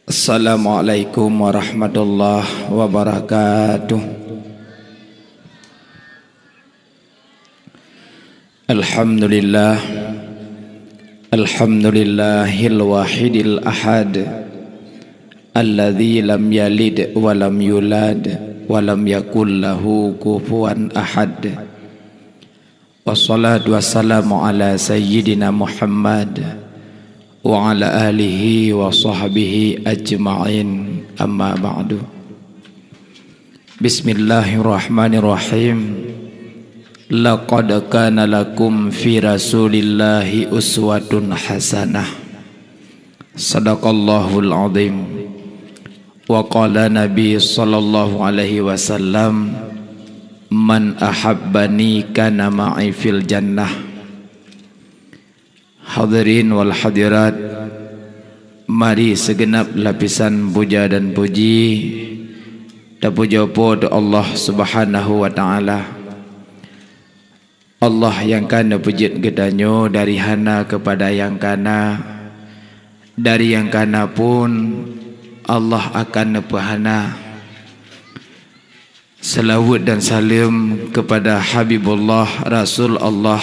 Assalamualaikum warahmatullahi wabarakatuh. Alhamdulillah, alhamdulillahil wahidil ahad, alladzi lam yalid wa lam yulad wa lam yakul lahu kufuwan ahad. Wassalatu wassalamu ala sayyidina Muhammad wa ala alihi wa sahbihi ajma'in, amma ba'du. Bismillahirrahmanirrahim. Laqad kana lakum fi rasulillahi uswatun hasanah. Sadaqallahul azim. Wa qala Nabi sallallahu alaihi wasallam, man ahabbani kana ma'i fil jannah. Hadirin wal hadirat, mari segenap lapisan puja dan puji dan puja pada Allah Subhanahu wa taala. Allah yang kana pujit gedanyo dari hana kepada yang kana, dari yang kana pun Allah akan nepahana. Salawat dan salam kepada Habibullah Rasul Allah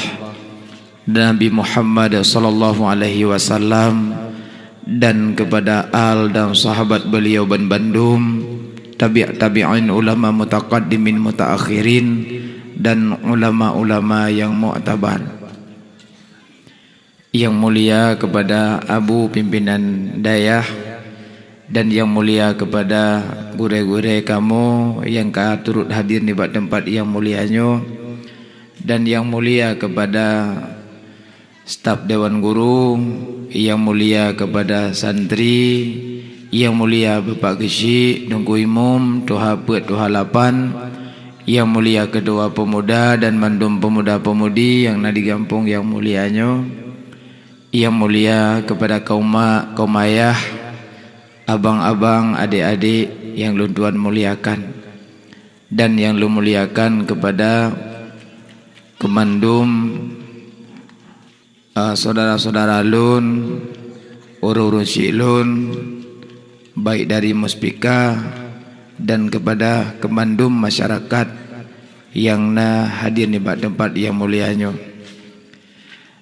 Nabi Muhammad sallallahu alaihi wasallam, dan kepada al dan sahabat beliau ban bandum, tabi'in ulama mutaqaddimin mutaakhirin, dan ulama-ulama yang mu'tabar. Yang mulia kepada Abu Pimpinan Dayah, dan yang mulia kepada gure-gure kamu yang turut hadir di tempat yang mulianya, dan yang mulia kepada staf Dewan Guru, yang mulia kepada santri, yang mulia Bapak Gesyik, Tunggu Imam, Tuha Pet, Tuha Lapan, yang mulia kedua pemuda dan mandum pemuda-pemudi yang nadi gampung yang mulianya, yang mulia kepada kaum mak, kaum ayah, abang-abang, adik-adik yang lu Tuhan muliakan, dan yang lu muliakan kepada kemandum, saudara-saudara lun, urus lun, baik dari muspika dan kepada kemandum masyarakat yang hadir di tempat yang mulianya.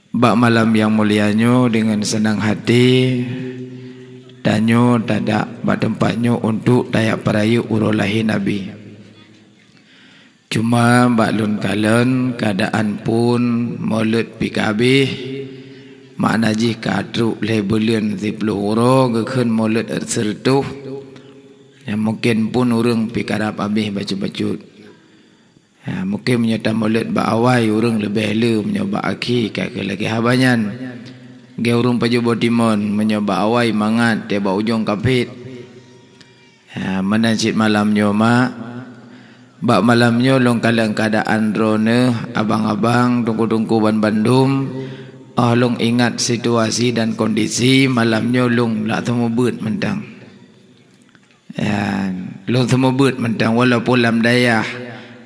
Bak malam yang mulianya, dengan senang hati danyo dadak bak tempatnya untuk dayak perayu urulahi Nabi. Cuma bak lun kalen keadaan pun mulut pikabih, makna ji kadruk lebelan 10 orang gekhen mulut sertuh, yang mungkin pun orang pikarap habis baca-baca. Mungkin menyata mulut bak awai orang lebih hela menyoba aki kat lagi habanyan. Ge urung paju botimon menyoba awai mangat dia bak ujung kapit. Menancit malamnya mak, bak malamnya long kalang keadaan drone abang-abang tungku-tungku ban bandum. Long ingat situasi dan kondisi malamnya long lak temu beut mentang. Long temu beut mentang walaupun lam dayah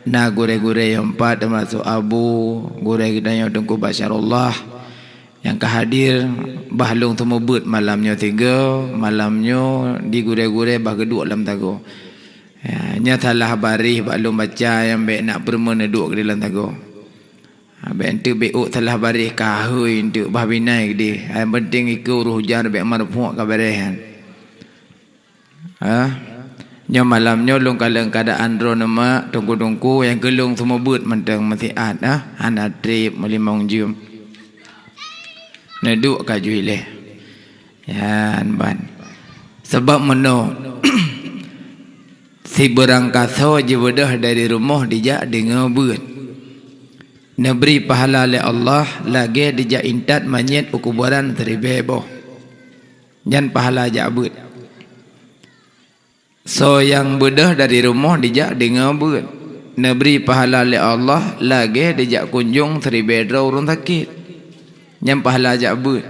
na gure-gure yang 4 termasuk Abu gure kita yang tungku Basyarullah yang kehadir bah long temu beut malamnya 3, malamnya di gure-gure bah kedua lam tago. Nyatalah barih bak long baca yang baik nak permana duduk ke dalam tago. Baik ente beuk telah barih kahui ente bah binai gede. Yang penting ikut ruh hujan baik marfuq ka barehan. Nya malamnya long kalang keadaan drone mak tungku-tungku yang gelung semua beut mentang matiat ana trip melimong jum. Neduk kaju ileh. Yan ban. Sebab meno si berangkasa je bedah dari rumah dijak dengan beut. Neberi pahala oleh Allah lagi dijak intat manyet ukubaran teribeboh. Jan pahala jak beut. So yang bedah dari rumah dijak dengan beut. Neberi pahala oleh Allah lagi dijak kunjung teribedra urun sakit. Yang pahala jak beut.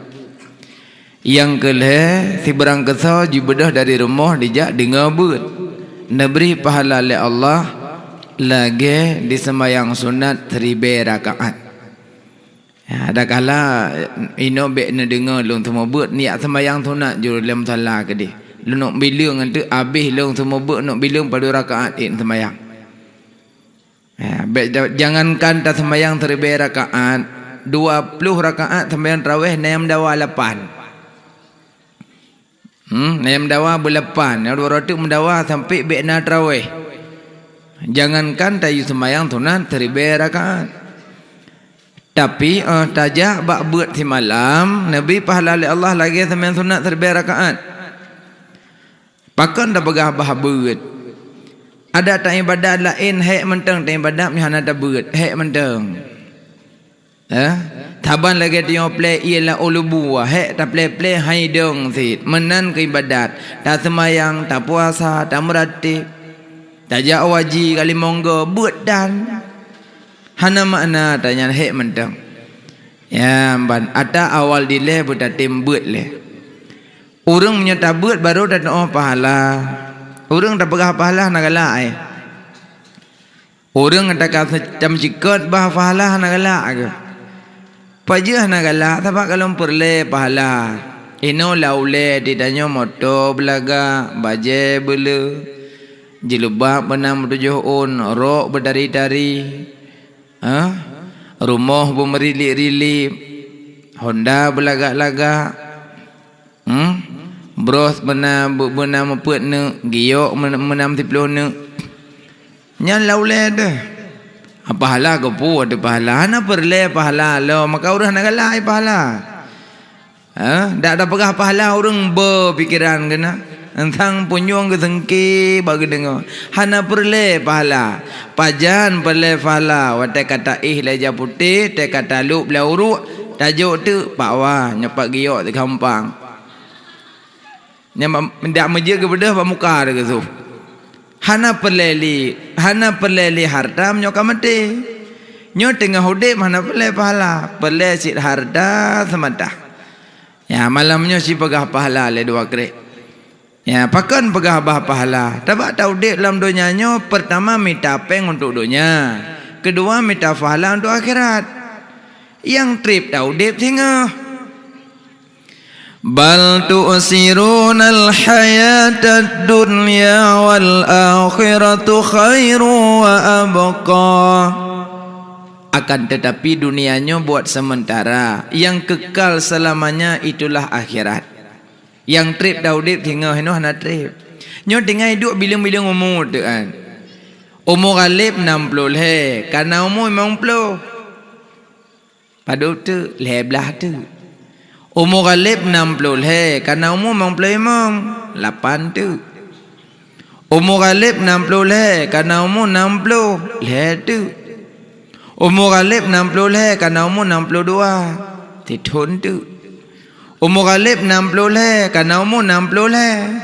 Yang kelih si berangkasa je bedah dari rumah dijak dengan beut. Neberi pahala oleh Allah lagi di sembahyang sunat 1000 rakaat. Ada kala ino be na dengar long temu buat niat sembahyang sunat juru dalam salat ke dia. lu nak bilang tu habis long semua ber nak bilang pada rakaat sembahyang. Jangankan tak sembahyang 1000 rakaat, 20 rakaat sembahyang tarawih nayam dawa 8. Nayam dawa ber-8. Yang 200 mendawa sampai bekna tarawih. Jangankan tayu sembahyang sunat 1000 rakaat. Tapi tajak bak buat si malam Nabi pahala Allah lagi sembahyang sunat 1000 rakaat. Pakan dah begah bah beut. Ada tak ibadat lain hek menteng tak ibadat mi hana dah beut hek menteng. Taban lagi dia play ialah ulubu hek tak play haidong sit menan ke ibadat tak sembahyang tak puasa tak meratib tak jak wajib kali monggo beut dan hana makna tanya hek menteng. Ya ban ada awal dileh budak tembut leh. Orang menyata beut baru dah doa pahala. Orang dah pegah pahala nak galak Orang kata macam cikot bah pahala nak galak ke. Pajah nak galak sebab kalau perle pahala. Ino laule ditanya motor belaga, baje bela, jilbab benam 7 on, rok berdari-dari. Rumah bermerilip-rilip, Honda berlagak-lagak. Bros benam mepet ne, giok menam 10 ne. Nyan laule dah. Pahala ke pu ada pahala, hana perle pahala lo, maka urang nak galai pahala. Dak ada pegah pahala urang berpikiran kena. Entang punyong ke sengki bagi dengar. Hana perle pahala. Pajan perle pahala. Wate kata leja putih, te kata lup belah uruk, tajuk tu pakwa nyepak giok di gampang. Ndak meja ke bedah pak muka dia tu. Hana perleli harta menyoka mati. Nyo tengah hudip hana perle pahala. Perle sit harta semata. Ya malamnya si pegah pahala le 2 krek. Ya pakan pegah bah pahala. Tabak tahu dek dalam dunia nyo pertama minta peng untuk dunia. Kedua minta pahala untuk akhirat. Yang trip tahu dek tengah. Bal tu'sirunal hayatad dunya wal akhiratu khairu wa abqa. Akan tetapi dunianya buat sementara, yang kekal selamanya itulah akhirat. Yang trip daudip tinggal heno hana trip. Nyo tinggal hidup bilang-bilang umur tu kan. Umur galib 60 le, karena umur 50. Padu tu leblah tu. Umur galib 60 he, karena umur 55 8 tu. Umur galib 60 he, karena umur 60 le tu. Umur galib 60 he, karena umur 62 titun tu. Umur galib 60 he, karena umur 60 le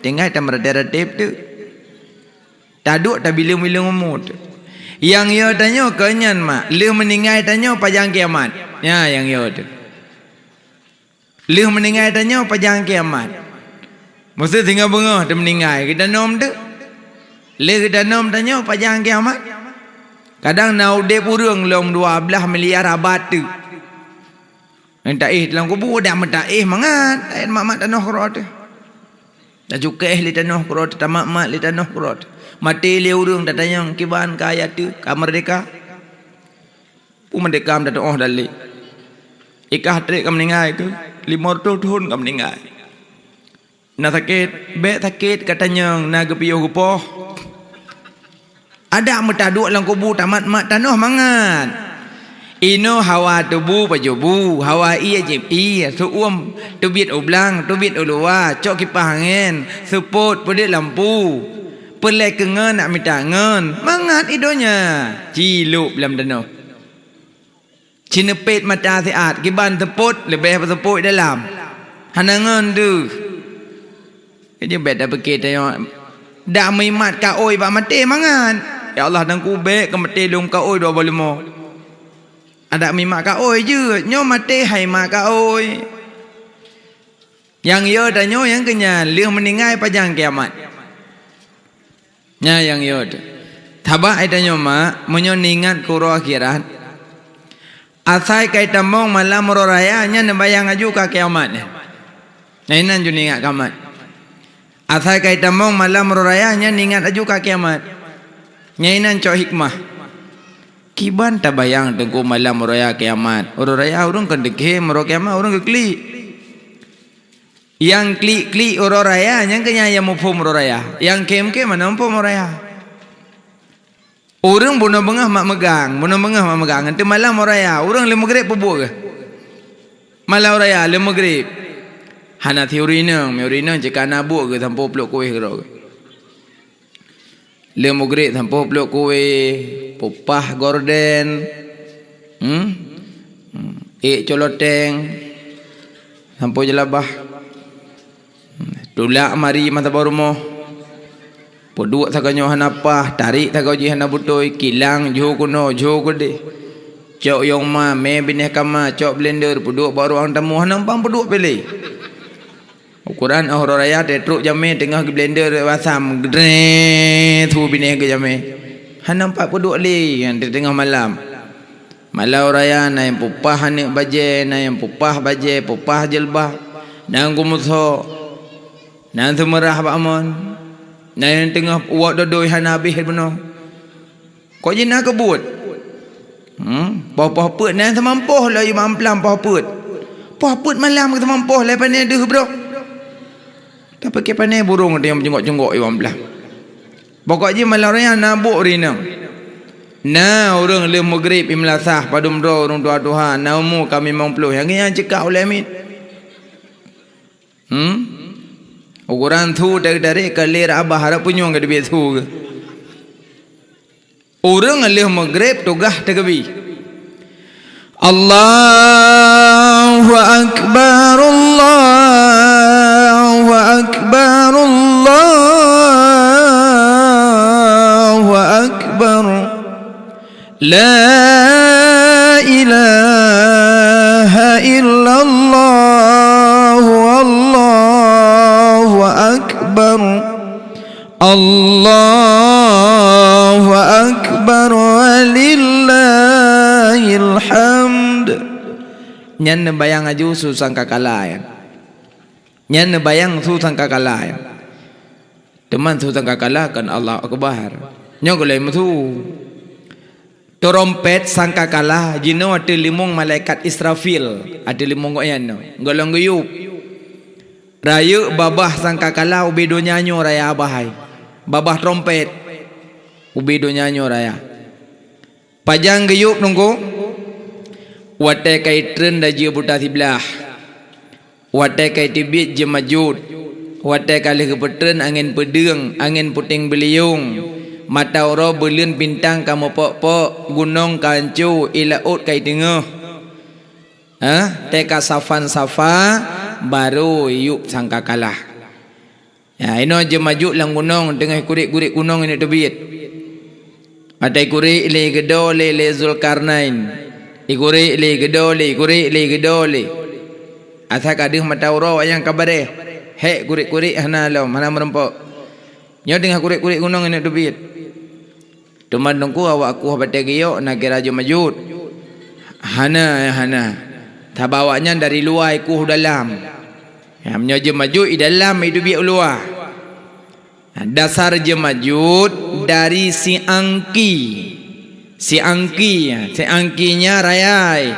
tinggal tak meratip tu. Taduk tak bilang-bilang umur tu. Yang yo tanya kenyan mak, lu meninggal tanya pajang kiamat. Ya yang yo tu. Lu meninggal tanya pajang kiamat. Mesti tinggal bengah dia meninggal. Kita nom tu. Lu kita nom tanya pajang kiamat. Kadang nau dep urang long 12 miliar abad tu. Entah dalam kubur dah mentah mangat. Ayat mak tanah kerot. Dah cukai li tanah kerot, tamak li tanah kerot. Mati li urang dah tanya kiban ka ayat tu, ka merdeka. Pu merdeka dah oh dali. Ikah trik ka meninggal ke? 500 tahun ka meninggal. Na sakit, be sakit katanya na gepiyo gupoh. Ada metaduk dalam kubur tamat mak tanah mangat. Ino hawa tubuh pajubu, hawa iya jip iya, suum, tubit ublang, tubit ulua, cok kipas angin, suput pedit lampu, pelek kengen nak minta ngen, mangat idonya, ciluk dalam tanah. Cinepet mata siat, kiban seput, lebih seput dalam. Hanangan tu. Kerja bet dah berkit tanya. Dak mimat ka oi ba mati mangan. Ya Allah dan kubek ke mati lum ka oi 25. Ada mimat ka oi je, nyo mati hai mak ka oi. Yang yo tanya yang kenyan, liang meninggal pajang kiamat. Nya yang yo tu. Tabak ai tanya mak, menyo ningat kuro akhirat. Asai kai tamong malam raya nya nembayang aju ka kiamat. Nainan ju ningat kiamat. Asal kaitan mong malam raya-nya ningat aju ka kiamat. Nyainan cok hikmah. Kiban tak bayang tengku malam raya kiamat. Orang raya orang kan dekhe mero kiamat orang ke klik. Yang klik orang raya yang kenya yang mufum orang raya. Yang kem mana mufum orang raya. Orang bunuh bengah mak megang, Nanti malam orang raya, orang le maghrib pebuk ke? Malam orang raya le maghrib. Hana teori jika nabuk ke tanpa peluk kuih ke. Le maghrib tanpa peluk kuih, popah gorden. Coloteng. Tanpa jelabah. Tulak mari mata barumo. Poduk sakanyo hanapah, tarik takau ji hana butoi, kilang jo kuno, jo gede. Cok yong ma, me bineh kama, cok blender, poduk baru ang tamu hanampang poduk pilih. Ukuran ahor raya tetruk jame tengah ke blender wasam, gede tu bineh ke jame. Hanampak poduk li yang di tengah malam. Malau raya na yang pupah hanik baje, na yang pupah baje, pupah jelbah. Nang kumuso, nang semerah pak amon. Nah yang tengah uak dodoi hana habis benar. Kau je nak kebut. Pah put nah semampuh lah imam pelam pah put. Pah put malam kita mampuh lah pandai ada bro. Tak pakai pandai burung dia menjengok-jengok imam pelam. Pokok je malam raya nabuk rina. Nah orang le maghrib imlasah padum dro orang tua Tuhan. Nah umur kami 50 yang cekak oleh amin. Ukuran tu dari kalir abah harap punyong ke debit tu ke. Orang alih maghrib tugah terkebi. Allahu Akbar, Allahu Akbar, Allahu Akbar. La ilaha illallah, Allahu Akbar, Allahu Akbar, walillahil hamd. Nyan bayang aju susang kakala ya. Nyan bayang susang kakala ya. Teman susang kakala kan Allah Akbar. Nyogolai matu. Trompet sangkakala jino ada limung malaikat Israfil, ada limung goyan golong guyup. Raya babah sangkakala ubedo nyanyo raya abahai. Babah trompet ubedo nyanyo raya. Pajang guyup nunggu. Watai kai tren da je buta sebelah. Watai kai tibit je majud. Watai kali ke petren angin pedeng, angin puting beliung. Mata orang berlian bintang kamu pok-pok gunung kancu ilaut kai tengah. Teka safan-safa baru yuk sangkakala. Ya ini aja maju lang gunung tengah kurik-kurik gunung ini tebit. Atai kurik le gedole le Zulkarnain. Ikurik le gedole, kurik le gedole. Asa kadih mata orang yang kabare. Hek kurik-kurik hana lam, hana merempok. Nyo tengah kurik-kurik gunung ini tebit. Teman nunggu awak aku batai giyok nak kira je majud. Hana. Tabawanya dari luar ikuh dalam. Yang menyo je majud di dalam itu biak luar. Dasar je majud dari si angki. Si angkinya rayai.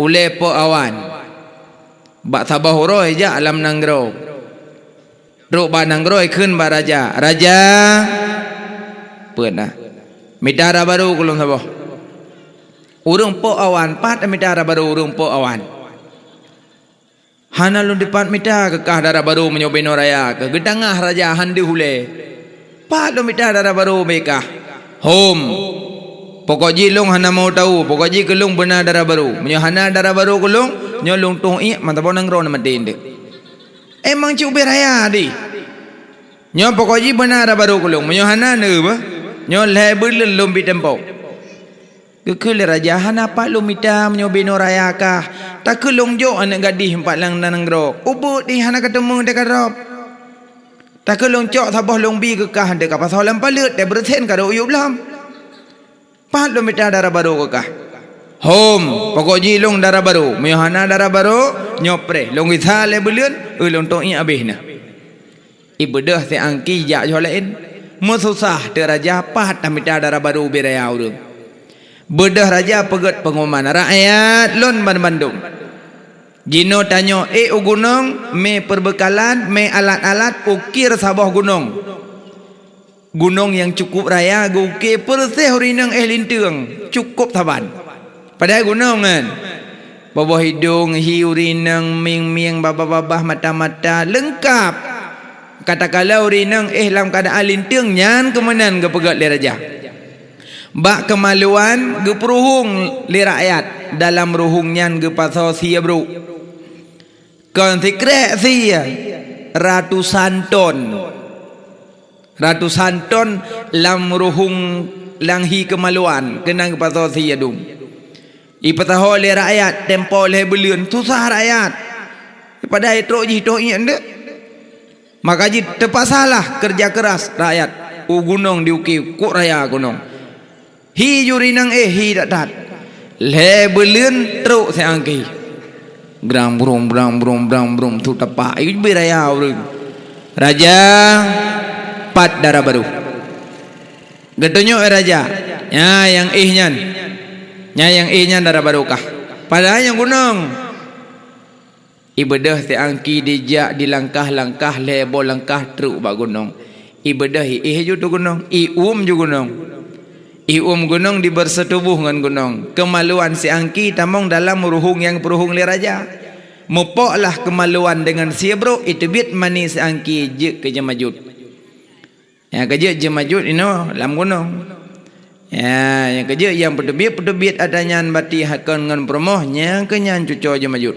Ule po awan. Bak sabah huroi je alam nanggro. Ruk ba nanggro ikun ba raja. Raja. Pernah. Midara baru kulung sabah. Urung po awan pat midara baru urung po awan. Hana lun dipat mita kekah dara baru menyobeno raya ke gedangah raja handi hule. Pat lu mita dara baru bekah. Hom. Pokok jilung hana mau tahu, pokok ji kelung benar dara baru. Menyo hana dara baru kulung, nyolung tuh i mantap nang ro nama dende. Emang cuba raya di. Nyo pokok ji benar dara baru kulung, menyo hana ne ba? Nyol hai belum lumbi tempo. Kekele raja hana pak lumita menyobeno raya kah. Tak kelong jo anak gadih empat lang nanang grok. Ubut di hana ketemu dekat rob. Tak kelong cok sabah lombi kekah dekat pasal lam palut de bersen kada uyup lam. Pak lumita darah baru kekah. Hom pokok jilong darah baru. Meyohana darah baru nyopre. Long ithale belian ulong tong i abihna. ibadah te angki jak jo lain mesusah te raja pahat tamita dara baru beraya urang bedah raja pegat pengumuman rakyat lon Bandung Jino tanyo gunung me perbekalan me alat-alat ukir sabah gunung yang cukup raya ukir persih hurinang lintung cukup taban padahal gunung kan bawah hidung hiurinang ming babah mata-mata lengkap katakanlah urinang dalam keadaan lintung nyan kemenan ke pegat le raja bak kemaluan ge peruhung li rakyat dalam ruhung nyan ge pasal sia bro kon sikrek sia ratusan ton lam ruhung langhi kemaluan kenang ke pasal sia dum ipataho le rakyat tempo le belian susah rakyat pada itu ji ende maka ji terpasalah kerja keras rakyat gunung diuki kok raya gunung hi jurinang hi dat le belian truk seangki brang brum tu tapak itu beraya urang raja pat darah baru gedonyo raja yang ihnya darah barokah padahal yang gunung ibadah seangki dijak di langkah-langkah lebo langkah truk ba gunung ibadah ju tu gunung ju gunung gunung di bersetubuh dengan gunung kemaluan seangki tamong dalam ruhung yang peruhung li raja mupoklah kemaluan dengan sia bro itu bit mani seangki je ke jemajut ya kerja jemajut ino lam gunung ya yang kerja yang pedebit adanya bati hakon dengan promohnya kenyan cuco jemajut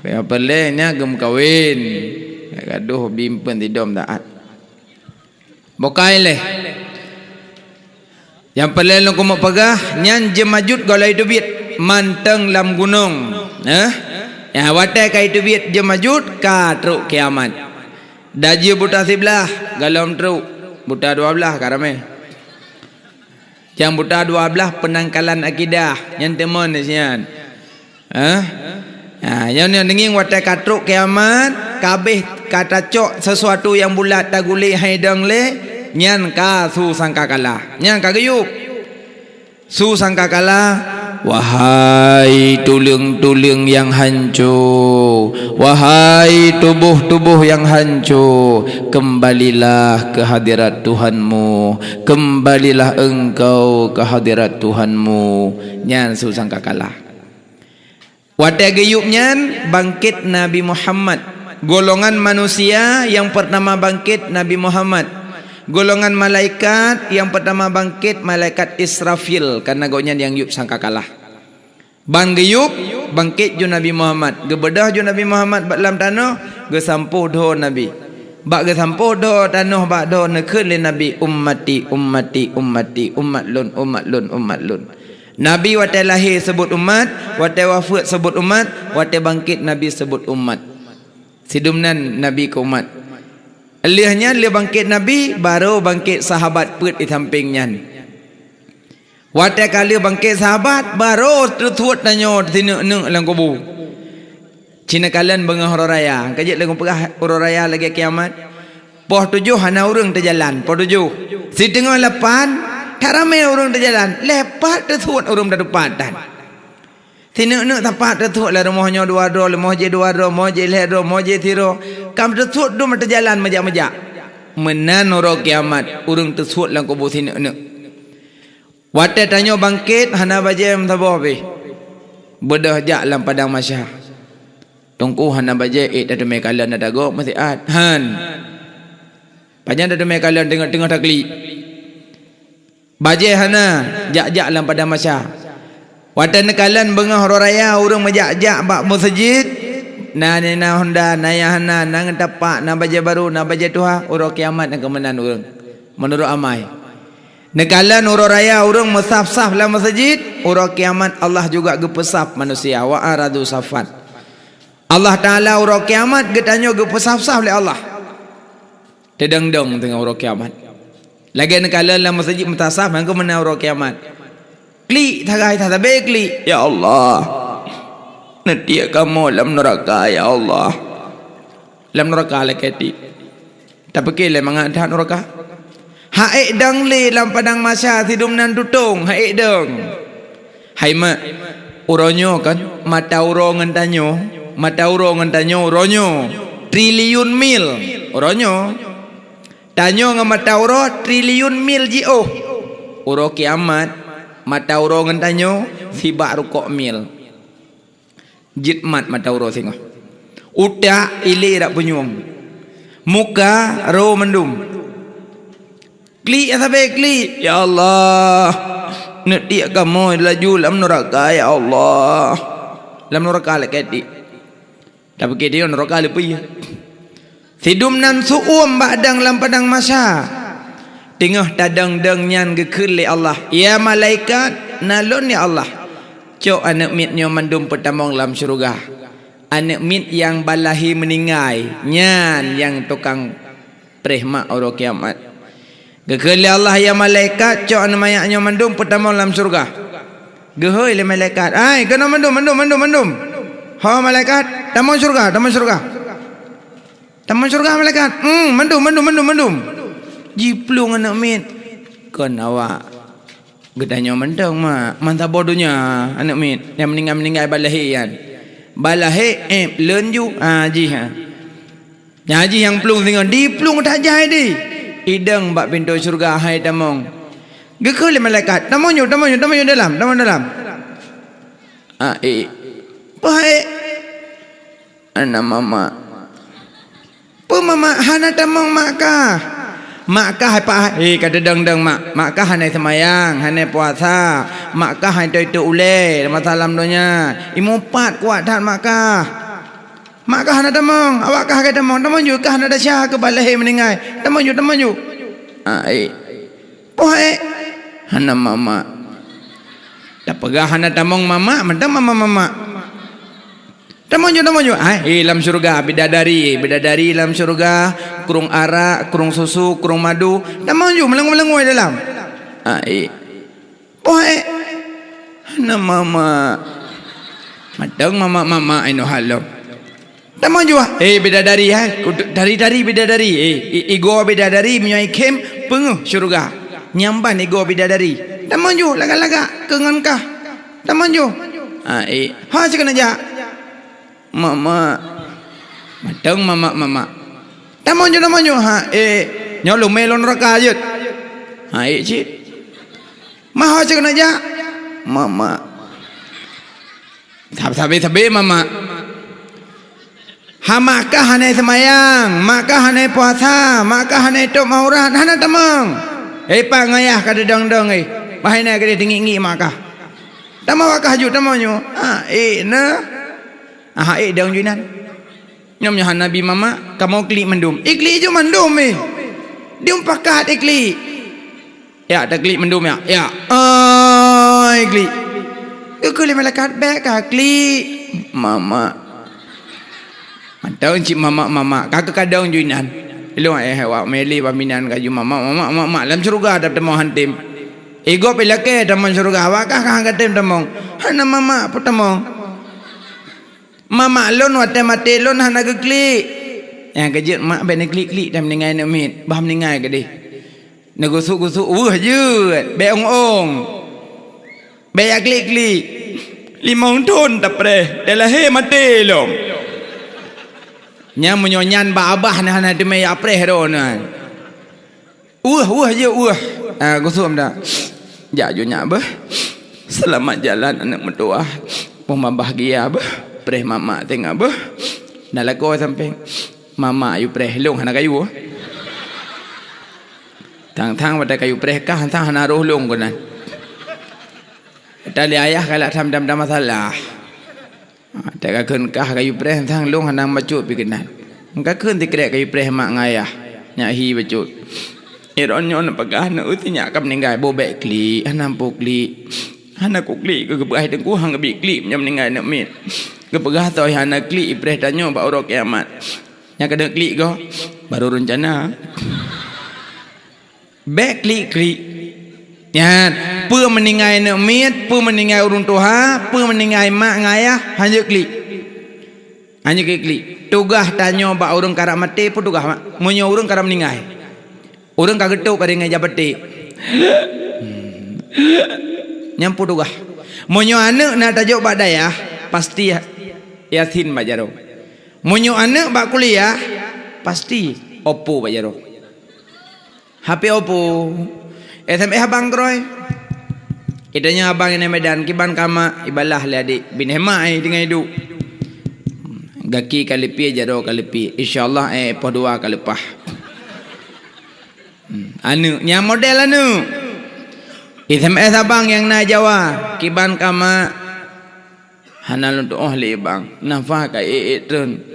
ya pelenya gem kawin gaduh bimpen tidom taat bokai leh yang pelel lo kumo pagah nyan jemajut golai dubit manteng lam gunung ya watai kai dubit jemajut ka truk kiamat daji buta sebelah galom truk buta 12 karame yang buta 12 penangkalan akidah yang teman sian yang denging watai ka truk kiamat kabeh kata cok sesuatu yang bulat taguli haidang le nyan ka su sangkakala nyan ka geyuk su sangkakala wahai tulang-tulang yang hancur wahai tubuh-tubuh yang hancur kembalilah ke hadirat Tuhanmu kembalilah engkau ke hadirat Tuhanmu nyan su sangkakala watai geyuk nyan bangkit Nabi Muhammad golongan manusia yang pertama bangkit Nabi Muhammad golongan malaikat yang pertama bangkit malaikat Israfil karena gonya yang yup sangkakalah ban geyup bangkit ju Nabi Muhammad gebedah ju Nabi Muhammad bak dalam tanah ge sampuh do Nabi bak ge sampuh do tanah bak do nekeun le Nabi ummati umat lun Nabi watai lahir sebut umat watai wafat sebut umat watai bangkit Nabi sebut umat sidumnan Nabi ke umat alihnya dia bangkit Nabi baru bangkit sahabat put di sampingnya watai kali bangkit sahabat baru tertuat tanyo tinuk lang kubu cina kalian bengah hororaya kajik lagu pegah hororaya lagi kiamat poh 7 hana urang terjalan poh 7 si tengah 8 karame urang terjalan lepat tertuat urang depan tinuk tapak tertuat lah rumahnya 2 ro rumah je 2 ro rumah je le ro rumah je 3 ro kam tertuat do mata jalan majak-majak menan ro kiamat urang tertuat lang kubur tinuk watai tanyo bangkit hana bajem tabo be bedah jak lam padang masyah tungku hana baje ada me kalan ada go mesti han panjang ada me kalan tengah-tengah takli baje hana jak lam padang masyah watai nekalan bengah hororaya urang majak-jak bak masjid na Honda na hana nang tapak na baje baru na baje tuha urang kiamat nak kemenan urang menurut amai nekalan hororaya urang musaf-saf dalam masjid urang kiamat Allah juga gepesaf manusia wa aradu safat Allah taala urang kiamat getanyo gepesaf-saf oleh Allah tedang-dang tengah urang kiamat lagi nekalan dalam masjid mutasaf mangko menang urang kiamat klik tagai tak tabe klik ya Allah nanti kamu dalam neraka ya Allah. Dalam neraka lah kati. Tak pergi lah mengatakan neraka. Haik dang le dalam padang masa tidum nan tutung. Haik dang. Hai mak. Uronyo kan. Mata urong ngantanyo. Mata urong ngantanyo. Uronyo. Triliun mil. Uronyo. Tanyo ngan mata uro triliun mil jio. Uro kiamat. Mata uro ngantanyo. Sibak rukok mil. Jitmat mata uro singo. Udah ili rak penyuang. Muka ro mendum. Kli ya sampai kli. Ya Allah. Nanti kamu laju dalam neraka ya Allah. Dalam neraka lah kati. Tak pergi dia neraka lepas ya. Sidum nan suum badang dalam padang masa. Tengah tadang deng nyan gekul Allah. Ya malaikat nalon ya Allah. Cok anak mitnya mandum pertamong dalam syurga. Anak mit yang balahi meninggai. Nyan yang tukang prehmak orang kiamat. Gekul Allah ya malaikat. Cok anak mayaknya mandum pertamong dalam syurga. Gehoi le malaikat. Ai kena mandum. Ha malaikat. Tamong syurga. Taman syurga malaikat. Mandum. Jiplung anak mit. Kon awak. Gedanya mendang mak. Mantap bodohnya anak mit. Yang meninggal balahi kan. Balahi lenju. Haji ha. Haji yang plung tengok. Di plung tak jahit di. Idang bak pintu syurga hai tamong. Gekul malaikat. Tamong dalam. Pahai. Anak mama. Mama hana tamong Makkah hai pa kata dang mak. Makkah hanai semayang, hanai puasa. Makkah hai tu ule masalam donya. Imu pat kuat tak Makkah. Makkah hana tamong. Awak kah kata tamong ju kah hana dasya ke balahi meninggal. Tamong ju. Pohai hana mama. Tak pegah hana tamong mama, mentang mama. Tamong ju. Dalam syurga bidadari dalam syurga, kurung arak, kurung susu, kurung madu. Tamong ju melengu dalam. Hana mama. Madang mama ino halo. Tamong ju bidadari dari bidadari. Igo bidadari menyai kem penguh syurga. Nyamban igo bidadari. Tamong ju laga-laga kengankah. Tamong ju. Ha sekena ja. Mama. Madang mama. Tamong ju. Nyolong melon neraka je. Cik. Maha cakap nak jak. Mama. Sabi mama. Makkah hanai semayang, Makkah hanai puasa, Makkah hanai tok maurat, hana tamang. Pang ayah kada dong. Bahai na kada tinggi Makkah. Tamang Makkah ju tamang ju. Dong juinan. Nyom nyahan Nabi mama, kamu klik mendum. Klik ju mendum Dia pakat klik. Ya, tak klik mendum ya. Ya. Klik. Klik malaikat baik klik. Mama. Tahu cik mama. Kakak kadang juinan. Lu awak meli paminan kaju mama dalam syurga ada temu hantim. Ego pelake taman syurga awak kah hantim temong. Hana mama apa temong. Mama lon wate mate lon hana ke klik. Yang kejut mak ben klik dah meninggal nak mit. Bah meninggal ke deh. Negusuk je. Beong. Beyak klik. 5 tahun tak pre. Dah lahir mati lom. Nya menyonyan ba abah nah hana demai apre ro nah. Je. Gusum dah. Ja jo nya bah. Selamat jalan anak mertua. Poma bahagia bah. Preh mama tengah bah. Dah lagu sampai mama ayu preh long hana kayu. Tang pada kayu preh kah tang hana roh long konan. Tali ayah kalau dam masalah. Tak akan kah kayu preh tang long hana macut pikinan. Engkau kan tikrek kayu preh mak ngayah. Nyak hi bacut. Ironyo nak pegah nak utinya akan meninggal bobek kli, hana pukli. Hana kukli ke keberai tengku hang bi kli nyam meninggal nak mit. Kepegah toy hana klik ipreh tanyo ba orang kiamat. Yang kena klik go baru rencana. Back klik. Ya, Pu meninggal nak mit, pu meninggal urung tuha, pu meninggal mak ngayah, hanya klik. Hanya klik. Tugas tanya bak urung karak mati pun tugas mak. Munyo urung karak meninggal. Urung kagetuk pada ngai jabati. Nyampu tugas. Munyo anak nak tajuk bak dayah, pasti Yasin bak jaro. Munyo anak bak kuliah, pasti Oppo bak jaro. HP Oppo. SMS abang kroy. Itanya abang ini Medan kiban kama ibalah le adik bin hemai dengan hidup. Gaki kali pi jaro kali pi. Insyaallah po dua kali pah. Anu nya model anu. SMS abang yang na Jawa kiban kama hanal untuk ahli bang. Nafa ka tren.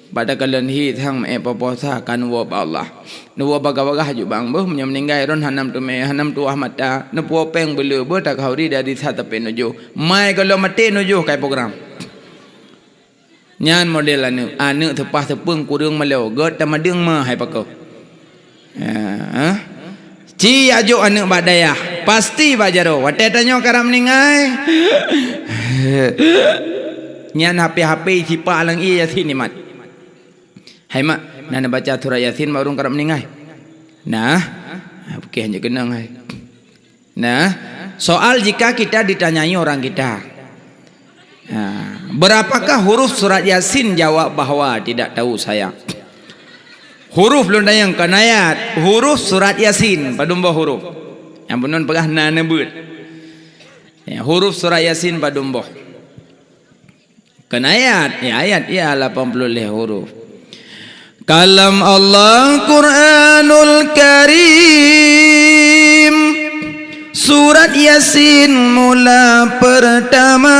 Pada kalian hi thang poposa kan wo Allah. Nu wo bagawagah ju bang beuh meninggal ron hanam tu me hanam tu Ahmad ta. Nu po peng bele beuh tak hauri dari satu pen nuju. Mai kalau mati nuju kai program. Nyan model anu tepah tepung kurung meleu god tama deung ma hai pakau. Ci ajo anu badayah pasti bajaro wate tanyo karam meninggal. Nyan HP sipa alang iya Yasin mat. Hai mak, nana baca surah Yasin baru karam meninggal. Nah, okey hanya kenang hai. Nah, soal jika kita ditanyai orang kita, berapakah huruf surat Yasin? Jawab bahwa tidak tahu saya. Huruf belum dayang kan ayat. Huruf surat Yasin padumbo huruf. Yang benon pegah nana beut. Ya, huruf surat Yasin padumbo. Kan ayat, ya ayat ya 80 huruf. Kalam Allah Quranul Karim Surat Yasin mula pertama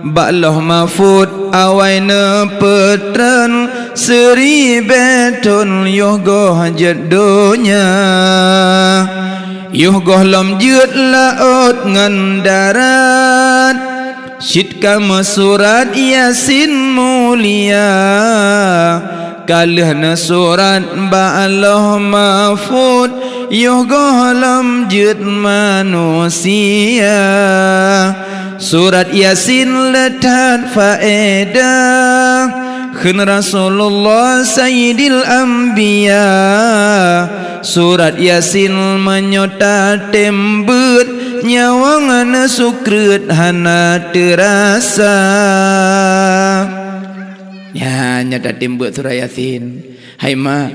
Ba'loh Mahfud awaina petran Seri beton yogoh jedonya Yogoh lam jut laut ngan darat Syit kama surat Yasin mulia Kalihna surat ba'aloh Mahfud Yogoh lam jut manusia Surat Yasin letak faedah Khin Rasulullah Sayyidil Anbiya Surat Yasin menyota tembut Nyawang ana sukret hana terasa. Ya nyata tembut surah Yasin. Hai mak,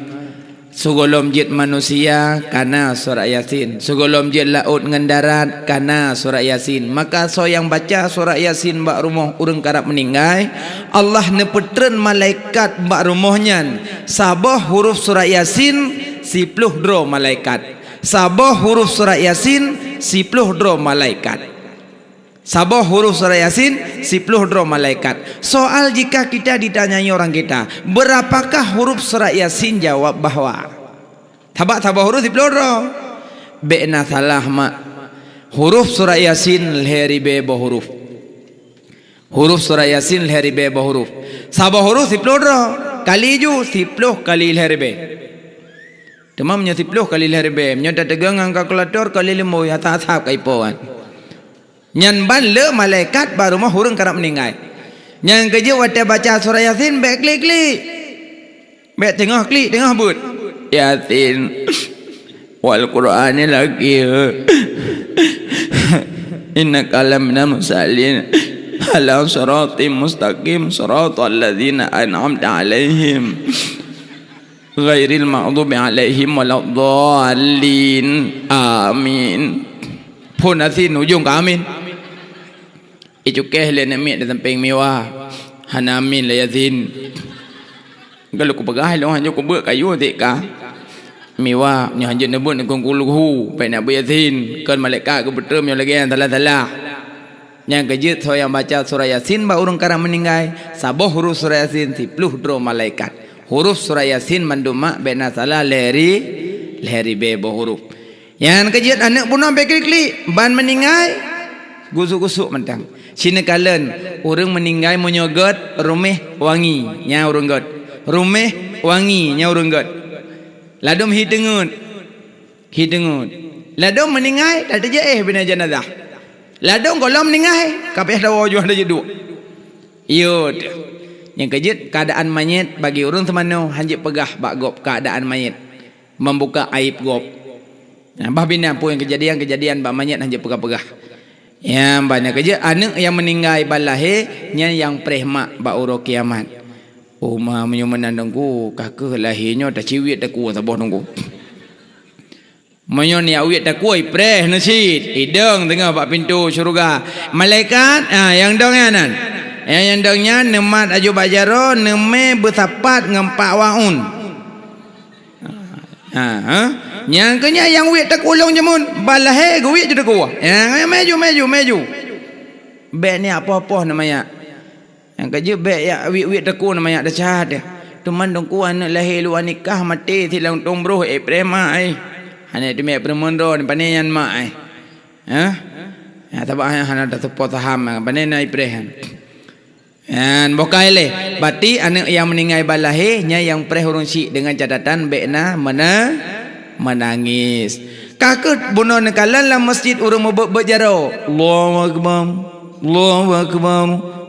sugolom jit manusia kana surah Yasin. Sugolom jit laut ngan darat kana surah Yasin. Maka so yang baca surah Yasin bak rumah urang karap meninggal, Allah nepetren malaikat bak rumahnya. Sabah huruf surah Yasin 10 dro malaikat. Sabah huruf surah Yasin 10 dro malaikat. Sabah huruf surah Yasin 10 dro malaikat. Soal jika kita ditanyai orang kita, berapakah huruf surah Yasin? Jawab bahwa tabak huruf 10 dro. Be'na salah mak. Huruf surah Yasin leheri bebo huruf. Huruf surah Yasin leheri bebo huruf. Sabah huruf 10 dro. Kali ju 10 kali leheri be. Temamnya 10 kali leheri be. Nya dagang kalkulator kali 5 ya tak kaipoan. Nyan ban le malaikat baru mah hurung karap meninggal. Yang kerja wate baca surah Yasin be klik. Be tengah klik tengah but. Yasin wal Qur'ani lagi. Innaka lamina musallin ala siratim mustaqim siratal ladzina an'amta alaihim ghairil maghdubi alaihim waladdallin. Amin. Pun Yasin ujung ke amin. Icukeh le namik dalam peng mewah. Hana amin la Yasin. Kalau ku pegai lo hanyo ku beuk kayu dik ka. Mewah nya hanjo nebut ngong kuluhu pai nak bu Yasin. Kan malaikat ku betul yang lagi salah. Yang kejut so yang baca surah Yasin ba urang karang meninggal. Sabah huruf surah Yasin 10 dro malaikat. Huruf surah Yasin manduma bena salah leheri bebo huruf. Yang kejut anak punah beklik ban meninggal gusuk-gusuk mentang. Cina kalen urang meninggal menyogot rumeh wangi nya urang got. Rumeh wangi nya urang got. Ladum hidengut Hidengut. Ladong meningai tak ada bina jenazah. Ladong kalau meningai kapeh dawa jual ada jeduk. Iyo. Yang kejut keadaan mayit bagi orang semano hanjit pegah bak gop keadaan mayit. Membuka aib gop. Nah, bah bina pun yang kejadian bak mayit hanjit pegah-pegah. Yang banyak kerja anak yang meninggal balahe nya yang prehmak ba uro kiamat. Oh mah menyumenan dengku kakak lahirnya dah ciwit dah kuat sabah dengku. Menyon ya wit dah kuat preh nasid hidung tengah bak pintu syurga. Malaikat yang donganan. Yang dongnya nemat aju bajaro neme bersapat ngempak waun. Yang kenya yang wit tak ulung jemun balahe guwit je dak kuah. Yang maju. Bek ni apa-apa namanya. Yang kerja bek ya wit tak ku namanya dah cahat dia. Teman dong ku anak lahir luar nikah mati silang tombroh prema ai. Hanya demi permondo ni panean mak ai. Ya tabah hana dah support saham panen ai prehan. Dan bokai le berarti anak yang meninggal balahe nya yang preh urung si dengan catatan bekna menangis. Kakut bunuh nekalan lah masjid urung berjaro. Allahu akbar. Allahu akbar.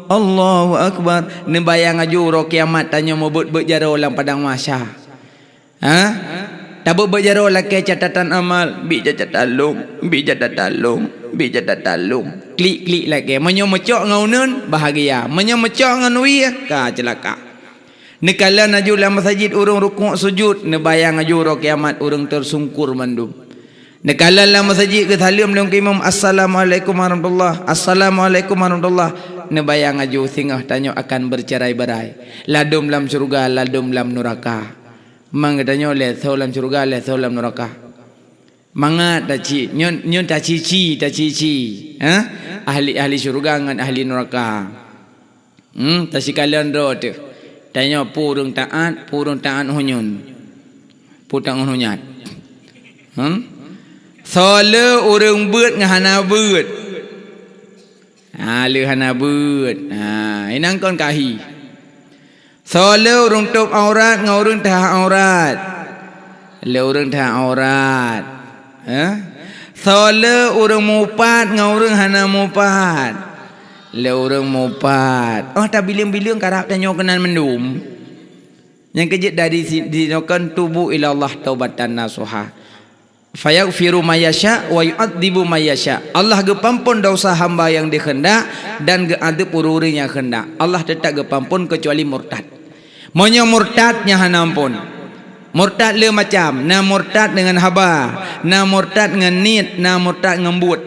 Allahu akbar. Nembayang aju ro kiamat tanya mau berjaro dalam padang mahsyar. Tak berjaro lah ke catatan amal. Bi jadat talung. Klik lagi. Menyomecok ngaunan bahagia. Menyomecok nganui ka celaka. Nekalan aju dalam masjid urung rukuk sujud nebayang aju ro kiamat urung tersungkur mandum. Nekalan dalam masjid ke salim dalam imam assalamualaikum warahmatullah. Assalamualaikum warahmatullah. Nebayang aju singah tanya akan bercerai-berai. Ladum dalam surga, ladum dalam neraka. Mang tanya le dalam surga, le dalam neraka. Manga taci, nyon taci. Ahli surga dengan ahli neraka. Tasi kalian ro tu. Tanya purung taat hunyun. Putang hunyat. Sole urang beut ngahana beut. Le hana beut. Inang kon kahi. Sole urang top aurat ngaurang tah aurat. Le urang tah aurat. Sole urang mupat ngaurang hana mupat. Le orang mupat. Tak bilang-bilang karap tanya kenan mendum. Yang kejut dari dinokan tubuh ila Allah taubatan nasuha. Fayaghfiru mayasya wa yu'adzibu mayasya. Allah gepampun dosa hamba yang dikhendak dan geadab ururi yang hendak. Allah tetap gepampun kecuali murtad. Monya murtadnya hanampun. Murtad le macam, na murtad dengan haba, na murtad dengan nit, na murtad ngembut.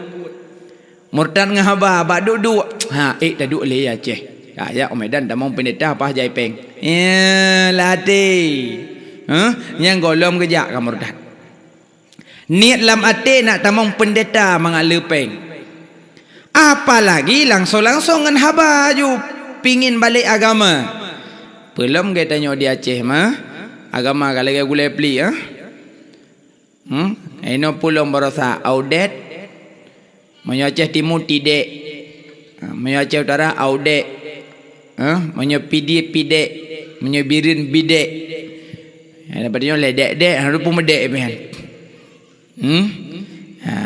Murtad dengan haba bak duduk. Dah duduk le ya ceh. Ya Medan dah mau pendeta apa jai peng. Latih. Yang golom kejak kan murtad. Niat lam ate nak tamang pendeta mengalu peng. Apalagi langsung dengan haba ju pingin balik agama. Belum ke tanya dia Aceh mah. Agama kalau ke gulai peli Ino pulong berasa audet. Menyo Aceh Timur tidak. Menyo Aceh Utara audet. Menyo pidek. Menyo birin bidek. Dapatnya ledek harus pun medek pian.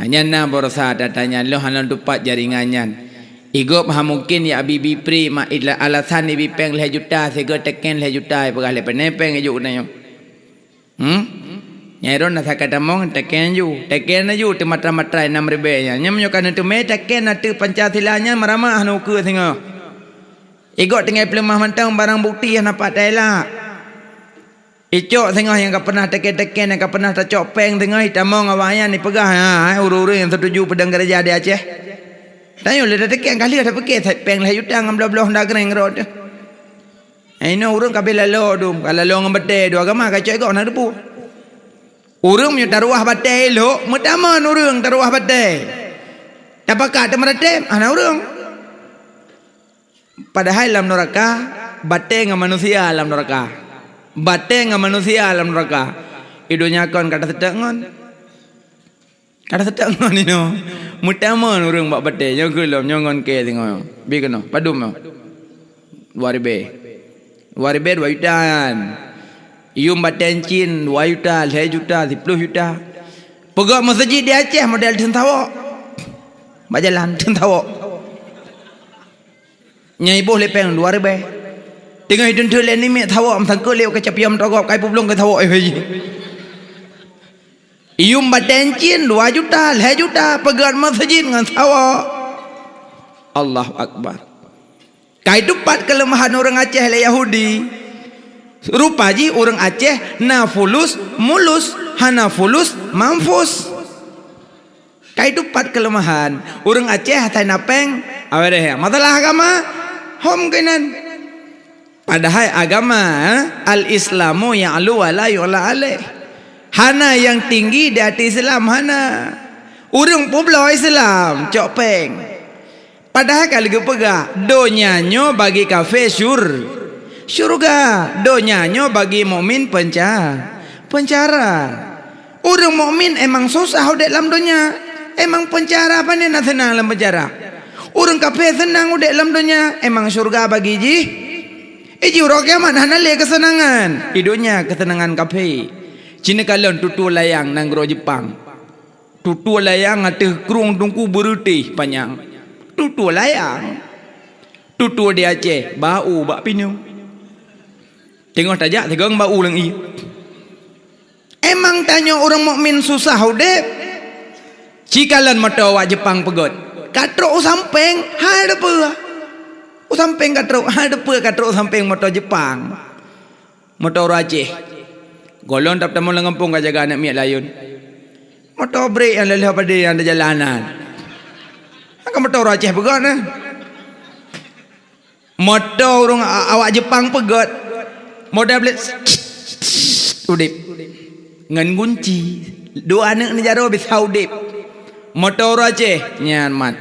Nyana berasa datanya lo hanan tupat jaringannya. Igop mungkin ya bibi pri ma alasan ibi peng leh juta sego teken leh juta pegah le penepeng ajuk nayo. Nyaron nasa kata mong teken ju tematra-matra 6,000 nya. Nyamnyo kan tu me teken atu Pancasilanya meramah nu ke singa. Igop tengai pelemah mantang barang bukti yang nampak taila. Icok singa yang ka pernah teken yang ka pernah tacok peng singa hitamong awayan ni pegah uru-uru yang setuju pedang gereja di Aceh. Tanya le teken kali ada pakai peng lah jutang ngam blah ndak gereng rod. Ino urang kabel lalo dum kalau lo ngembete dua agama kacau kau nak depu. Urang punya taruah batai lo, mutaman urang taruah batai. Tapakat temeratem anak urang. Padahal dalam neraka batai dengan manusia dalam neraka. Batai dengan manusia dalam neraka. Idunya kon kata sedengon. Kata sedengon ini. Mutaman urang bak batai yang gelom nyongon ke tengok. Bi kena padum mo. 2 jutaan. Ium batencin 2 juta, 3 juta, 10 juta. Pegak masjid di Aceh model tentawak. Berjalan tentawak. Nyai boh lepeng 2,000. Tengah hidung tu lain ni mek tawak mtang ke leu ke capiam togop kai publong ke tawak ai. Ium badan cin 2 juta, 2 juta pegat masjid dengan tawak. Allahu Akbar. Kai dupat kelemahan orang Aceh le Yahudi. Rupa ji orang Aceh nafulus mulus, hanafulus mamfus. Kai dupat kelemahan orang Aceh tai napeng awere masalah agama hom kenan. Padahal agama al-Islamu ya'lu wa la yu'la alaih. Hana yang tinggi di atas Islam hana. Urang pulau Islam cok peng. Padahal kalau kita pegah donyanya bagi kafir syurga, donyanya bagi mukmin penjara. Orang mukmin emang susah dalam dunia. Emang penjara apa ni nak senang dalam penjara. Orang kafir senang dalam dunia. Emang syurga bagi ji. Iji orang kiamat hana le kesenangan. Hidupnya kesenangan kafir. Cina kalon tutu layang nanggro Jepang. Tutu layang ada kerung tungku berutih panjang. Tutu layang. Tutu di Aceh bau bak pinu. Tengok tajak tegang bau lang i. Emang tanya orang mukmin susah udep. Cikalan mata awak Jepang pegot. Katrok samping hal depa. Samping katrok hal depa katrok samping mata Jepang. Mata orang Aceh. Golon tak temu lengampung ka jaga anak miak layun. Motor break yang leleh pada yang ada jalanan. Angka motor orang Aceh pegot nah. Motor orang awak Jepang pegot. Modal beli udip. Ngan kunci. 2 anak ni jaro bisa udip. Motor orang Aceh nyan mat.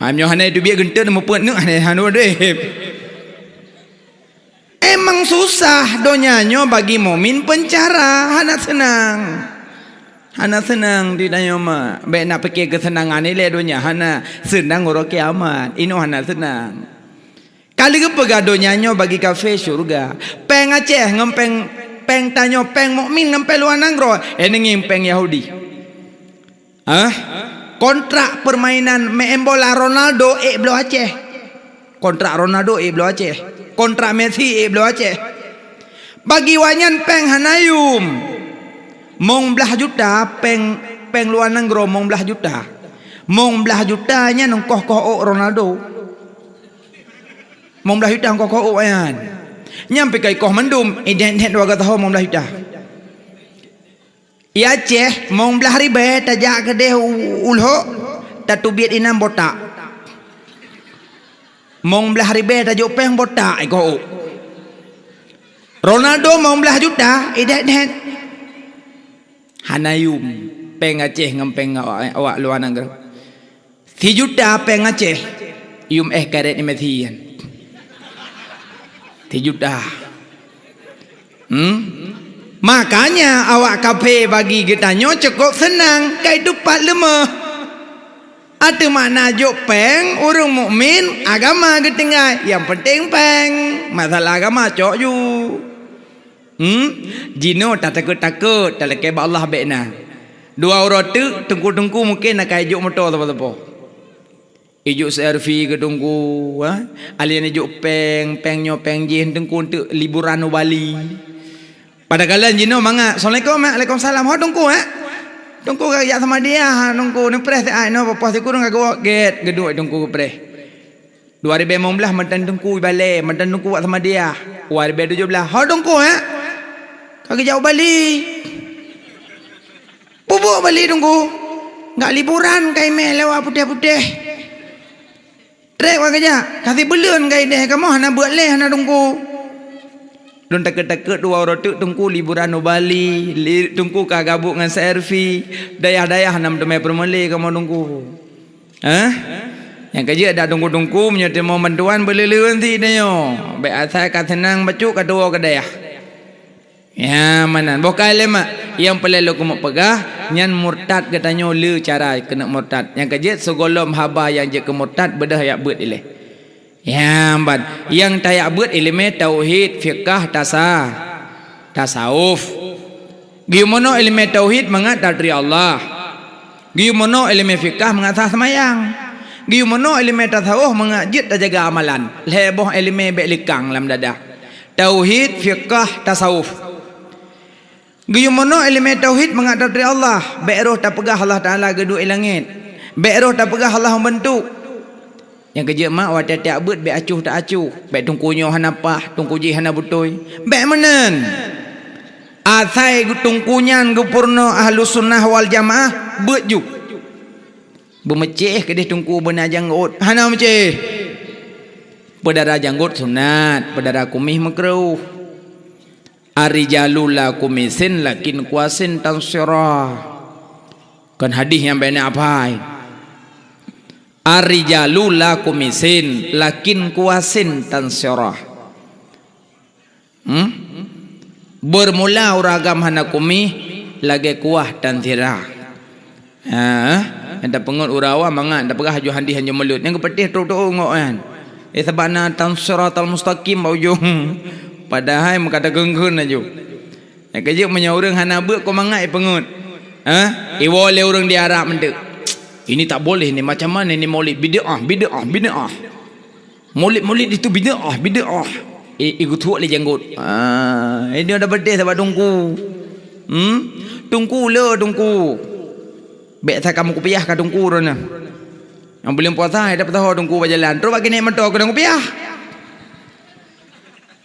Amnyo hanai tu biar gentar mau puat nak hanai hanu udip. Emang susah donyanya bagi mukmin penjara. Hana senang di dunia mah. Baik nak fikir kesenangan ni le dunia hana senang orang kiamat. Ino hana senang. Kali ke pegadonyanya bagi kafir syurga. Peng Aceh ngempeng peng tanyo peng mukmin ngempeng luar nanggro. Nengi peng Yahudi. Kontrak permainan main bola Ronaldo belah Aceh. Kontrak Ronaldo belah Aceh. Kontrak Messi belah Aceh. Bagi wanyan peng hanayum. Mong belah juta peng luar nanggro mong belah juta. Mong belah jutanya nongkoh koh Ronaldo. Mong belah juta nongkoh koh yan. Nyampe kai koh mendum iden 2 tahun mong belah juta. Ya Aceh mong belah ribe tajak kedeh ulho tatu biat inam botak. Mong belah ribe tajuk peng botak iko. Ronaldo mong belah juta iden hanayum peng Aceh ngempeng awak luar negeri. 3 juta peng Aceh. Yum karet ni Messi. 3 juta. Makanya awak kafe bagi kita cukup senang kai dupat lemah. Ada makna jok peng orang mukmin agama ketinggal. Yang penting peng masalah agama cok you. Jino tak takut tak lekeh Allah bekna. 2 orang tu tengku mungkin nak kai jok motor apa-apa. Ijuk servi ke tunggu alien ijuk peng jin tengku untuk liburan Bali. Pada kalian jino mangga. Assalamualaikum. Waalaikumsalam. Ho tungku tungku ya sama dia tungku ni pres ai no apa si kurang gak get geduk tungku pres 2015 mantan tungku balik mantan tungku sama dia 2017 ho tungku kagak jauh Bali bubuk Bali tungku enggak liburan kai meh lewat putih-putih trek wagaja kasih belun kai deh kamu hana buat leh hana tungku. Don takut-takut 2 orang tu tungku liburan no Bali, tungku ka gabuk dengan servi, dayah-dayah nam temai permele kamu tungku. Yang kerja ada tungku-tungku menyertai mau bantuan beleleun ti dayo. Baik asal ka senang bacuk ka dua ka dayah. Ya mana bokai lemak yang pelelo ku pegah nyan murtad katanya le cara kena murtad. Yang kerja segolom haba yang je ke murtad bedah ya beut ileh. Ya ambat yang tayak buat ilmu tauhid fiqh tasawuf Gimana ilmu tauhid mengat dari Allah. Gimana ilmu fikah mengat semayang. Gimana ilmu tasawuf mengat jid dan jaga amalan. Leboh ilmu belikang dalam dadah. Tauhid, fikah, tasawuf. Gimana ilmu tauhid mengat dari Allah. Be'roh tak pegah Allah Ta'ala geduk langit. Be'roh tak pegah Allah membentuk. Yang kerja mak wadah tak bet be acuh tak acuh. Be tungkunya hanapah, tungku ji hana butoi. Be menen. Asai tungkunyan gupurno ahlus sunnah wal jamaah bet juk. Bermeceh ke dia tungku benar janggut. Hana meceh. Berdarah janggut sunat, berdarah kumih makruh. Arijalula kumisin lakin kuasin tansirah. Kan hadis yang banyak apa? Arijalula kumisin lakin kuasin tansirah. Bermula uragam hana kumih lagi kuah dan tirah. Anda pengut urawa mangat anda pegah haju handi hanya melut yang kepetih tu ngok kan. Sabana tansiratal mustaqim baujung. Padahal mengata genggun aja. Yang kerja menyaurang hana beuk ko mangat pengut. Iwo le urang di Arab mendek. Ini tak boleh ni, macam mana ni maulid bid'ah. Maulid itu bid'ah. Ikut tuak le janggut. Ini ada bedeh sebab tungku. Tungku. Bek tak kamu kupiah ka tungku rona. Yang belum puasa ada tahu tungku berjalan. Terus bagi naik motor kena kupiah.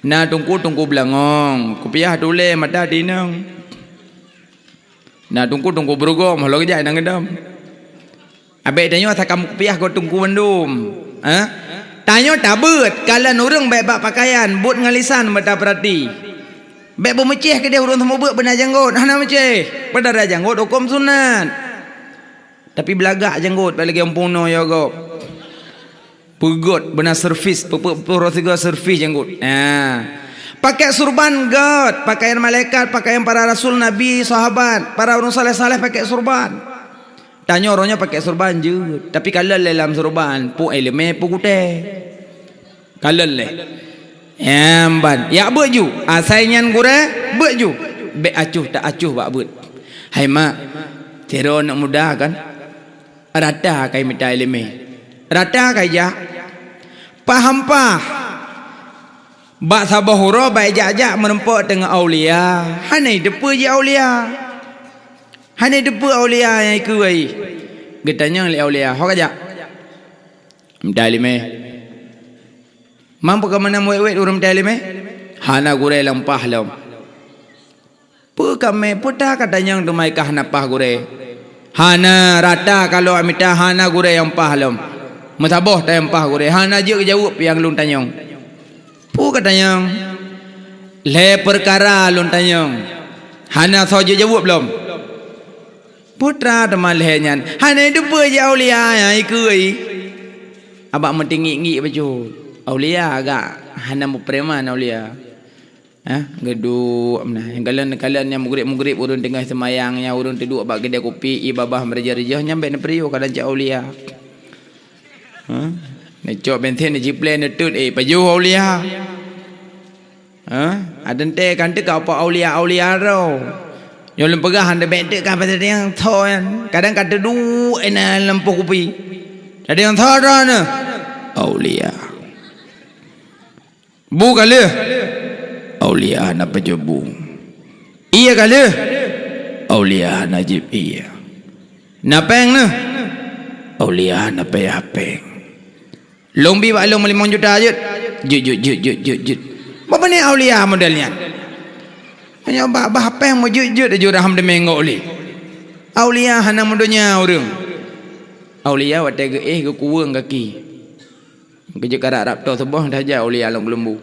Nah tungku belangong. Kupiah tule mata dinang. Nah tungku berugom halau kejap nang gedam. Abek tanya tak kamu kupiah kau tungku mendum. Tanya tak bet kalau orang baik bak pakaian but ngalisan mata perhati. Baik bermeceh ke dia urang semua bet benar janggut. Hana meceh. Berdarah janggut hukum sunat. Tapi belagak janggut bagi yang puno ya go. Pegot benar servis, perosiga servis janggut. Pakai surban god, pakaian malaikat, pakaian para rasul nabi, sahabat, para orang saleh-saleh pakai surban. Tanya orangnya pakai surban je. Tapi kalau dalam surban, pu eleme pu kute. Kalau le. Emban, ya beju. Asainyan gure beju. Be acuh tak acuh bak bet. Hai mak, tero nak mudah kan? Rata kai minta ilmu. Rata kai ja. Paham pah. Bak sabahura baik jak menempat dengan aulia. Hanai depa je aulia. Hanai depa aulia yang ikut ai. Getanya li aulia. Hok aja. Minta ilmu. Mampu ke mana muat-muat urang minta ilmu? Hana gure lempah lam. Pu kami putar katanya tu mai kah napah gure. Hana rata kalau amita hana gure yang pahalam. Mataboh tak yang pah gure. Hana je jawab yang lun tanyong. Pu katanya. Le perkara lun tanyong. Hana saja jawab belum. Putra teman lehenyan. Hana itu je aulia yang ikui. Abak mentinggi-nggi baju. Aulia agak hana mupreman aulia. Geduk yang kalian yang mugrib urun tengah semayang yang urun duduk bak kedai kopi ibabah merejah-rejah nyampe na periuk kadang cak aulia. Necok benten ni jiplen netut paju aulia. Adente kan te ka apa aulia ro. Yo lem pegah ande bente ka pasal yang thoan. Kadang kata du ena lempo kopi. Ada yang thorana aulia. Bu kali aulia nak pejabu. Iya kali aulia najib iya. Napeng na aulia nak payapeng. Lombi bak long 5 juta jut. Jut. Apa ni aulia modelnya? Hanya bah peng mo jut aja raham de mengok li. Aulia hana modonya urang. Aulia wate ke kuwang kaki. Kerja karak rap tu sebuah dah jauh aulia long lembu.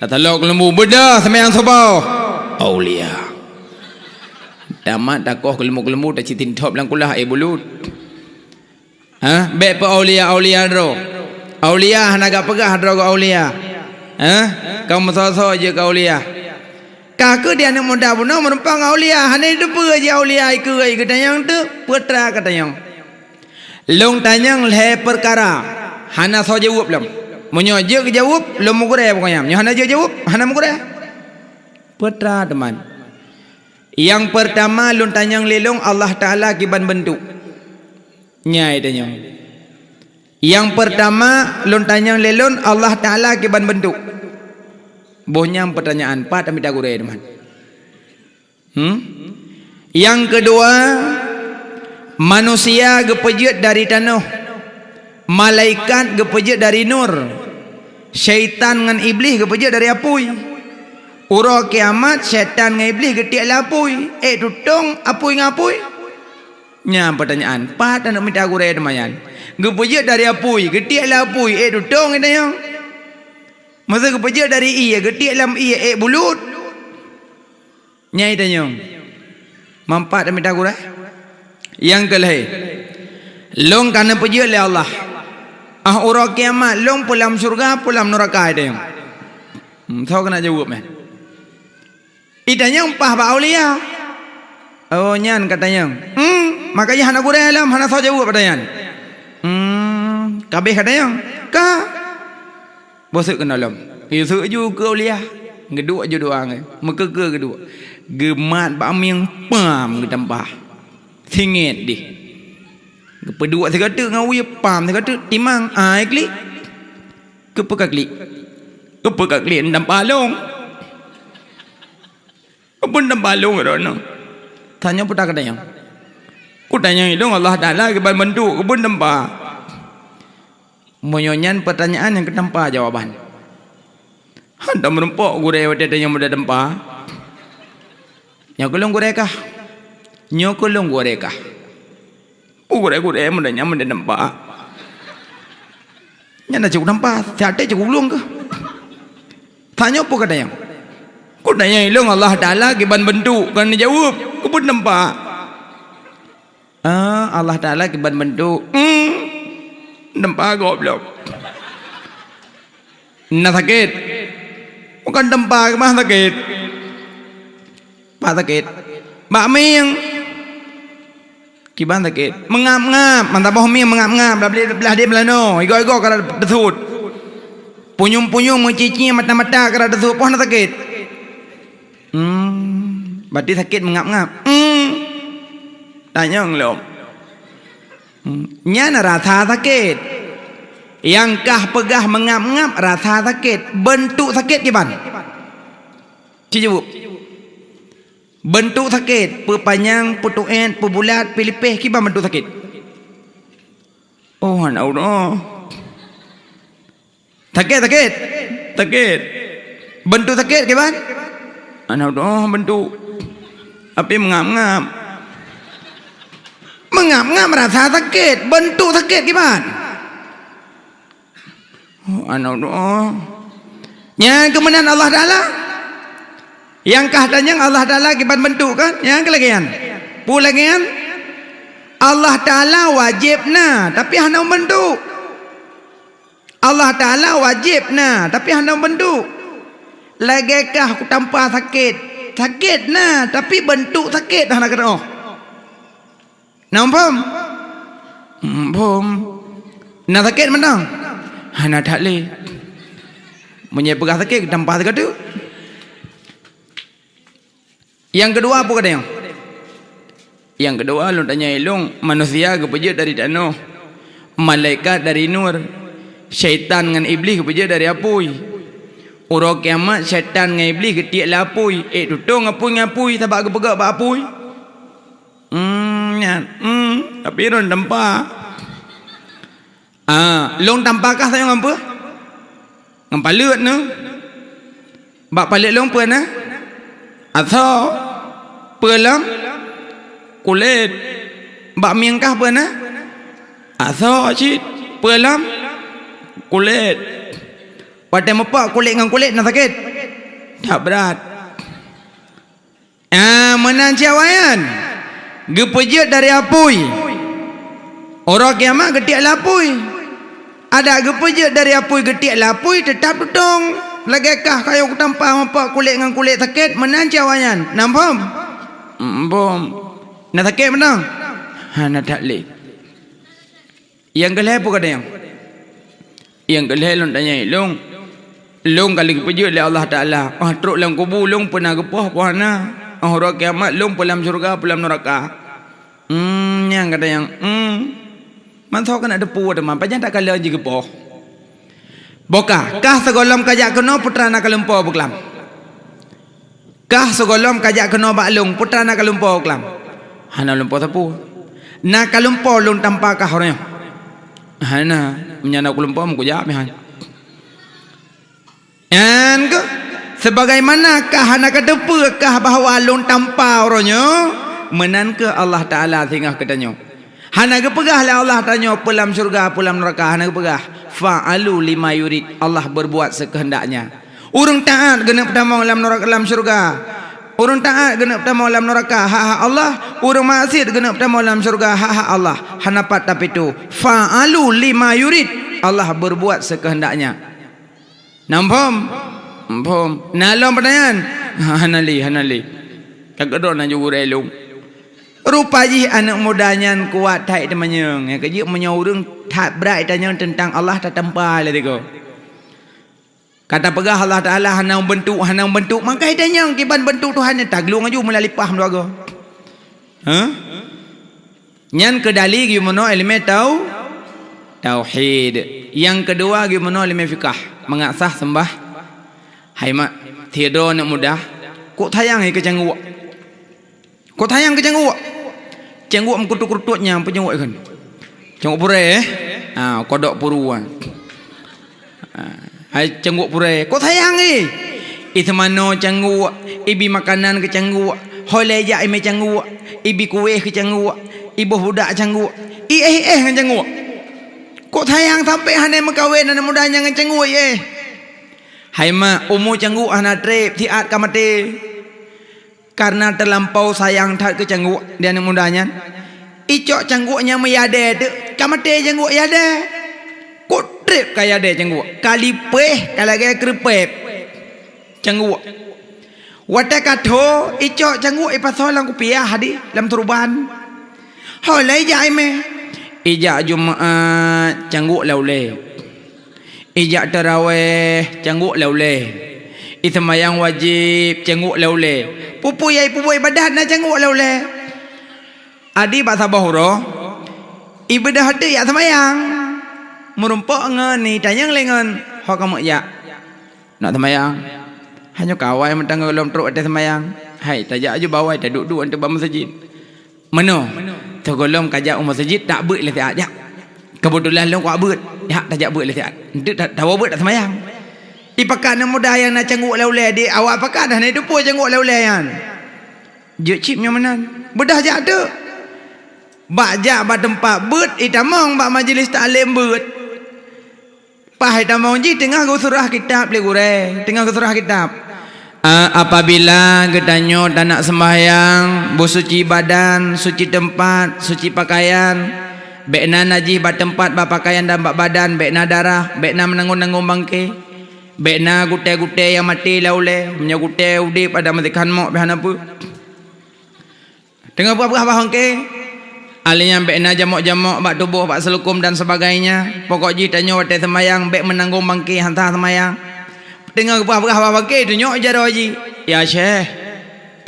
Tak telok lembu bedah semayang sobau aulia. Tamat takoh kelembu tak citin top lang kulah bulut. Baik pa aulia ro. Aulia naga pegah ro aulia. Kau mesosok je kau aulia. Kakak dia nak muda pun merempang aulia. Hanya depa je aulia ikut katanyang tu putra katanyang. Long tanyang le perkara. Hana so jawab lam. Menyo je jawab lom mugure pokoknya. Nyo hana je jawab, hana mugure. Putra teman. Yang pertama lun tanyang lelong Allah Ta'ala kiban bentuk. Nyai tanyang. Yang pertama lun tanyang lelong Allah Ta'ala kiban bentuk. Bohnya pertanyaan Pak tapi tak gurau teman. Yang kedua, manusia gepejut dari tanah, malaikat gepejut dari nur, syaitan dengan iblis gepejut dari apui. Ura kiamat syaitan dengan iblis getik lapui. Tutong apui ngapui. Nya pertanyaan Pak tak nak minta gurau teman. Gepejut dari apui, getik lapui. Tutong kita yang. Masa gepejut dari iya, getik lam iya. Bulut. Nyai tanya. Mampat tak minta gurau. Yang kelih, long kana pejut oleh Allah. Ura kiamat long pulam surga pulam neraka itu yang. Tahu kena jawab meh. Itanya umpah ba aulia. Oh nyan katanya. Makanya hana gurau alam hana tahu jawab pertanyaan. Kabeh katanya. Ka. Bosuk kena alam. Isu juga aulia. Geduk je doang. Maka ke geduk. Gemat ba miang pam getempah. Singit di. Kedua saya kata ngawi pam saya kata timang klik. Kepa klik. Kepa klik ndam palong. Apa ndam palong rono. Tanya putar kata yang. Ku tanya itu Allah Taala ke bentuk ke ndam pa. Monyonya pertanyaan yang ketempa jawaban. Anda merempok gurau ada yang muda tempa. Yang kelong gurau kah? Nyokolong goreka. Gurek mudanya muda nampak. Nyana cukup nampak, tiada cukup ulung ke? Tanya apa katanya? Ku tanya ilung Allah Ta'ala kiban bentuk kan jawab. Ku pun nampak. Allah Ta'ala kiban bentuk. Nampak goblok. Nak sakit. Bukan nampak mah sakit. Pak sakit. Mak ming kiban sakit mengap-ngap mantap boh ming mengap-ngap belah dia belano igo-igo kada desut punyung-punyung mencici mata-mata kada desut poh nak sakit berarti sakit mengap-ngap tanya ngelom nya rasa sakit yang kah pegah mengap-ngap rasa sakit bentuk sakit kiban jawab bentuk sakit, perpanjang, pertuan, perbulat, pilipih, kiban bentuk sakit. Oh, anak Allah. Sakit. Bentuk sakit kiban? Anak Allah bentuk. Api mengap-ngap. Mengap-ngap rasa sakit, bentuk sakit kiban? Oh, anak Allah. Yang kemenangan Allah Ta'ala. Yang katanya Allah Ta'ala kiban bentuk kan? Yang kelagian pulagian Allah Ta'ala wajibna tapi hana bentuk. Allah Ta'ala wajibna tapi hana bentuk. Lagikah aku tanpa sakit nah tapi bentuk sakit hana kata oh. Nampak? Nak sakit mana? Hana tak leh. Menyebabkan sakit tanpa sakit tu. Yang kedua apa katanya? Yang kedua lu tanya ilung manusia kepejut dari tanah, malaikat dari nur, syaitan dengan iblis kepejut dari apui. Ura kiamat syaitan dengan iblis getik lapui. Tutong ngapui sebab kepegak bak apui. Tapi ron tempa. Long tampakah saya ngapa? Ngampalut no. Bak palit long pun atau pelam kulit bak miangkah pernah atau cik pelam kulit pada mepak kulit dengan kulit nak sakit tak berat. Menanciawayan gepejut dari apui orang kiamat getik lapui ada gepejut dari apui getik lapui tetap tutong. Lagikah kayu tanpa apa kulit dengan kulit sakit menanciawayan. Nampak? Nak sakit mana? Nak tak leh. Yang kelih apa kata yang? Yang kelih long tanya long Long kali pejut oleh Allah Ta'ala. Teruk dalam kubur, long pernah gepah puana. Hari kiamat, long dalam syurga, dalam neraka. Yang kata yang, mantau kan ada puas teman. Panjang tak kala je gepah. Boka, kah segolom kajak kena putra nak kelempau buklam. Kah segolom kajak kena baklung putra nak kelempau buklam. Hana lempau sapu. Nak kelempau long tanpa kah orangnya. Hana menyana kelempau muku jawab han. Yang ke sebagaimana kah hana kedepa kah bahawa long tanpa orangnya menan ke Allah Taala singgah katanya. Hana kepegahlah Allah tanya pelam syurga pelam neraka hana kepegah. Fa'alu lima yurid. Allah berbuat sekehendaknya. Urang taat kena pertama dalam neraka dalam syurga. Urang taat kena pertama dalam neraka hak Allah. Urang maksiat kena pertama dalam syurga hak Allah. Hanapat tapi tu fa'alu lima yurid. Allah berbuat sekehendaknya. Nampom nalom pertanyaan. Hanali kagak do nak jugur elung. Rupaji anak mudanya kuat tak temannya. Yang kerja menyurung tak berat tanya tentang Allah tak tempah lah dia. Kata pegah Allah Ta'ala hanang bentuk. Maka tanya kiban bentuk Tuhan tak gelung aja melalipah menduaga. Yang kedali gimana ilmu tauhid. Yang kedua gimana ilmu fikah. Mengasah sembah. Hai mak, tiada nak mudah. Kok tayang ke cangguak. Cangguak mengkutuk-kututnya apa cangguak kan? Cangguak pure kodok puruan. Hai cangguak pure. Kok sayang itu mana cangguak? Ibi makanan ke cangguak. Holeja ime cangguak. Ibi kuih ke cangguak. Ibu budak cangguak. Kan cangguak. Kok sayang sampai hane mekawin anak mudanya dengan cangguak Hai mak, umur cangguak hana trip tiat kamate. Karena terlampau sayang tak ke cangguak dia anak mudanya. Icok cangguaknya meyade tu, kamate cangguak yade. Kok trip kaya de cangguak. Kali peh kalau gaya kerepep cangguak. Wata kato icok cangguak ipasol lang kupiah hadi dalam turban. Holai jai me. Ijak Jumaat cangguak laule. Ijak tarawih cangguak laule. Semayang wajib cangguak laule. Pupu ibadah nak cangguak laule. Adi bahasa bahuro ibadah hati ya semayang. Merumpok ngeni tanyang lengan. Hok kamu ya. Nak semayang. Hanya kawai mentang dalam truk ada semayang. Hai tajak aja bawai tak duduk ante ba masjid. Mano? Togolom kajak masjid tak beut lah tiat ya. Kebetulan long kuat beut. Ya tajak beut lah tiat. Ndak tahu beut tak semayang. Ipakan mudah yang nak cangguak laulai di awak pakan dah ni depo cangguak laulai yang. Je chipnya mana? Bedah je ada. Bak jak ba tempat beut itamong ba majlis taklim beut. Pah itamong ji tengah surah kitab le gure, tengah surah kitab. Apabila getanyo tak nak sembahyang, bersuci badan, suci tempat, suci pakaian, bekna najis ba tempat ba pakaian dan ba badan, bekna darah, bekna menanggung-nanggung bangke. Bekna gute-gute yang mati laule, punya gute udik pada matikan mok behana apa. Tengah apa bahang ke? Alinya bekna jamok-jamok bak tubuh bak selukum dan sebagainya. Pokok ji tanya wate semayang bek menanggung bangke hantar semayang. Tengah apa bangke tu nyok jaro ji. Ya syekh.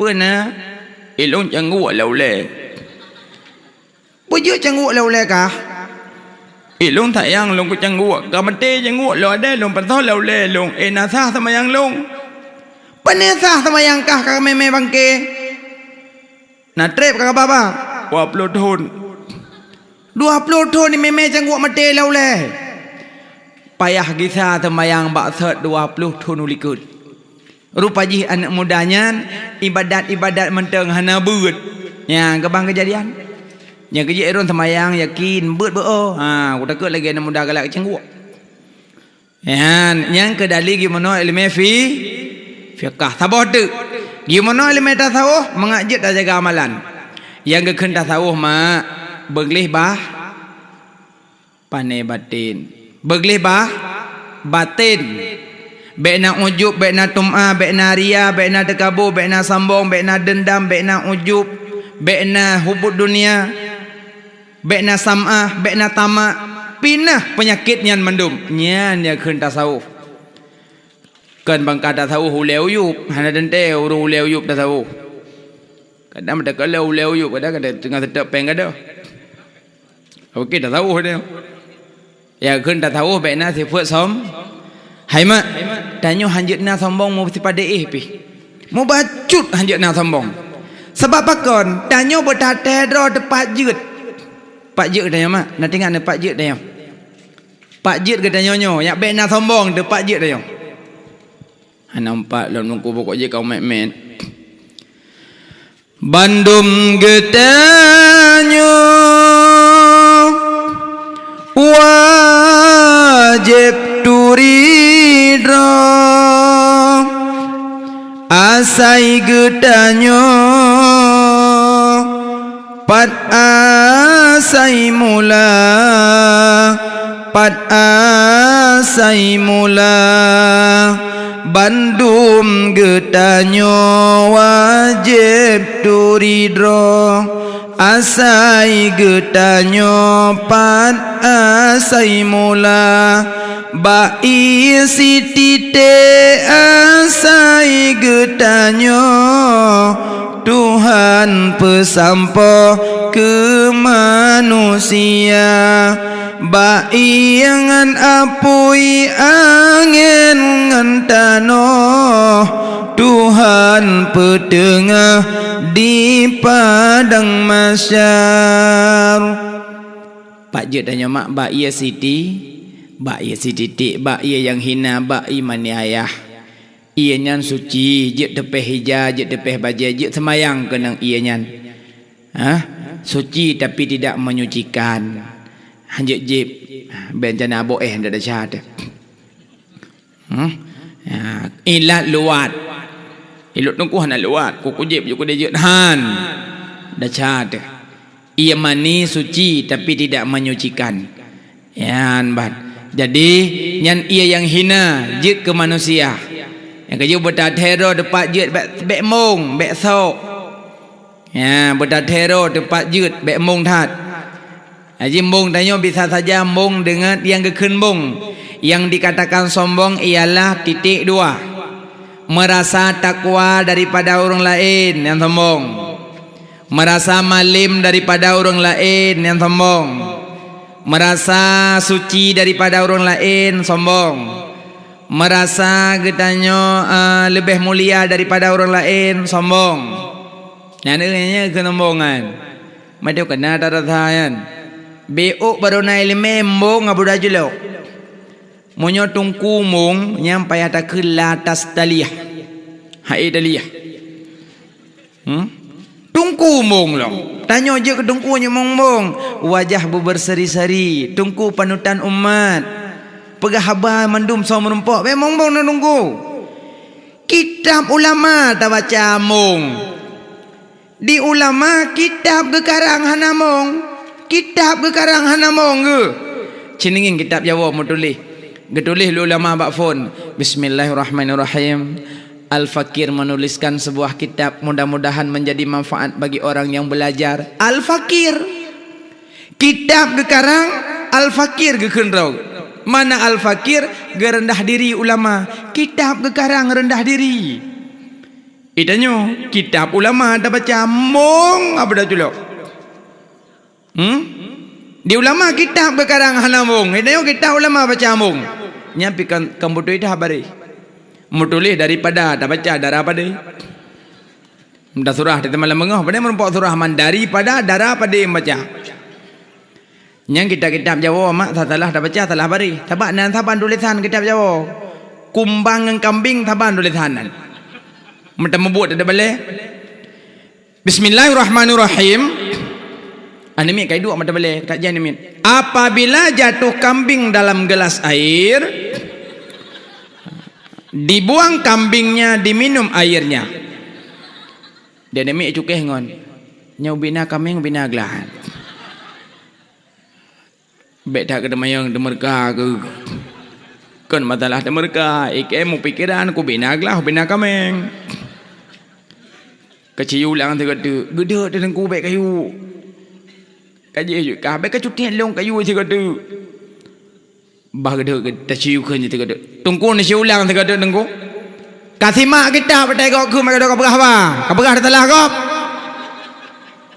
Pena ilung cangguak laule. Pujuk cangguak laule kah? Long tak yang long ku cangguak. Kamate cangguak lo ada long pasal laule long. Nasah semayang long. Penesah semayang kah kami bangke. Nak trip kah baba? 20 tahun. 20 tahun ni meme cangguak mate laule. Payah kisah semayang bak set 20 tahun ulikut. Rupaji anak mudanya ibadat-ibadat menteng hana beut. Ya, kebang kejadian. Yang kerja erun semayang yakin beut beo. Aku takut lagi anak muda galak cangguak. Yang kedali gimana ilmu fiqh sabah tu. Gimana ilmu tasawuf mengajak tak jaga amalan. Yang kekhen tasawuf mak beglih bah pane batin. Beglih bah batin. Bekna ujub, bekna tum'ah, bekna ria, bekna tekabur, bekna sambung, bekna dendam, bekna ujub, bekna hubud dunia, bekna sam'ah, bekna tamak. Pinah penyakit nyan mendum. Nyan dia khen tasawuf. kan bangka dah tahu huleu yup hana denteu urung huleu yup dah tahu kadang ada kalau huleu yup kadang ada tengah tetap peng ada okey dah tahu dia ya kan dah tahu baik na si phước som hai mak tanyo hanjut na sombong mu si pada pi mu bacut hanjut na sombong sebab pakon tanyo bertate dro tepat jeut pak jeut dah mak nak tengok ne pak jeut dah pak jeut ke tanyo nyo yak baik na sombong de pak jeut dah nampak lalu nunggu pokok je kau mek-mek Bandung getanyo wajib turidro asai getanyo pat asai mula Bandung getanyo wajib turidro asai getanyo pan asai mula bai sitite asai getanyo Tuhan pesampo ke manusia bai angan apui angin ngentano Tuhan petengah di padang masyar pak je tanya mak bak ia siti titik bak ia yang hina bak imani ayah ia nyan suci je tepeh hijau je tepeh bajai je semayang kenang ia nyan suci tapi tidak menyucikan hanjut jib bencana boeh ndak ada syahadat ilat luat ilut nungku hana luat kuku jib juga dia han dah syahadat ia mani suci tapi tidak menyucikan yan bat jadi nyan ia yang hina jid ke manusia yang kerja berdatero depat jid bek mong bek sok ya berdatero depat jid bek mong tat Haji mung tanya bisa saja mung dengan yang keken mung yang dikatakan sombong ialah titik dua merasa takwa daripada orang lain yang sombong merasa malim daripada orang lain yang sombong merasa suci daripada orang lain sombong merasa getanya lebih mulia daripada orang lain sombong namanya kesombongan macam kena tarasayan beok baru naik lemembong abu dajelo munyo tungku mung nyampai atas ke latas daliyah hai daliyah tungku mung lo tanya je ke tungkunya mung wajah berseri-seri tungku panutan umat pegah habar mandum so menumpuk mung na tungku kitab ulama tak baca mung di ulama kitab ke karang hana mung kitab ke karang hana mong ke ceningin kitab Jawa mau tulis getulis ulama bak phone bismillahirrahmanirrahim Al-Fakir menuliskan sebuah kitab mudah-mudahan menjadi manfaat bagi orang yang belajar Al-Fakir kitab ke karang Al-Fakir ke kenrau mana Al-Fakir ke rendah diri ulama kitab ke karang rendah diri itanyo kitab ulama dah baca mong apa dah julok di ulama kitab berkarang hanamung ini kitab ulama baca amung nyampikan komputer itu habari mutulis daripada dah baca darah pada dah surah di malam mengah pada merupakan surah man daripada darah pada baca yang kitab Jawa mak salah dah baca salah habari tabak nan taban tulisan kitab Jawa kumbang dengan kambing taban tulisanan macam membuat ada balik bismillahirrahmanirrahim Anemik kai dua mata boleh tak jangan anemik. Apabila jatuh kambing dalam gelas air, dibuang kambingnya, diminum airnya. Dia anemik cukeh ngon. Nyau bina kambing bina gelas. Bek tak kena mayang demerka ke. Kan masalah demerka. Ikem mu pikiran ku bina gelas bina kambing. Keciu lang tu kata, gede dan ku bek kayu. Kaji je kah baik cuti long kayu je kata bah gede tak ciu kan je kata tungku ni ciu lang kata tungku Kasih mak kita pada kau ku mak kau berah apa? Kau berah telah kau.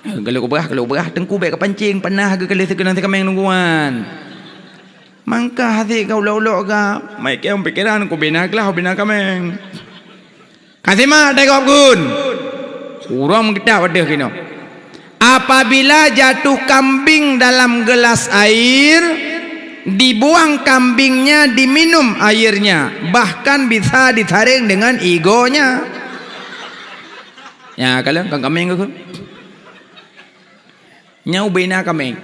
Kalau berah tengku baik kepancing panah ke kali sekena nanti kami nungguan. Mangka hati kau ulok ka. Mai kau pikiran ku binaklah bina kami. Kasih mak pada kau kun. Urang kita pada kino. Apabila jatuh kambing dalam gelas air, dibuang kambingnya, diminum airnya, bahkan bisa ditaring dengan egonya. Ya kalian kan kambing ke? Nyau bina kambing.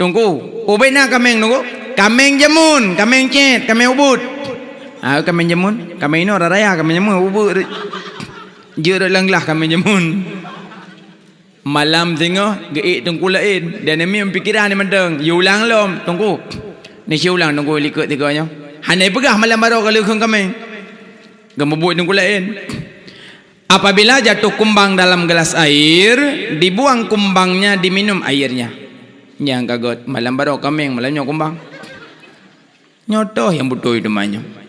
Tunggu, ubina kambing tunggu. Kambing jemun, kambing cet, kambing ubud. Kambing jemun, kambing ini orang raya, kambing jemun ubud. Jera langlah kambing jemun. Malam tengah geik tunggu lain dan demi pikiran ni mendeng ulang lom tunggu ni si ulang tunggu likut tiganya hanai pegah malam baru kalau kami gemebut tunggu lain. Apabila jatuh kumbang dalam gelas air, dibuang kumbangnya, diminum airnya. Yang kagot malam baru kami malamnya kumbang nyotoh yang betul itu banyak.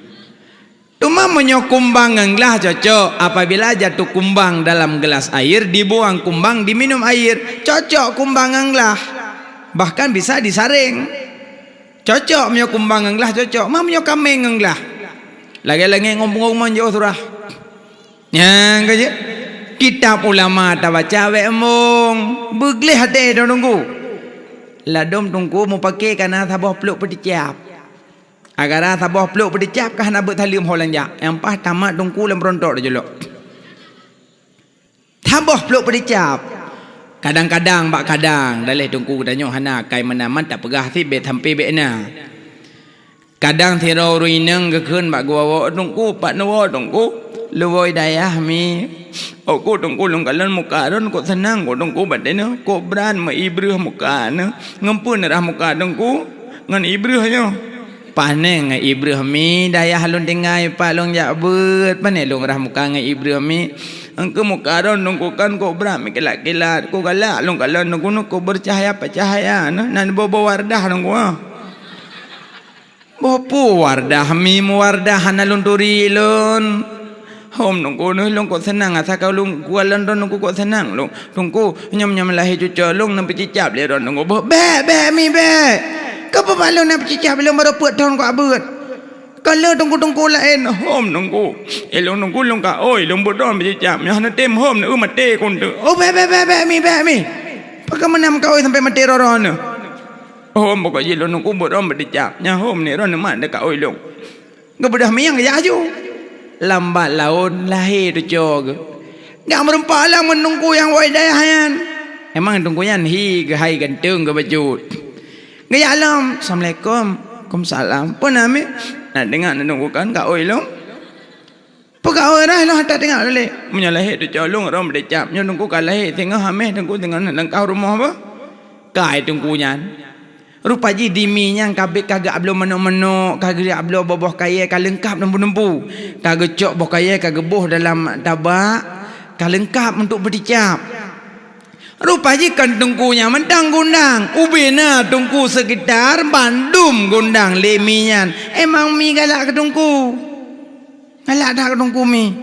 Cuma menyokumbang englah cocok. Apabila jatuh kumbang dalam gelas air, dibuang kumbang, diminum air, cocok kumbang englah. Bahkan bisa disaring. Cocok menyokumbang englah cocok. Ma menyokambing englah. Lagi-lagi ngomong-ngomong jauh surah. Yang kerja kitab ulama tak baca emong. Beglih hati dah tunggu. Ladom tunggu mau pakai karena tabah peluk pedicap. Agar tabah peluk pedicap kah nak bertalium holanja. Yang pas tamat tungku lem rontok dah jelok. Tabah peluk pedicap. Kadang-kadang bak kadang dalih tungku tanya hana kai menaman tak pegah si bet sampai bet na. Kadang tiro ruineng gekun bak gua tungku pak nawa tungku luwoi dayah mi. Aku tungku lungkalan muka ron kok senang kok tungku badena kok beran ma ibrah muka na. Ngempun rah muka tungku ngan ibrahnya. Paneng ngai Ibrahim daya halun tinggai palong jak bet paneng long rah muka ngai Ibrahim engke muka ron nungkukan ko beram kilat-kilat ko galak long kalon nungku ko bercahaya cahaya nan bobo wardah nungku bopo wardah mi wardah hanalun turi lon hom nungku long ko senang asa kau long kualan ron nungku ko senang long tungku nyam-nyam lahi cucu long nampi cicap le ron nungku be mi be. Kau pebalong nak cicah belum baru puat tahun kau abut. Kalau tunggu lain hom nunggu. Elong nunggu long ka oi long bodon bercicah. Yang nak tem hom nak mati kon tu. Oh be mi. Pakai menam kau sampai mati roron. Hom pokok je long nunggu bodon bercicah. Yang hom ni ron mak dekat oi long. Kau bedah miang ya aju. Lambat laun lahir tu jog. Gak merempak lah menunggu yang wai dayahan. Emang tunggu yang hi ke hai gantung ke baju. Gaya alam, Assalamualaikum, Waalaikumsalam. Apa nama? Nak dengar nak nunggukan kat oi long. Pegawai dah long tak dengar boleh. Menyalahit tu colong orang berdecap. Nyo nunggu kalahit tengah hamil tunggu tengah nak langkah rumah apa? Kai tunggunya. Rupa ji diminya kabik kagak belum menuk-menuk, kagak belum boboh kaya kalengkap nembu-nembu. Kagak cok boh kaya kagak boh dalam tabak, kalengkap untuk berdecap. Rupa jikan tungkunya mentang gundang ubina tungku sekitar bandum gundang leminyan. Emang mi galak ke tungku? Galak dah ke tungku mi?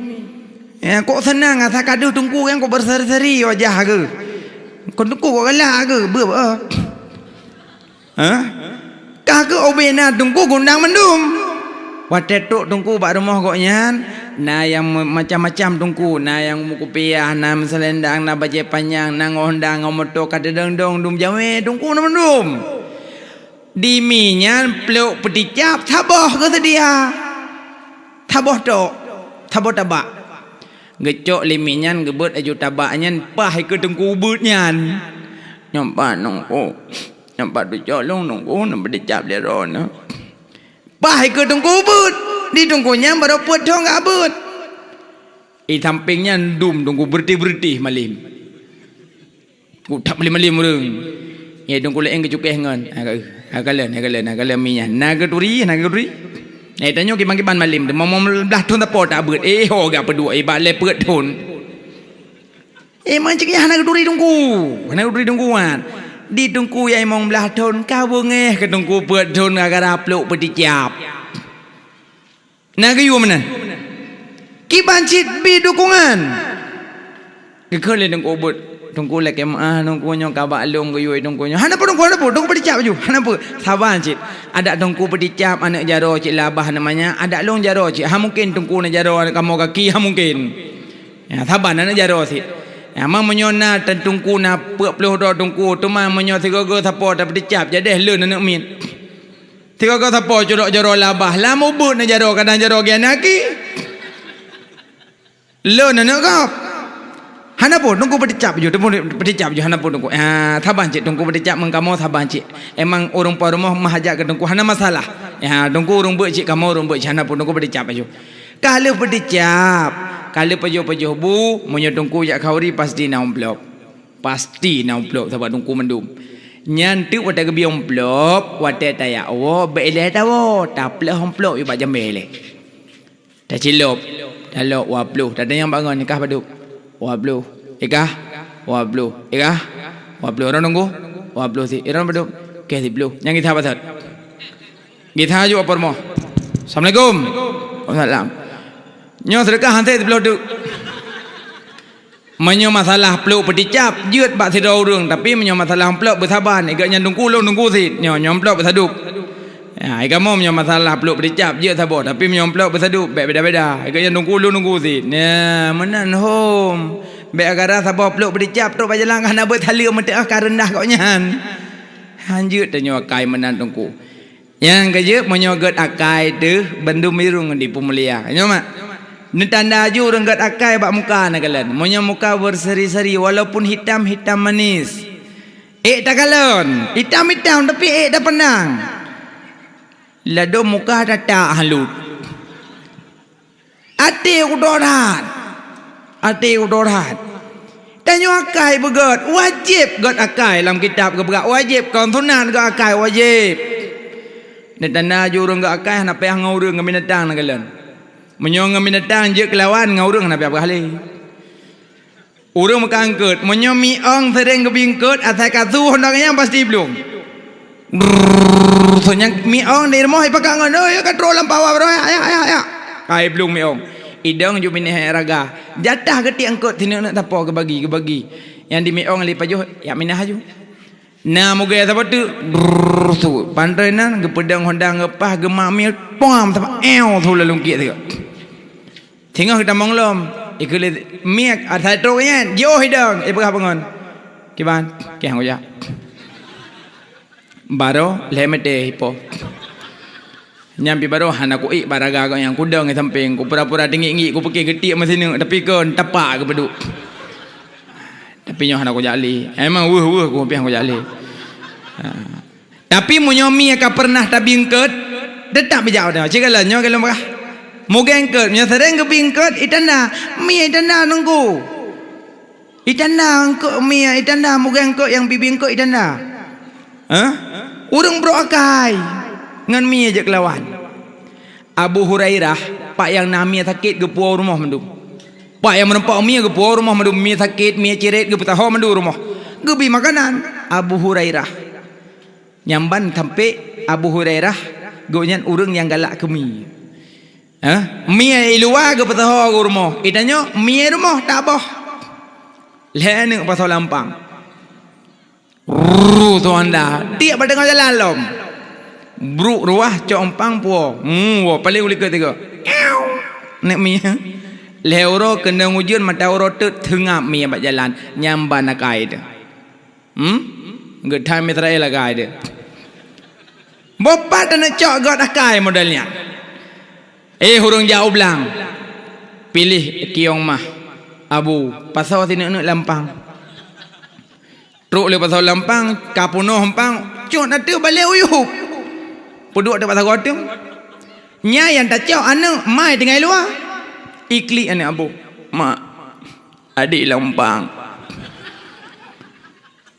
Ya kok senang asa kadu tungku yang kok berseri-seri wajah ke? Kau tungku kok galak ke? Berapa? Kah ke ubina tungku gundang mendum? Watetuk tungku bak rumah kok nyan. Na yang macam-macam tungku, na yang mukupiah, na selendang, na baju panjang, na ngondang, ngomoto kata dong dum jawe tungku na mendum. Di minyan peluk pedicap taboh ke sedia. Taboh tok, taboh tabak. Gecok liminyan gebut aju tabaknya pah ke tungku ubutnyan. Nyampak nungku. Nyampak tu colong nungku na pedicap dia ron. Pah ke tungku ubut. Di tungkunya baru puat dong abut. Sampingnya dum tungku bertih malim. Ku tak malim murung. Ya tungku lain kecukeh ngan. Agak minyak. Naga turi. Tanya kiban malim. Mau belah tun tak pot abut. Ho gak pedua. Balik puat tun. Macam ya naga turi tungku. Naga turi tungkuan. Di tungku yang mau belah tun kau ngeh ke tungku puat tun agar apluk pedicap. Naga yu mana? Kibancit bi dukungan. Kekele dengku ubut. Dengku lek kemah dengku nyo kabak long guyoi dengku nyo. Hana dengku bericap ju. Hana apa? Sabar cik. Ada dengku bericap anak jaro cik labah namanya. Ada long jaro cik. Ha mungkin dengku na jaro kamu kaki ha mungkin. Ya sabar anak jaro cik. Ya mang menyona tengku na pepeluh do dengku tu mang menyo tiga-tiga sapo dak bericap jadi leun anak min. Tiga-tiga sapo jorok jaro labah. Lamu ubut na jaro kadang jaro gianaki. Leun anak kap. Hana pun tunggu bercap je, bercap je hana pun tunggu. Sabar cik tunggu bercap mengkamu sabar cik. Emang orang pa rumah mahajak ke tunggu hana masalah. Tunggu orang buat cik kamu orang buat cik hana pun tunggu bercap je. Kalau bercap, kalau pejuh bu, menyo tunggu jak kauri pasti na amplop. Pasti na amplop sabar tunggu mendum. Nyantu wata gebi amplop, wata taya oh beile tawo, taplah amplop iba jambele. Dah cilop, dah lok wapluh, dah yang bangun nikah paduk. Wablu, ikah, wablu, ikah, wablu. Orang nunggu, wablu si. Orang berdua, kesi blu. Yang kita apa sahaja? Kita juga apa rumah? Assalamualaikum. Waalaikumsalam. Nyo sedekah hantar di belu tu. Menyo masalah peluk berticap, jut bak si orang. Tapi menyo masalah peluk bersabar. Ikatnya nunggu lo nunggu si. Nyo peluk bersadup. Ya, ikamu menyo masalah peluk berticap, jut sabar. Tapi menyo peluk bersadup, beda-beda. Ikatnya nunggu lo nunggu si. Ya, menan home. Baik agara sabar peluk berticap tu berjalan kan abot halia mentek rendah kau nyan. Hanjut tanyo akai menan tungku. Yang kerja menyo get akai tu bendu mirung di pemulia. Nyo mak. Netanda ju orang get akai bak muka nak kalian. Menyo muka berseri-seri walaupun hitam-hitam manis. Tak kalon. Hitam-hitam tapi dah penang. Lado muka tak halut. Ati udorat. Ati udorat. Tanyo akai begot. Wajib got akai dalam kitab ke berat. Wajib. Kawan tunan got akai wajib. Ni tanda jurung got akai. Nak payah ngurung ke binatang nak kalian. Menyong ke binatang je kelawan ngurung nak payah berkali. Urung muka angkut. Menyong miong sering ke bingkut. Asal kasuhhendaknya pasti belum. Soalnya miong di rumah ipakan ngan ya kontrol lampawa bro ya kai belum miong idang ju bini raga jatah geti angkut sini nak tapo ke bagi yang di miong li pajuh ya minah ju na moga ya tu tu pandai nan ke pedang hondang ngepah gemamil pom tapa tu lalu ki tu tengok kita monglom ikut miak ada tronya jauh hidang ipakah bangun kiban kehang ya baro lemete hipo nyampi baro hana ku baraga ko yang kudang di samping ku pura-pura tinggi ku pakai getik mesin ni tapi kon tapak ke beduk tapi nyo hana ku jali emang ku piang ku jali tapi munyomi ka pernah tabingket tetap bijau dah cikalah nyo kalau bah mugengket nyo sering ke bingket itanda mi itanda nunggu itanda engko mi itanda mugengket yang bibingket itanda urang bro akai ngan mi aja kelawan Abu Hurairah pak yang nami sakit ke puau rumah mendum pak yang menempak mi ke puau rumah mendum mi sakit mi ciret ke petaho mendu rumah gebi makanan Abu Hurairah nyamban sampai Abu Hurairah gonyan urang yang galak ke mi mi luar ke petaho ke rumah itanyo mi rumah tak boh lene pasal lampang tu anda dia pada tengah jalan lom bruk ruah compang puo paling uli ketiga nek mi leuro kena ngujun mata oro tengap mi abak jalan nyamban akai tu gedai Israel akai tu bopat nak cok god akai modelnya hurung jauh belang pilih kiong mah abu pasal sini nak lampang truk le pasal lampang kapuno hempang cuk nak tu balik uyup peduk ada pasal gotung nya yang tak cok anu mai tengah luar ikli anak abu mak adik lampang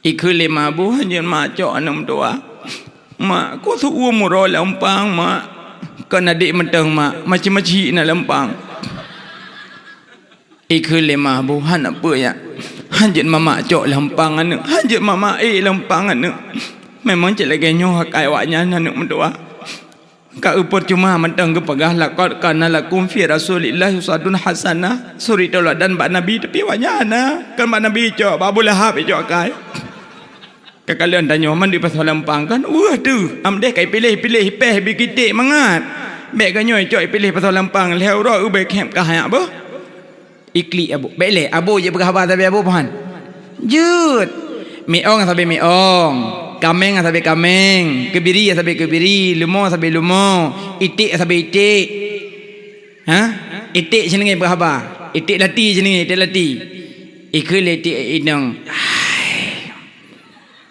ikli mak abu hanya mak cok anu tua mak ko su umur lampang mak kan adik mentang mak macam-macam nak lampang ikli mak abu han apa ya hanjit mama cok lampang anu hanjit mama lampang anu memang cek lagi nyoh kai waknya anu mendoa Ka upur cuma mentang ke pegah laqad kana lakum fi Rasulillah uswatun hasanah. Suri tauladan bak Nabi tapi wanyana. Kan bak Nabi cok Abu Lahab cok kai. Ke kalian tanya man di pasal Lampang kan. Wah tu, amdeh kai pilih-pilih peh bi kitik mangat. Bek kanyo cok pilih pasal Lampang leu ro ube camp ka haya apa? Ikli abu. Bele abu je berkhabar tapi abu pahan. Jut. Miong sampai miong. Kameng sampai kameng, kebiri sampai kebiri, lumo sampai lumo, itik sampai itik. Ha? Itik jenenge berapa? Itik lati jenenge, itik lati. Ikul itik inang.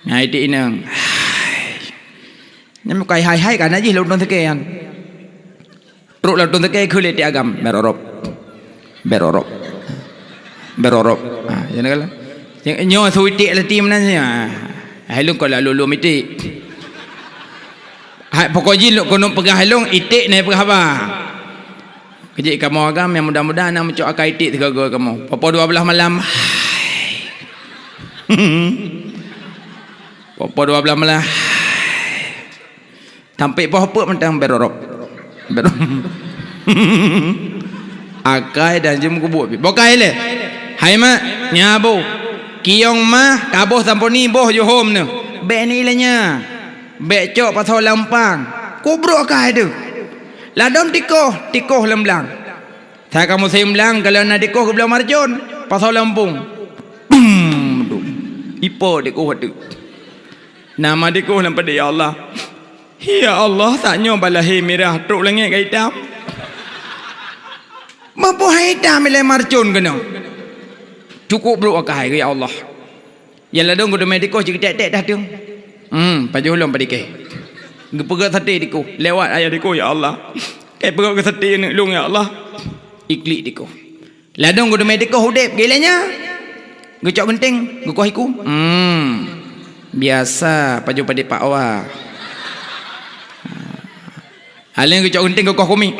Nah, itik inang. Nyam kai hai kan aja laut don tekean. Truk laut don teke ikul itik agam, berorop. Berorop. Berorop. Ah, jangan kala. Nyo su itik lati mana nya? Halung kalau lalu mitik. Hai pokoknya lu kono pegah halung itik naik pegah apa? Kejik kamu agam yang mudah-mudahan nak mencok akal itik tiga kamu. Papa 12 malam. Papa 12 malam. Tampik apa mentang berorok. Akai dan jam kubuk. Bokai le. Hai mak nyabu. Kiong mah kaboh samponi boh jo home ne. Bek ni ilanya. Bek cok pasal Lampang. Kubruk kai tu. Ladom tikoh lemblang. Saya kamu semblang kalau nak tikoh ke belah marjon pasal Lampung. Ipo tikoh tu. Nama tikoh lampa dia Allah. Ya Allah tak nyo balahi merah truk langit kai hitam. Mapo hitam le marjon kena. Cukup bro akai ya Allah. Ya ladong kudu mediko cik tek dah tu. Paju ulum padike. Gepegat sate diku. Lewat ayah diku ya Allah. Kai pegat ke sate ni lung ya Allah. Iklik diku. Ladong kudu mediko hudep gilanya. Gecok genting gekoh iku. Biasa paju pade pak awak. Aleng gecok genting gekoh kumi.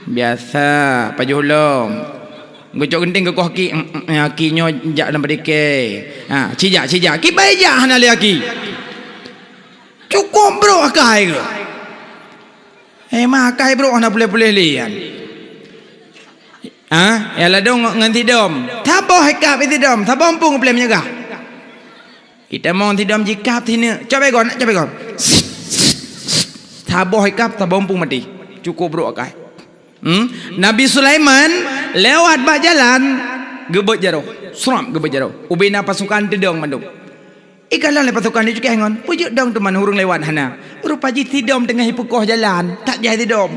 Biasa paju ulum. Gocok genting ke koki aki nyo jak dalam padike. Ha, cijak. Ki baijak hana le aki. Cukup bro akai ke. Mah akai bro ana boleh lian. Ha, ya ladong nganti dom. Tabo hekap itu dom, tabo ampung boleh menyegah. Kita mau tidom jikap tine. Coba gon. Tabo hekap tabo ampung mati. Cukup bro akai. Nabi Sulaiman lewat bak jalan gebet jaro seram gebet jaro ubina pasukan tidong mandung ikalan le pasukan ni juga hangon pujuk dong teman hurung lewat hana rupa ji tidom tengah hipukoh jalan tak jai tidom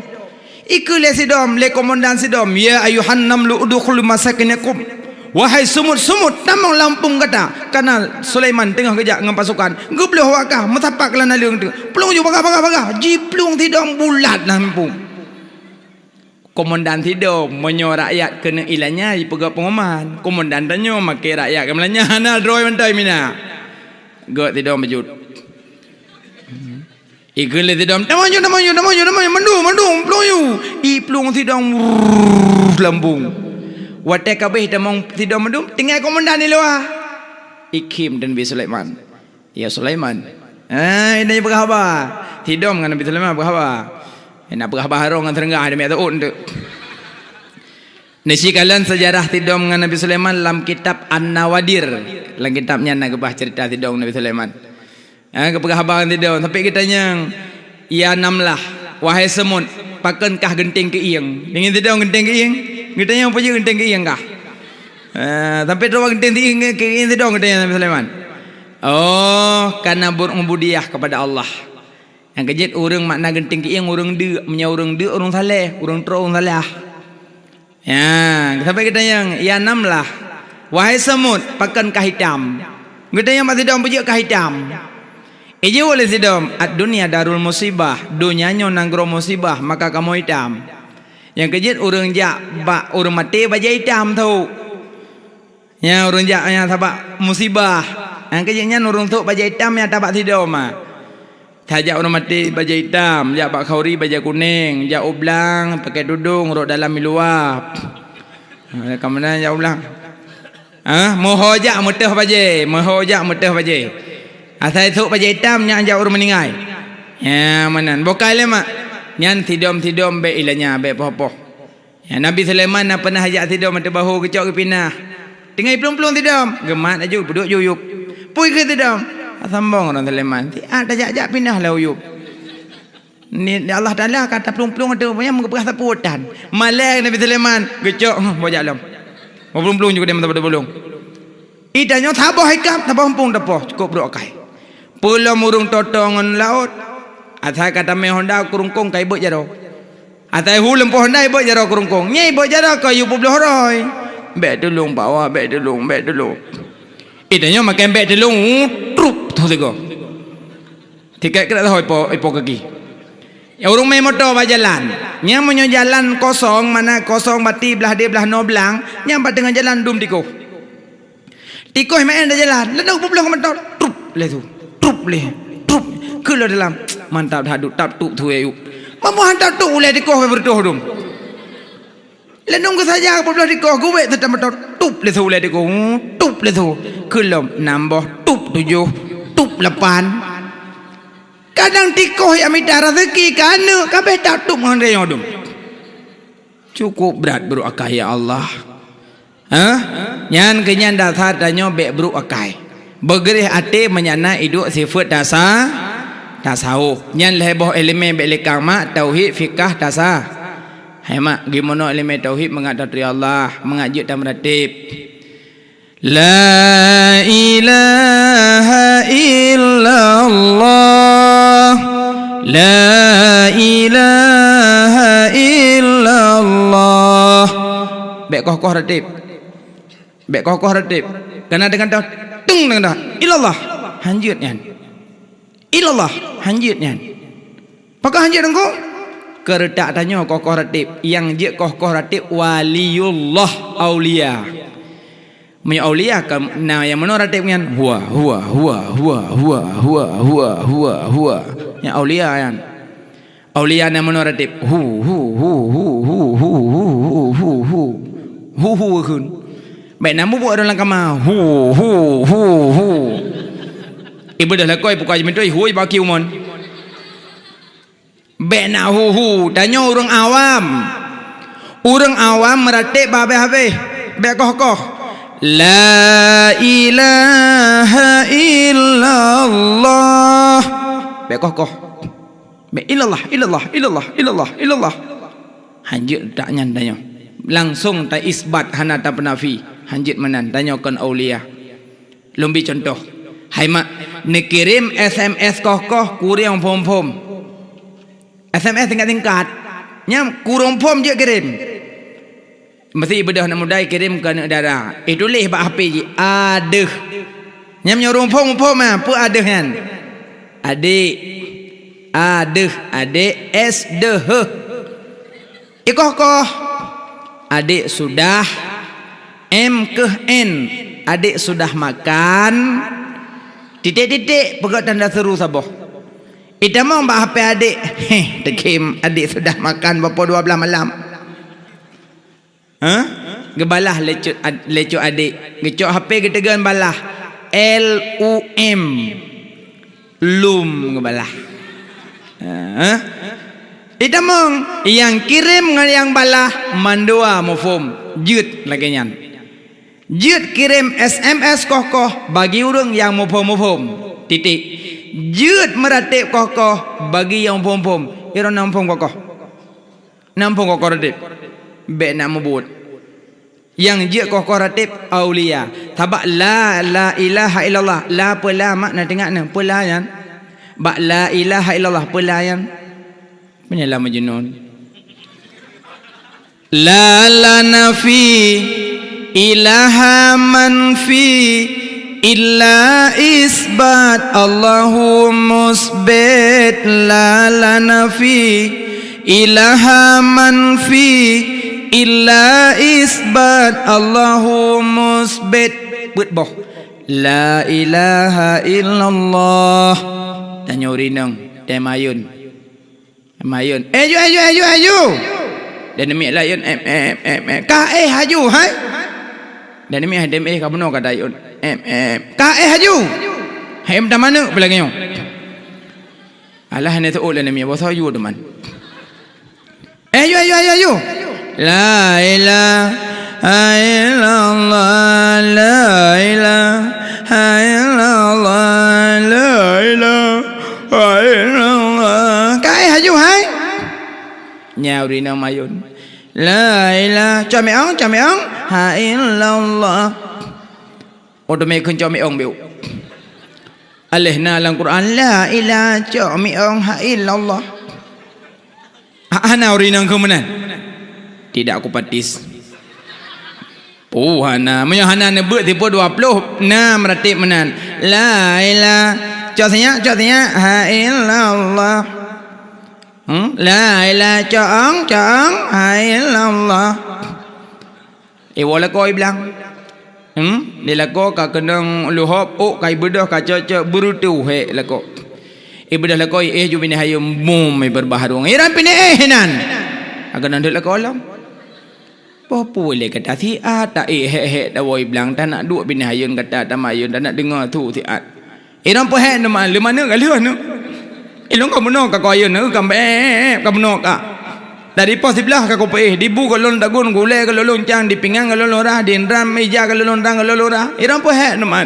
ikul le sidom le komandan sidom ya ayuhan namlu udkhulu masakinakum wahai sumut tamang Lampung kata karena Sulaiman tengah kejak dengan pasukan gebloh wakah metapak lana leung tu pelung ju bagah jiplung tidom bulat Lampung. Komandan tidur menyo rakyat kena ilanya di pegawai pengoman. Komandan tanya makai rakyat kemelanya hana droi mentai mina. Gak tidur majud. Ikul tidur. Namanya mandung peluyu. Iplung tidur lambung. Watek kabeh tamong tidur mandung tinggal komandan ni luar. Ikim dan Nabi Sulaiman. Ya Sulaiman. Ini berkhabar. Tidur dengan Nabi Sulaiman berkhabar. Nak berkhabar harung dengan terenggah ada miat tu. Nisikalan sejarah tidur dengan Nabi Sulaiman dalam kitab An-Nawadir. Dalam kitabnya nak gebah cerita tidur Nabi Sulaiman. Keberkhabaran tidur. Tapi kitanya ya namlah wahai semut pakankah genting ke iyang. Dengan tidur genting ke iyang. Kitanya apa je genting ke iyang kah? Sampai terus genting ke iyang tidur kitanya Nabi Sulaiman. Oh, karena berubudiyah kepada Allah. Yang kejit orang makna genting ke iyang orang de, punya orang de orang saleh, orang terus orang salah. Ya, sampai kita yang ya namlah wahai semut pakankah hitam. Kita yang masih dalam pujuk kah hitam. Ije boleh sidom at dunia darul musibah, dunianya nanggro musibah maka kamu hitam. Yang kejit orang jak bak orang mati baja hitam tu. Ya orang jak yang tabak musibah. Yang kejitnya orang tu baja hitam yang tabak sidom ah. Tajak orang mati baju hitam, jak pak khauri baju kuning, jak ublang pakai tudung rok dalam miluap. Kemana jak ublang? Moho jak mutah baju, moho jak mutah baju. Asal tu baju hitam yang jak orang meninggal. Ya manan bukan lemak. Nyan tidom-tidom be ilanya be popo. Ya Nabi Sulaiman nak pernah hajat tidom mata bahu kecok ke pinah. Tengah pelung-pelung tidom, gemat aja duduk yuyup. Pui ke tidom. Sambung orang Sulaiman. Ada ajak pinah lah uyup. Ni Allah Taala kata pelung-pelung ada punya mengepas saputan. Malang Nabi Sulaiman kecok bojak lam. Pelung-pelung juga dia mata pelung. Idanya tabah hikam, tabah hempung depoh cukup duk kai. Pulau murung totongan laut. Atai kata me Honda kurungkong kai bot jaro. Atai hu lempoh Honda bot jaro kurungkong. Nyai bot jaro ka yu puluh roi. Bek tulung bawa bek tulung. Idanya makan bek tulung trup tu sego. Tiket kena tahu ipo kaki. Ya urung main motor ba jalan. Nya monyo jalan kosong mana kosong bati belah dia belah no belang, nya ba tengah jalan dum tiko. Tiko main dah jalan. Ledau puluh motor trup le tu. Trup le. Trup ke dalam. Mantap dah duk tap tup tu ayu. Mamu hantar tu ulai dikoh berdoh dum. Lenung ke saja puluh dikoh gue tetap motor tup le tu ulai dikoh. Tup le tu. Kelom nambah tup 7, tup 8. Kadang tikoh yang minta rezeki kana kabeh tak tup ngan dum. Cukup berat bro akai ya Allah. Nyan kenyan dasar danyo bek bro akai. Bergerih ate menyana iduk sifat dasar tasawuf. Nyan leboh elemen bek lekang mak tauhid fikah tasawuf. Hai mak gimana elemen tauhid mengat dari Allah, mengajak dan meratib. La ilaha illallah. La ilaha illallah. Bek kokoh ratib. Bek kokoh ratib. Kena dengan dah tung dengan dah. Ilallah. Hanjut nyan. Ilallah. Hanjut nyan. Pakah hanjut engkau? Keredak tanya kokoh ratib. Yang je kokoh ratib waliullah aulia. Punya aulia nah yang mana ratib kan? Huwa. Yang aulia kan. Aulia yang mana ratib? Hu kun. Baik nama buat dalam kamar. Hu. Ibu dah lakoi pukul jam itu hui baki umon. Baik nak hu. Tanya orang awam. Orang awam meratib habis. Baik koh. La ilaha illallah. Baik koh. Baik illallah. Hanjut tak nyan tanya. Langsung tak isbat hana tak penafi. Hanjut menan tanyakan aulia. Lumbi contoh. Hai mak, nak kirim SMS koh kurang pom. SMS tingkat. Nyam kurang pom je kirim. Mesti ibadah nak mudai kirim ke negara. Tulis bak HP je. Adeh. Nyam nyorong pom apa adeh kan? Adik. S-deh. Koh. Adik sudah. M ke N. Adik sudah makan. Titik pegat tanda seru saboh. Mau mbak HP adik. Tekim adik sudah makan berapa 12 malam. Gebalah lecok adik. Ngecok HP getegan balah. LUM. Lum gebalah. Mau yang kirim dengan yang balah mandua mufum. Jut lagi nyan. Jut kirim SMS koh bagi orang yang mufum. Titik. Jut meratib koh bagi yang pom. Ira nampung koh. Nampung koh ratib. Bek nak mebut. Yang jut koh ratib aulia. Tabak la ilaha illallah. La pela makna tengok ni. Pelayan. Bak la ilaha illallah pelayan. Penyalah majnun. La nafi ilaha manfi illa isbat Allahu musbit. La nafi ilaha manfi illa isbat Allahu musbit. Betboh. La ilaha illallah. Tanya urinang temayun. Mayun. Aju. Dan demi layun ka haju hai. Dan demi hadem ka benar kata ayun. Ka haju. Hai minta mana pelangnya. Alah ni tu lah ni bahasa you teman. Ayo. La ilaha illallah, la ilaha illallah, la ilaha illallah. Cái hả you hai? Nhau đi nào mayun. La ilaha cho mẹ ông ha illallah. Odo me kun cho mẹ ông biểu. Alihna dalam Quran la ilaha cho mẹ ông ha illallah. Hana urinang kemenan. Tidak aku patis. Hana Maya hana nebut tipu 20 na meratib menan. La ilaha cho tanya ha illallah. La ilaha cho ông ha illallah. Wala ko iblang. Dia lako ka kenang luhop kai bedah ka caca berutu he lako. Bedah lako ju bini hayo mum berbaharung. Iran pini nan. Agan ndak lako alam. Popo le kata si ta he da woi blang ta nak duk bini hayun kata ta mayun ta nak dengar tu si at. Iran po he nama le mana ka leuh nu. Ilong ka mono ka koyun nu ka ka mono ka. Dari pos sebelah ka kope di bu ka lon dagun gule ka lolong cang di pinggang ka lolora di ram meja ka lolong rang ka lolora. Iran po he nama.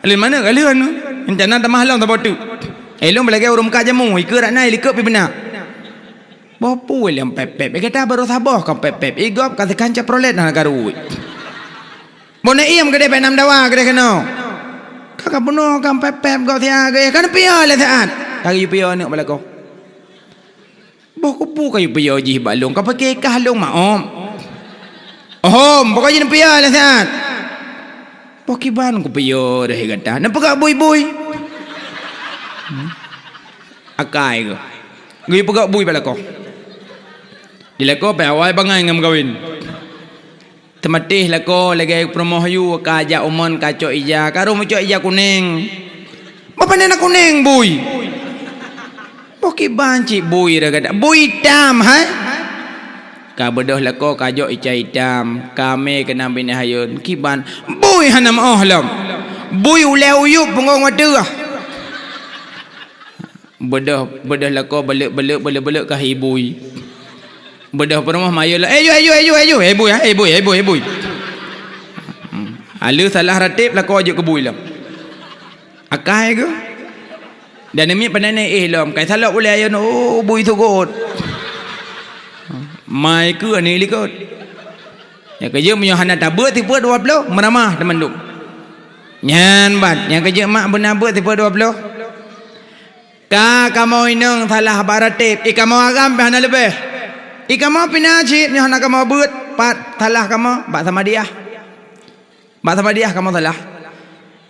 Le mana ka leuh nu. Encana ta mahlang ta botu. Ilong belage urum ka jamu ikut nai likut pi benak. Bopu yang pepep. Kata baru sabah kan pepep. Igop kata kanca prolet nak garui. Bona iam gede penam dawa gede kena. Kakak bunuh kan pepep kau tiang gede. Kan pia le saat. Kaki pia nak balako. Boku pu kayu pia ji balung. Kau pakai kahlung maom. Pokoknya pia le saat. Pokiban ku pia dah kata. Nampak bui. Akai ke. Gui pegak bui balako. Dilako pewai bangai ngam kawin. Tematih lako lagi promo hayu ka aja umon ka cok ija karo cok ija kuning. Bapa nena kuning bui. Poki banci bui dah kata. Bui tam hai. Ka bedoh lako ka jok ija hitam. Kami kena bini hayun kiban. Bui hanam lam. Bui uleu uyup pengong wadah. Bedoh lako beluk ka hibui. Bedah perumah maya lah. Ayo. Bui. Alu salah ratib lah kau ajuk ke bui lah. Akai ke? Dan demi pandai lah. Kai salah boleh ayo bui tu kot. Mai ke ni likut. Ya kerja punya hana tabut tipu 20 meramah teman duk. Nyan bat. Yang kerja mak benar tipu 20. Kamu inang salah baratib. Kamu agam hana lebih. Kamu pinajib ni hana kamu buat pat salah kamu bak sama dia kamu salah.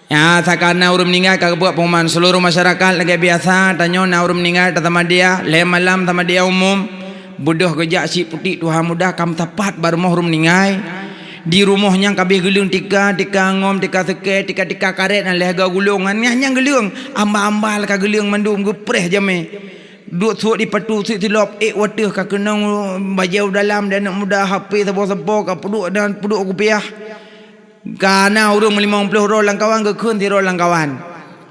Ya sakana urum meninggal ka buat pengumuman seluruh masyarakat lagi biasa tanya na urum meninggal sama dia le malam sama dia umum budoh gejak si putih Tuhan mudah kamu tepat baru mau urum meninggal di rumahnya kabeh gelung tika ngom tika seke tika karet dan lega gulungan nyang gelung ambal ka gelung mandum gepreh jame. Duk suat di patu suat tilop water ka kenang bajau dalam dan nak mudah HP sabo-sabo ka puduk dan puduk rupiah. Kana urung 50 ro lang kawan ke keun ti ro lang kawan.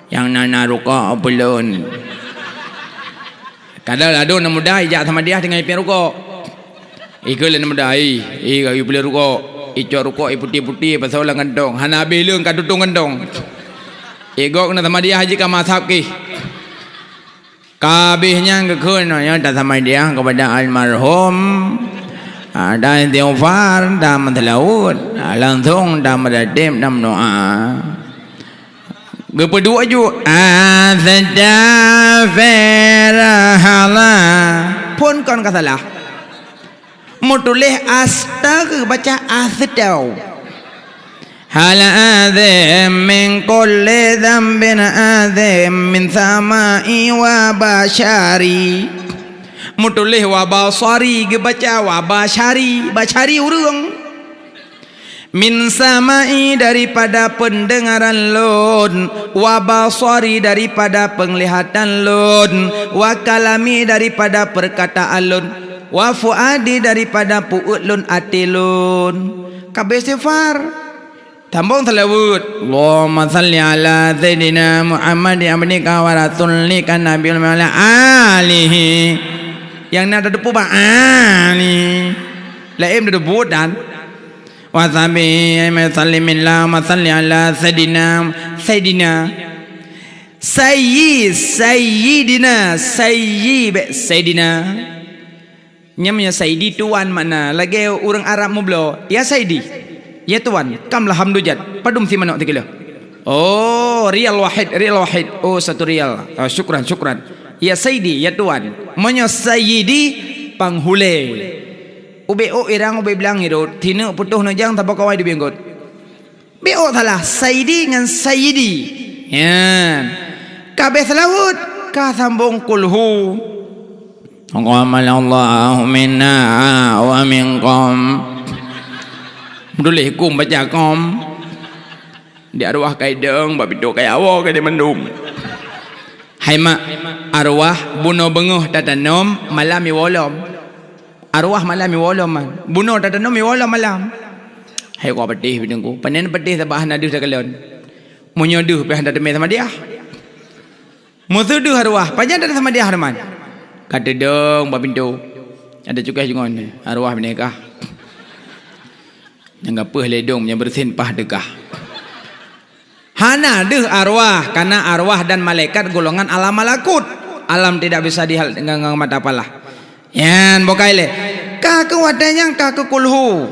Yang nana ruka belon. Kadal ado nak mudah ijak sama dia dengan ipin ruka. Ikul nak mudah ka beli ruka. Icok ruka putih-putih pasal lang gandong. Hana belung ka tutung gandong. Igok na sama dia haji ka masap ki. Kabihnya kekhunya tak sama dia kepada almarhum dan tiufar dan mentelaut langsung dan meradib dan doa Gepedua ju astaghfirullah pun kon kasalah mutulih astagfir baca asdau hal adzim min kulli dzambin adzim min samai wa bashari mutulih wa basari ge baca wa bashari urang min samai daripada pendengaran lun wa basari daripada penglihatan lun wa kalami daripada perkataan lun wa fuadi daripada puut lun ati lun kabeh sifar Tambung salawat. Allahumma salli ala Sayyidina Muhammad abdika wa rasulika nabiyil mala alihi. Yang nak ada depu ba ali. La em ada debu dan wa sabi sallimillah wa salli ala Sayyidina Sayyidina Nyamanya Sayyidi tuan mana lagi orang Arab mublo ya Sayyidi ya tuan kam lah hamdujat padum si manok tikilo oh rial wahid oh 1 rial syukran ya Sayyidi ya tuan monya Sayyidi panghule ube o irang ube bilang itu tina putuh najang tabak kawai di benggot be o salah Sayyidi ngan Sayyidi ya kabeh selawut ka sambung kulhu Allahu minna wa minkum. Boleh kum baca kom. Di arwah kai deung ba bido kai awo kai mendum. Hai mak arwah buno benguh tatanom malam mi wolom. Arwah malam mi wolom man. Buno tatanom mi wolom malam. Hai ko pedih bidengku. Panen pedih sabah naduh takalon. Munyo duh pe hendak demi sama dia. Musuh duh arwah panjang dak sama dia harman. Kata dong babintu ada juga jungon arwah menikah yang gapeh ledong yang bersin pah dekah hana deh arwah karena arwah dan malaikat golongan alam malakut alam tidak bisa dihal dengan mata apalah yan bokaile ka kuatanya ka kulhu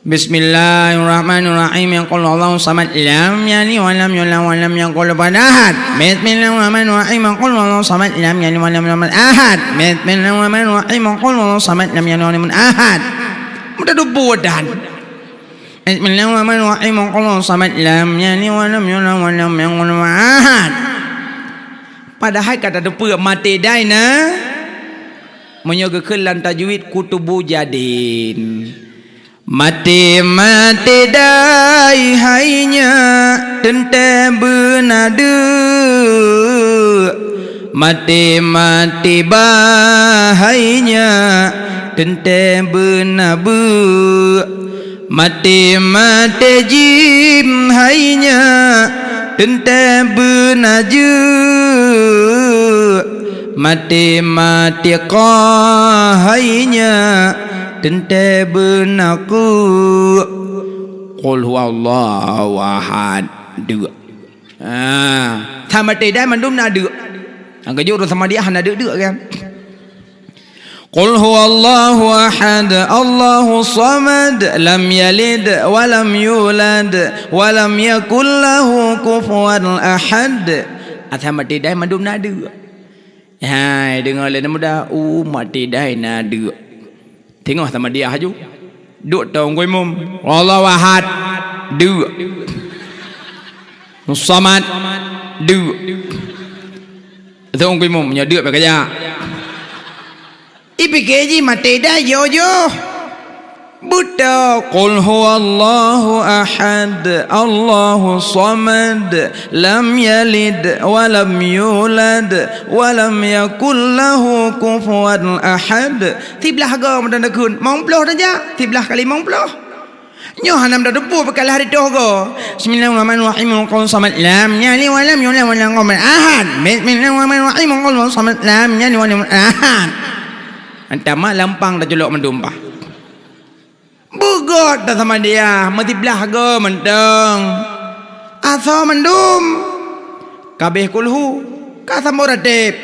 Bismillahirrahmanirrahim yang qul Allahu samad lam yalid wa lam yulad wa lam yakul lahu ahad Bismillahirrahmanirrahim yang qul Allahu samad lam yalid wa lam yulad ahad Bismillahirrahmanirrahim yang qul Allahu samad lam yalid wa lam yulad ahad mudah dubudan Bismillahirrahmanirrahim yang qul Allahu samad lam yalid wa lam yulad wa lam yakul lahu ahad padahal kata depu mati daina menyogekeun tajwid kutubu jadin Mati dai hainya tente benade Mati bahainya tente benabe Mati jim hainya tente benaje Mati qahainya tente benaku qul huwallahu ahad dua sama tidak mandum na dua angka juru sama dia hana dua kan qul huwallahu ahad Allahu samad lam yalid wa lam yulad wa lam yakul lahu kufuwan ahad sama tidak mandum na dua hai dengar le muda mati dai na dua tengok sama dia haju duk tong koi mum Allahu ahad dua samad dua tong koi mum nya dua pakai ya ipikeji mate dah yo Buddha qul huwallahu ahad Allahu samad lam yalid wa lam yulad wa lam yakul lahu kufuwan ahad tiblah ga madan kun mong ploh saja tiblah kali mong ploh nyo hanam dah depu bekalah hari doh go bismillahirrahmanirrahim qul samad lam yalid wa lam yulad wa lam yakul ahad bismillahirrahmanirrahim qul samad lam yalid wa lam ahad antama lampang dah jelok mendumpah bugot dah sama dia mati belah go menteng asal mendum kabeh kulhu ka samuratib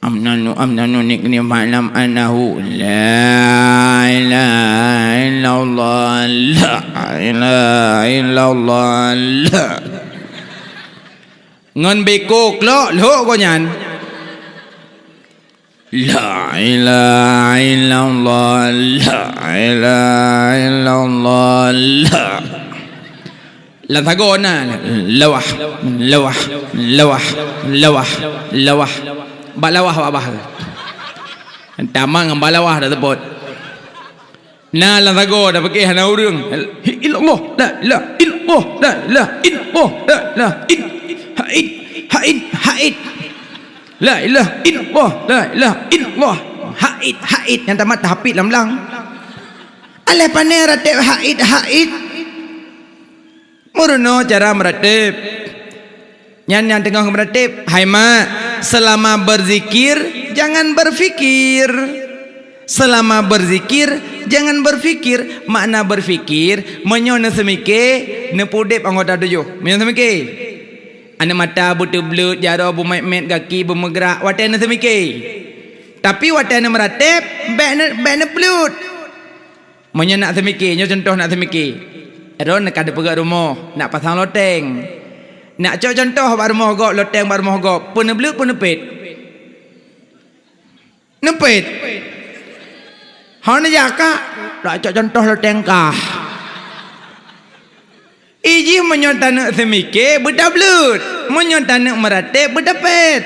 amnanu nikni ma'lam annahu la ilaha illallah la ilaha illallah la ngon bekok lo ko nyan La ilaha illallah La ilaha illallah La thagona lawah balawah abah tamang balawah dah tepot na la thago dah pakai hana urang illallah la ilaha illallah la ilaha illallah la haid La ilaha illallah La ilaha illallah Haid yang tamat hafid lam lang Aleh pandai ratib haid. Muruno cara meratib. Yang tengah meratib, hai mak, selama berzikir jangan berfikir. Selama berzikir jangan berfikir. Makna berfikir menyo na semike na pudip anggota tujuh. Menyo semike. Ana mata butu blut jaro bu met kaki bu megrak wate na semike. Tapi wate na meratib baik na blut. Menyo nak semike, nyo contoh nak semike. Ero nak ada pegang rumah, nak pasang loteng. Nak contoh bar rumah gok loteng bar rumah gok. Pun na blut pun nepit. Nepit. Hana jaka nak contoh loteng kah. Iji menyontan semike bedablut, menyontan meratib bedapet.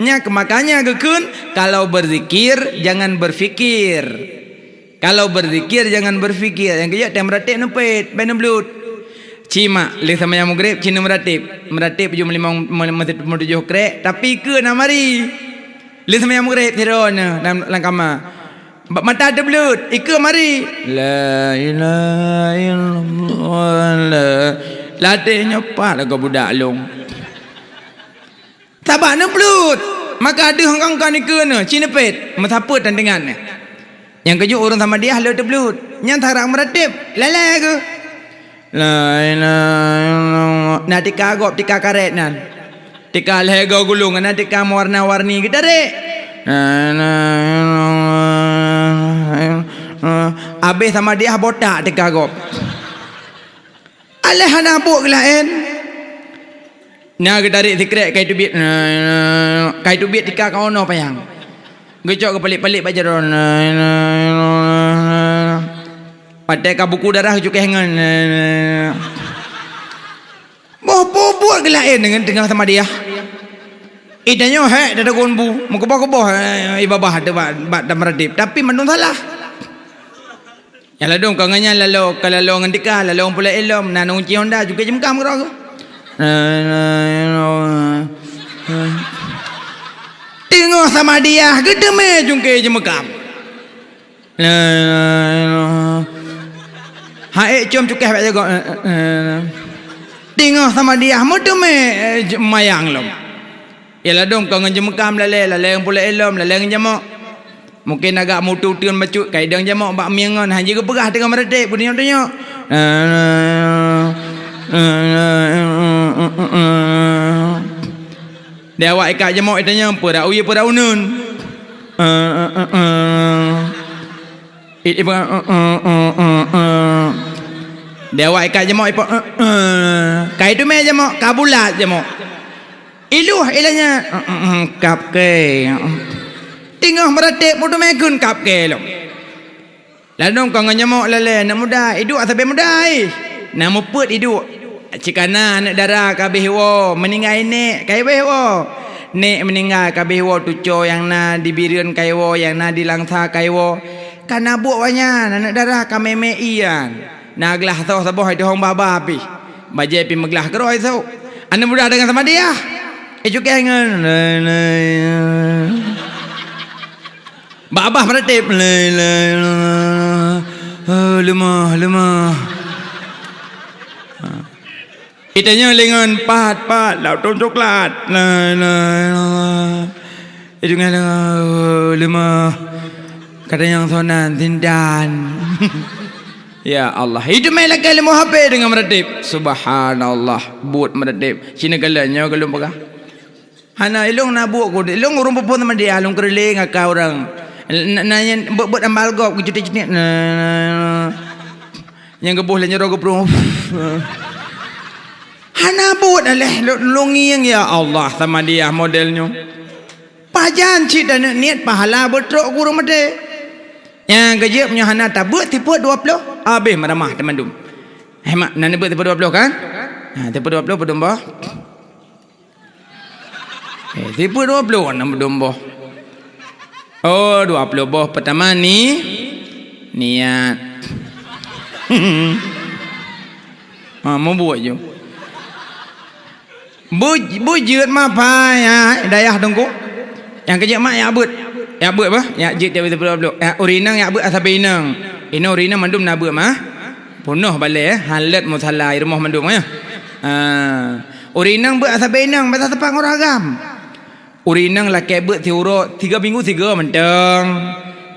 Nya makanya gekun kalau berzikir jangan berfikir. Kalau berzikir jangan berfikir. Yang kejap time meratib nepet, benablut. Cima le sama yang maghrib cina meratib jum 5 7 krek tapi ke nak mari. Le sama yang maghrib tirona dalam kamar. Mata ada belut, ika mari. La ilaha illallah. Latihnya apa lah kau budak long. Tabak na belut. Maka ada hangkang ika na, cina pet, mesapa tandangan. Yang kejuk orang sama dia halau belut. Yang tarak meratib, lalai ke? La ilaha illallah. Nak tika agop tika karet nan. Tika lego gulung, nak tika warna-warni kita rek. La ilaha illallah. Habis sama dia botak tika agop. Alah hana buk lain. Nah kita tarik secret kai tubit. Kai tubit tika kau no payang. Gecok ke pelik-pelik baca ron. Pakai ka buku darah cukai hangan. Buat ke lain dengan tengah sama dia. Idanya hek dah gonbu, mukubah-kubah ibabah debat dan meradip. Tapi menung salah. Yang ladung kau nganya lalu kalau ngan dika lalu pula elom nan unci Honda juga jemkam kau. Tengok sama dia gedeme jungke jemkam. Hai cium cukai baca kau. Tengok sama dia medeme mayang lom. Ya ladung kau ngan jemkam lale pula elom lale ngan jamak. Mungkin agak mutu tiun bacut kaidang jamak bak miangan hanya ke perah dengan meredek punya tanya. Dia awak ikat jamak tanya apa dak uye pada unun. Dia awak ikat jamak ipo kai tu me jamak kabulat jamak. Iluh ilahnya kap ke. Tengah meratib mudah megun kap ke lo. Lalu kau nganyamok lele nak muda hidup sampai muda nak muput hidup. Cikana nak darah kabeh wo meninggal nek kai beh wo. Nek meninggal kabeh wo tuco yang na dibirian kai wo yang na dilangsa kai wo. Kana buat wanya nak darah ka meme ian. Na gelah tau saboh itu hong baba pi. Baje pi meglah keroi tau. Anda muda dengan sama dia. Juga ngan. Babah meratib lemah itanya lengan pat laut coklat itu ngan lemah kata yang sonan tindan. Ya Allah itu melak lemah HP dengan meratib. Subhanallah buat meratib cina galanya galung pegah hana ilung nabuk ko ilung urung pupun sama dia ilung kereling akak orang nanya buat amal gop cuti-cuti yang gebuh lanya rogo pro hana buat aleh lungi yang ya Allah sama dia modelnya pajan cik dan niat pahala betrok guru made yang gejep punya hana tabut tipu 20 habis meramah teman dum hemat nana buat tipu 20 kan tipu 20 berdomba tipu 20 nama berdomba. Oh 20 boh pertama ni niat. Mau buat je. Bujut mah payah dayah tunggu. Yang kerja mak ya abut. Ya abut apa? Ya jit dia betul-betul. Ya urinang ya abut asabe inang. Ino rina mandum nabu mah. Punuh balik halat musalai rumah mandum ya. Urinang buat asal benang bahasa tepat orang agam. Urinang laki buat tiuro 3 minggu 3 mentang.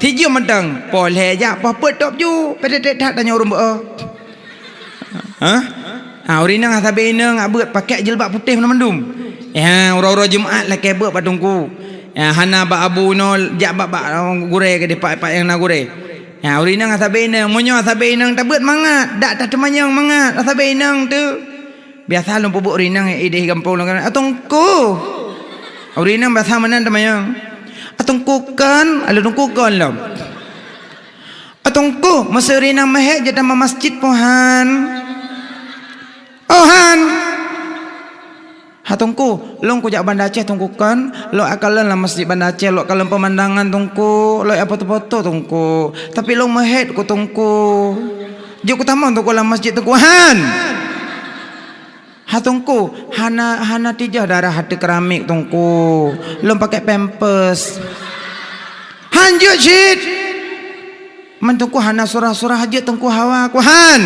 3 mentang. Boleh je apa top ju. Pada tak tanya orang buat. Urinang asal benang buat pakai jilbab putih mandum. Ya orang-orang Jumaat laki buat patungku. Ya hana ba abu no jak ba gure ke depak yang na gure. Ya urinang asal benang monyo asal benang tak buat mangat. Dak tak temanyang mangat asal benang tu. Biasa lu pupuk urinang ideh gampang lu kan. Atungku. Urinang bahasa mana temayang? Atungku kan, alu tungku kan lu. Atungku masa urinang meh je dalam masjid pohan. Han. Hatungku, lu ku jak Banda Aceh tungku kan, lu akalan lah masjid Banda Aceh, lu akalan pemandangan tungku, lu apa foto tungku. Tapi lu meh ku tungku. Je ku tamang tungku lah masjid tungku han. Hatungku hana tijah darah hati keramik tungku. Lom pakai pampers. Hanjut shit. Mentungku hana surah-surah hajat tungku hawa ku han.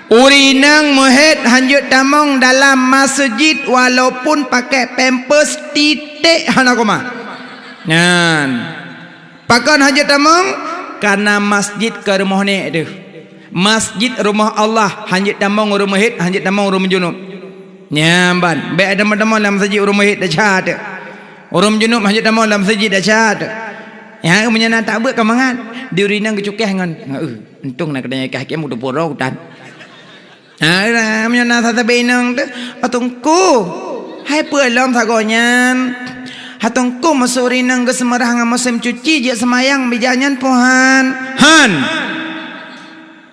Urinang muhid hanjut tamong dalam masjid walaupun pakai pampers titik hana koma. Nyan. Pakan hajat tamong karena masjid ke rumah ni tu. Masjid rumah Allah hanjit damang rumah hid hanjit damang rumah junub nyamban baik damang dalam masjid rumah hid dah cat rumah junub hanjit damang dalam masjid dah cat yang menyana tak buat kemangan di urinang kecukeh ngan untung nak kena kah kiam udah poro hutan menyana sata benang tu atungku hai pelom sagonyan hatungku masuk urinang ke semerah ngam musim cuci je semayang bijanyan pohan han.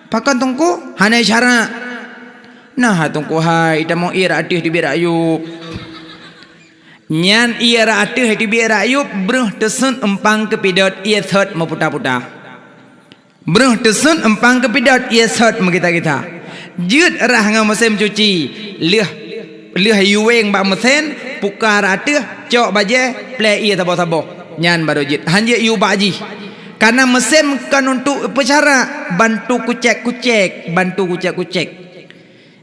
Pakan tungku hana isyarat. Nah tungku hai ita mau ira atih di bir ayub. Nyan ira atih di bir ayub bruh tesun empang kepidot ia thot mau puta-puta. Bruh tesun empang kepidot ia thot kita. Jut rah ngam musim cuci. Leh yuweng ba mesen pukar atih cok baje play ia tabo-tabo. Nyan baru jit. Hanje yu baji. Karena mesin kan untuk upacara bantu kucek-kucek.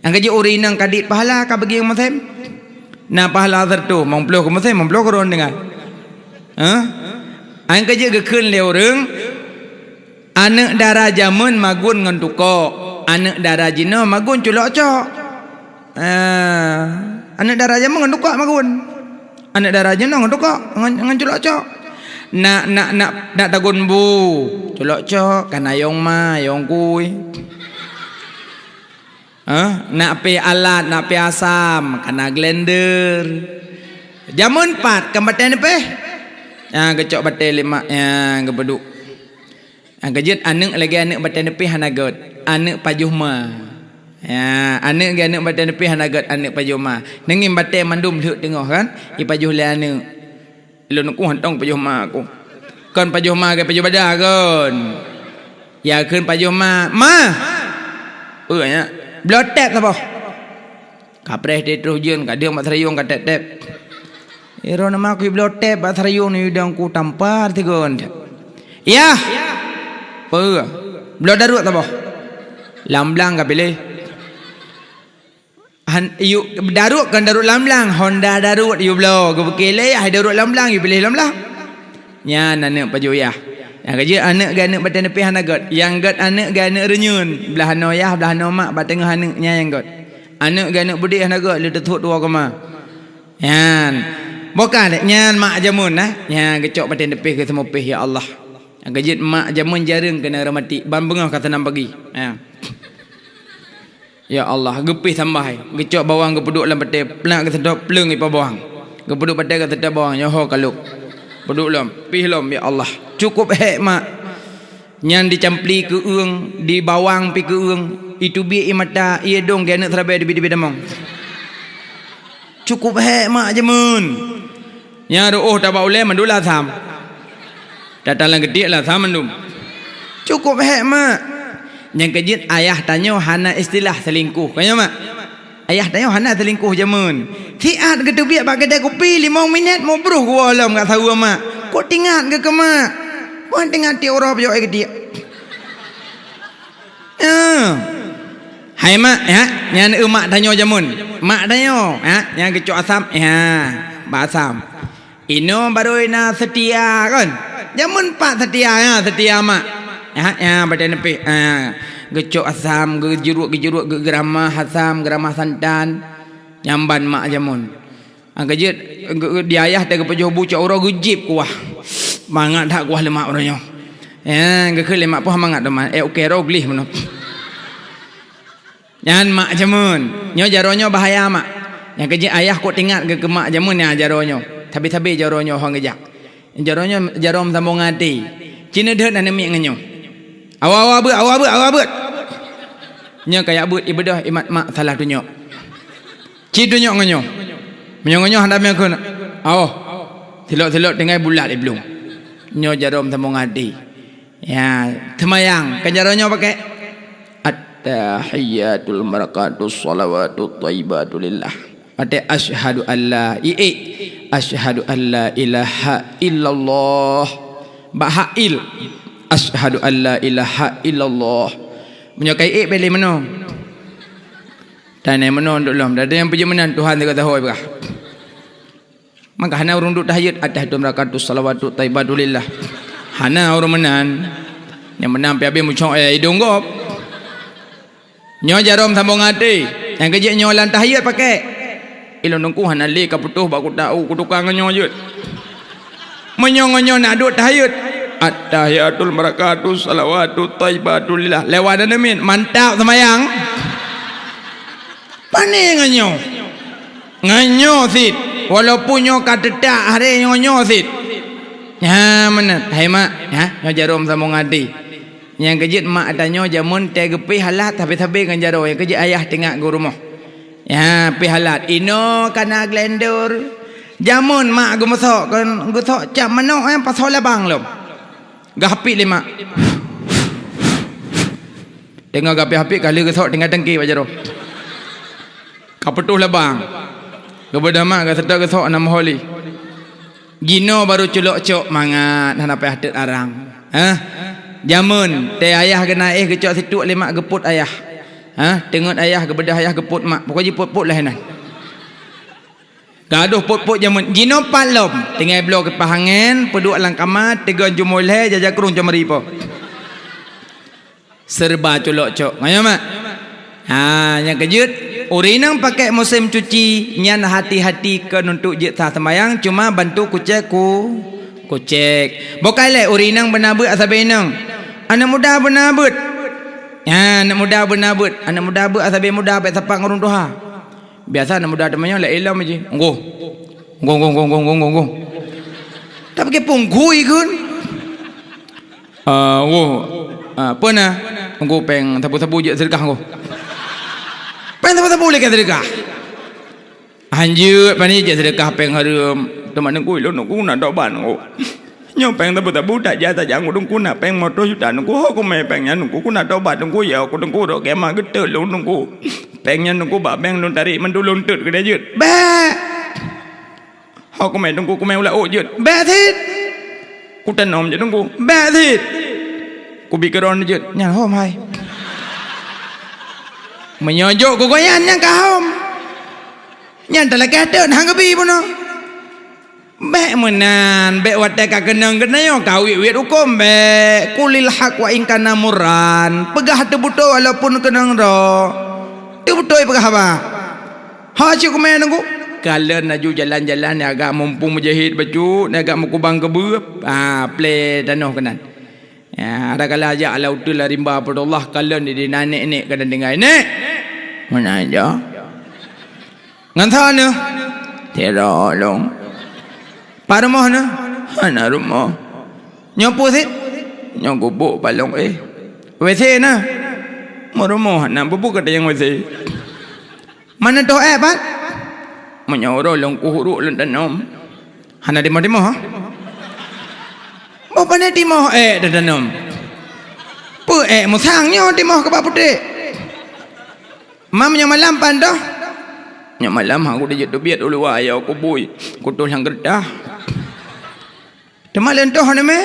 Yang kerja urinang kadit pahala kau bagi yang mesin. Nah pahala tertu mempeluk ke mesin mempeluk ke orang dengar. Yang kerja gekun le orang anak darah jamun magun ngan tuko. Anak darah jina magun culok cok. Anak darah jamun ngan tuko magun. Anak darah jina ngan tuko ngan culok cok. Nak tagun bu colok cok kana yong ma yong kui nak pe alat nak pe asam kana blender jamun 4 kembaten pe kecok batel 5 kebeduk kejut anak lagi anak baten pe hanagot anak pajuh ma anak ge anak baten pe hanagot anak pajuh ma nengim baten mandum lhut tengok kan i pajuh le anak lu nak hantong pajuh ma aku kan pajuh ma ke pajuh badah kan ya kan pajuh ma nya blotek apa kapres de trojen ka dia mak sarayung ka tep ero nama aku blotek ba sarayung ni udang ku tampar tigon ya blod darut apa lamblang ka pilih darut kan darut lamblang Honda darut you blow ke bekele ya darut lamblang you pilih lamblang nya anak pajoyah yang kerja anak ga anak batan nepi hanagot yang got anak ga anak renyun belah noyah belah nomak ba tengah anaknya yang got anak ga anak budi hanagot le tetut dua koma yan bukan nyan mak jamun nya gecok batan nepi ke semua pih ya Allah yang kerja mak jamun jarang kena ramati ban bengah kata nam pagi ya Allah gepih tambah gecok bawang gepeduk dalam pete pelak ke sedap pleng ipa bawang gepeduk pete ke sedap bawang nyoho kaluk peduk lom pih lom ya Allah cukup mak nyan dicampli ke uang di bawang pi ke uang itu bi imata ia dong ge anak terabai di damong cukup mak jamun nya doh ta ba ule mandula sam datang gede lah sam mandum cukup mak yang kejit ayah tanya hana istilah selingkuh kanya mak ayah tanya hana selingkuh jamun tiat ke tu biak bak kedai kopi 5 minit mau bruh gua alam kat tahu mak kok tingat ke mak pun tingat ti orang yo ke dia Hai mak ya, nyan mak tanyo jamun. Mak tanyo ya, nyan kecok asam ya, basam. Ino baru ina setia kan. Jamun pak setia ya, setia mak. Ya badan nepi. Kecok asam, gejeruk geramah asam, geramah santan. Nyamban mak jamun. Angkajit dia ayah tega pejoh bucak ora gejip kuah. Mangat dak kuah lemak orangnya. Ya, ke lemak pun mangat teman. Okey roglih menop. Jangan mak jamun. Nyo jaronyo bahaya mak. Yang kerja ayah kok tingat ke mak jamun ya jaronyo. Tabi-tabi jaronyo hang gejak. Jaronyo jarom sambung hati. Cina dah nak mik nganyo. Awak but. Nyo kayak but ibadah imat mak salah tunyo. Ci tunyo nganyo. Menyo hendak mek kun. Silok-silok dengan bulat belum. Nyo jarom sambung hati. Ya, temayang kan jaronyo pakai Tahiyatul marakatus salawatut thayyibatu lillah. Ada asyhadu alla asyhadu alla ilaha illallah. Bahail asyhadu alla ilaha illallah. Menyokai beli meno. Tanai meno nduk lom. Ada yang puji menan Tuhan dia kata hoi berah. Maka hana urung duk tahiyat tahiyatul marakatus salawatut thayyibatu lillah. Hana urung menan. Yang menang piabe mucong hidung gop. Nyo jarom sambung hati. Yang kerja nyo lan tahiyat pakai. Ilon nungku hanali ka putuh ba ku tahu ku tukang nyo je. Menyo nak duk tahiyat. At-tahiyatul marakatus salawatut thayyibatu lillah. Lewat dan min mantap semayang. Pane nganyo sit. Walaupun nyo katedak hari nyo sit. Ya mana? Hai mak, ya nyo jarom sambung hati. Yang kejit mak tanya jamun teh gepi halat tapi kan jaro yang kejit ayah tengah ke rumah. Ya pi halat ino kana glendor. Jamun mak gu masuk kan gu sok cam mano pasal labang lom. Gapi le mak. Tengah gapi kali gu sok tengah tengki bajaro. Kapetuh labang. Kepada mak ga sedar gu sok nama holi. Gino baru culok cok mangat hana pe hadet arang. Jamun teh ayah kena kecok situ lemak geput ayah. Tengok ayah kebedah ayah geput mak. Pokoknya put-put lah nan. Gaduh put-put jamun. Gino palom. Tinggal blok ke pahangan, peduk alang kamar, tegon jumulai jajak kurung cemeri po. Serba colok cok. Ngayo mak. Yang kejut urinang pakai musim cuci nyan hati-hati ke untuk jet sah sembayang cuma bantu kucek bukan le urinang benabut asabe nang anak muda benabut ya anak muda benabut anak muda but asabe muda baik sapak ngurung tuha biasa anak muda temannya le ilam aje nggo tak pakai punggui kun apa nah nggo peng tabu-tabu je sedekah nggo peng tabu-tabu le ke sedekah anjut pani je sedekah peng harum teman nunggu lo nunggu nak dok ban nunggu nyo peng tabu tak jasa jangan nunggu nak peng motor juta nunggu aku main pengnya nunggu nak dok ban nunggu ya aku nunggu dok kemah getel lo nunggu pengnya nunggu ba peng lo tarik mendulun tut ke dia jut ba aku main nunggu aku main ulah jut ba thit ku tanom je nunggu ba thit ku bikeron jut nyang hom hai menyojok ku goyan nyang ka hom nyang talaga tet hang gebi puno Bek menan, bek watai ka kenang yo kau wit hukum bek kulil hak wa ingkana muran pegah tebuto walaupun kenang ro tebuto pegah apa ha cik kumai nunggu kalian naju jalan-jalan agak mumpung mujahid baju agak mukubang kebup play danoh kenan ya ada kala aja ala utul rimba Allah kalian di nanek kadang dengar nek mana aja ngan sana terolong Pak rumah na? Mana rumah? Nyopo sit? Nyogubuk balong WC na? Mau rumah na bubuk kata yang WC. Mana tu Pak? Menyoro long kuhuruk long tanam. Hana demo ha? Bapa ni demo tanam. Pu musangnya demo ke Pak Putih. Mam yang malam pandah. Yang malam aku dah jatuh biat dulu ayah aku bui. Kutul yang gerdah. Teman lentoh ni me,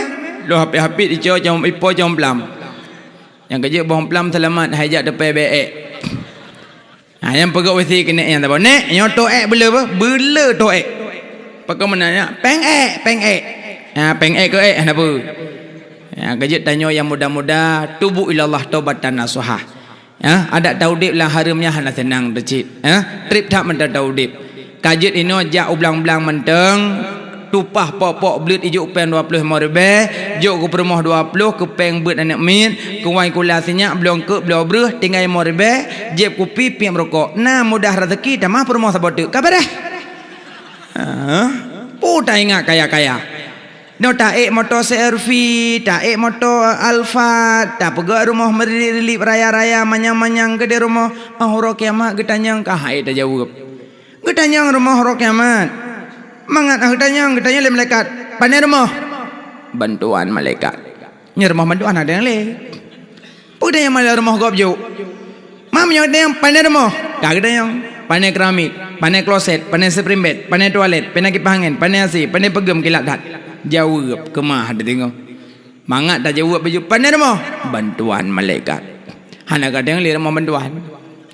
lo hapi-hapi di jauh jam ipo jam belam. Yang kerja bohong pelam selamat hajat depan BX. Yang pergi WC kena yang tak apa. Nek, yang toek bela apa? Bela toek. Pakai mana nak? Peng ek. Peng ek ke ek apa? Kerja tanya yang muda-muda, tubu ilallah taubatan nasuha. Ada taudip lah harimnya hana senang decit. Trip tak mentah taudip. Kajet ini jak ublang-ublang menteng. Tupah pok-pok belut ijuk peng 20 morbe, juk ku permoh 20 ke peng beut anak min, ke wai kula sinyak belum ke belum breh tinggal morbe, jeb kopi piang rokok. Nah mudah rezeki dah mah permoh sabote. Kabar dah. Puta ingat kaya-kaya. No taek motor CRV, taek motor Alfa, tak pegak rumah merilip raya-raya manyang-manyang ke di rumah huruf kiamat getanyang kah ai dah jawab. Getanyang rumah huruf kiamat. Mangat getanyang le malaikat. Pandai rumah bantuan malaikat. Nya rumah bantuan ada yang le. Puda yang malah rumah gobjo. Mam yang ada yang pandai rumah. Kagak ada yang pandai keramik, pandai kloset, pandai spring bed, pandai toilet, pandai kipas angin, pandai AC, pandai pegam kilat dat. Jawab kemah ada tengok. Mangat dah jawab baju pandai rumah bantuan malaikat. Hana kadang le rumah bantuan.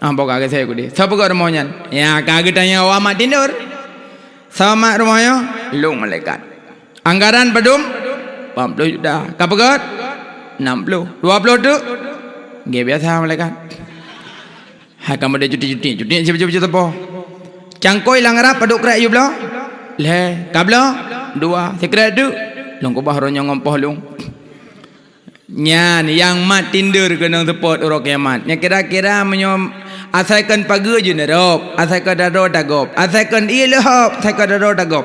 Ambo kagak saya ku dia. Siapa kau rumahnya? Ya kagak tanya amat tidur. Sama rumahnya long malaikat. Anggaran pedum 40 juta. Kapagat 60. 20 tu ge biasa malaikat. Ha kamu ada cuti cuti apa? Cangkoi langarap paduk krak you blo. Le kablo 2 sekret tu long ko bahro nyong ngompoh long. Nyan yang mat tinder kena support orang kiamat. Nya kira-kira menyom asalkan pagi je nerop, asalkan daro dagop, asalkan ilhop, asalkan daro dagop.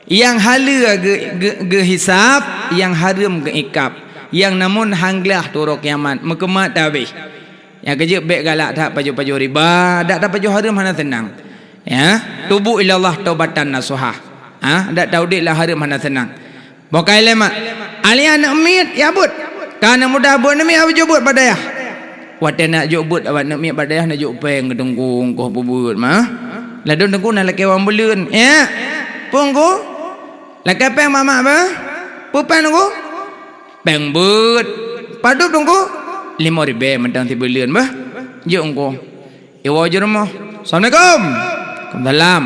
Yang hala ge hisab, yang haram ge ikap, yang namun hanglah tu orang kiamat, mekemat habis. Yang kerja baik galak tak baju riba, tak baju haram hana senang. Ya, tubu ilallah taubatan nasuha. Tak tahu dik lah haram hana senang. Bokai lemak. Ali anak mit ya but. Kana mudah buat nami apa jubut pada ya. Wate nak jubut awak nak miak pada ya nak juk peng kedengkung ko bubut mah. La don dengkung nak laki wang belun. Ya. Pungku. Laki peng mama apa? Pupan dengku. Peng but. Padup dengku. 5,000 mentang 3 bulan bah. Juk engko. Iwa je rumah. Assalamualaikum. Waalaikumsalam.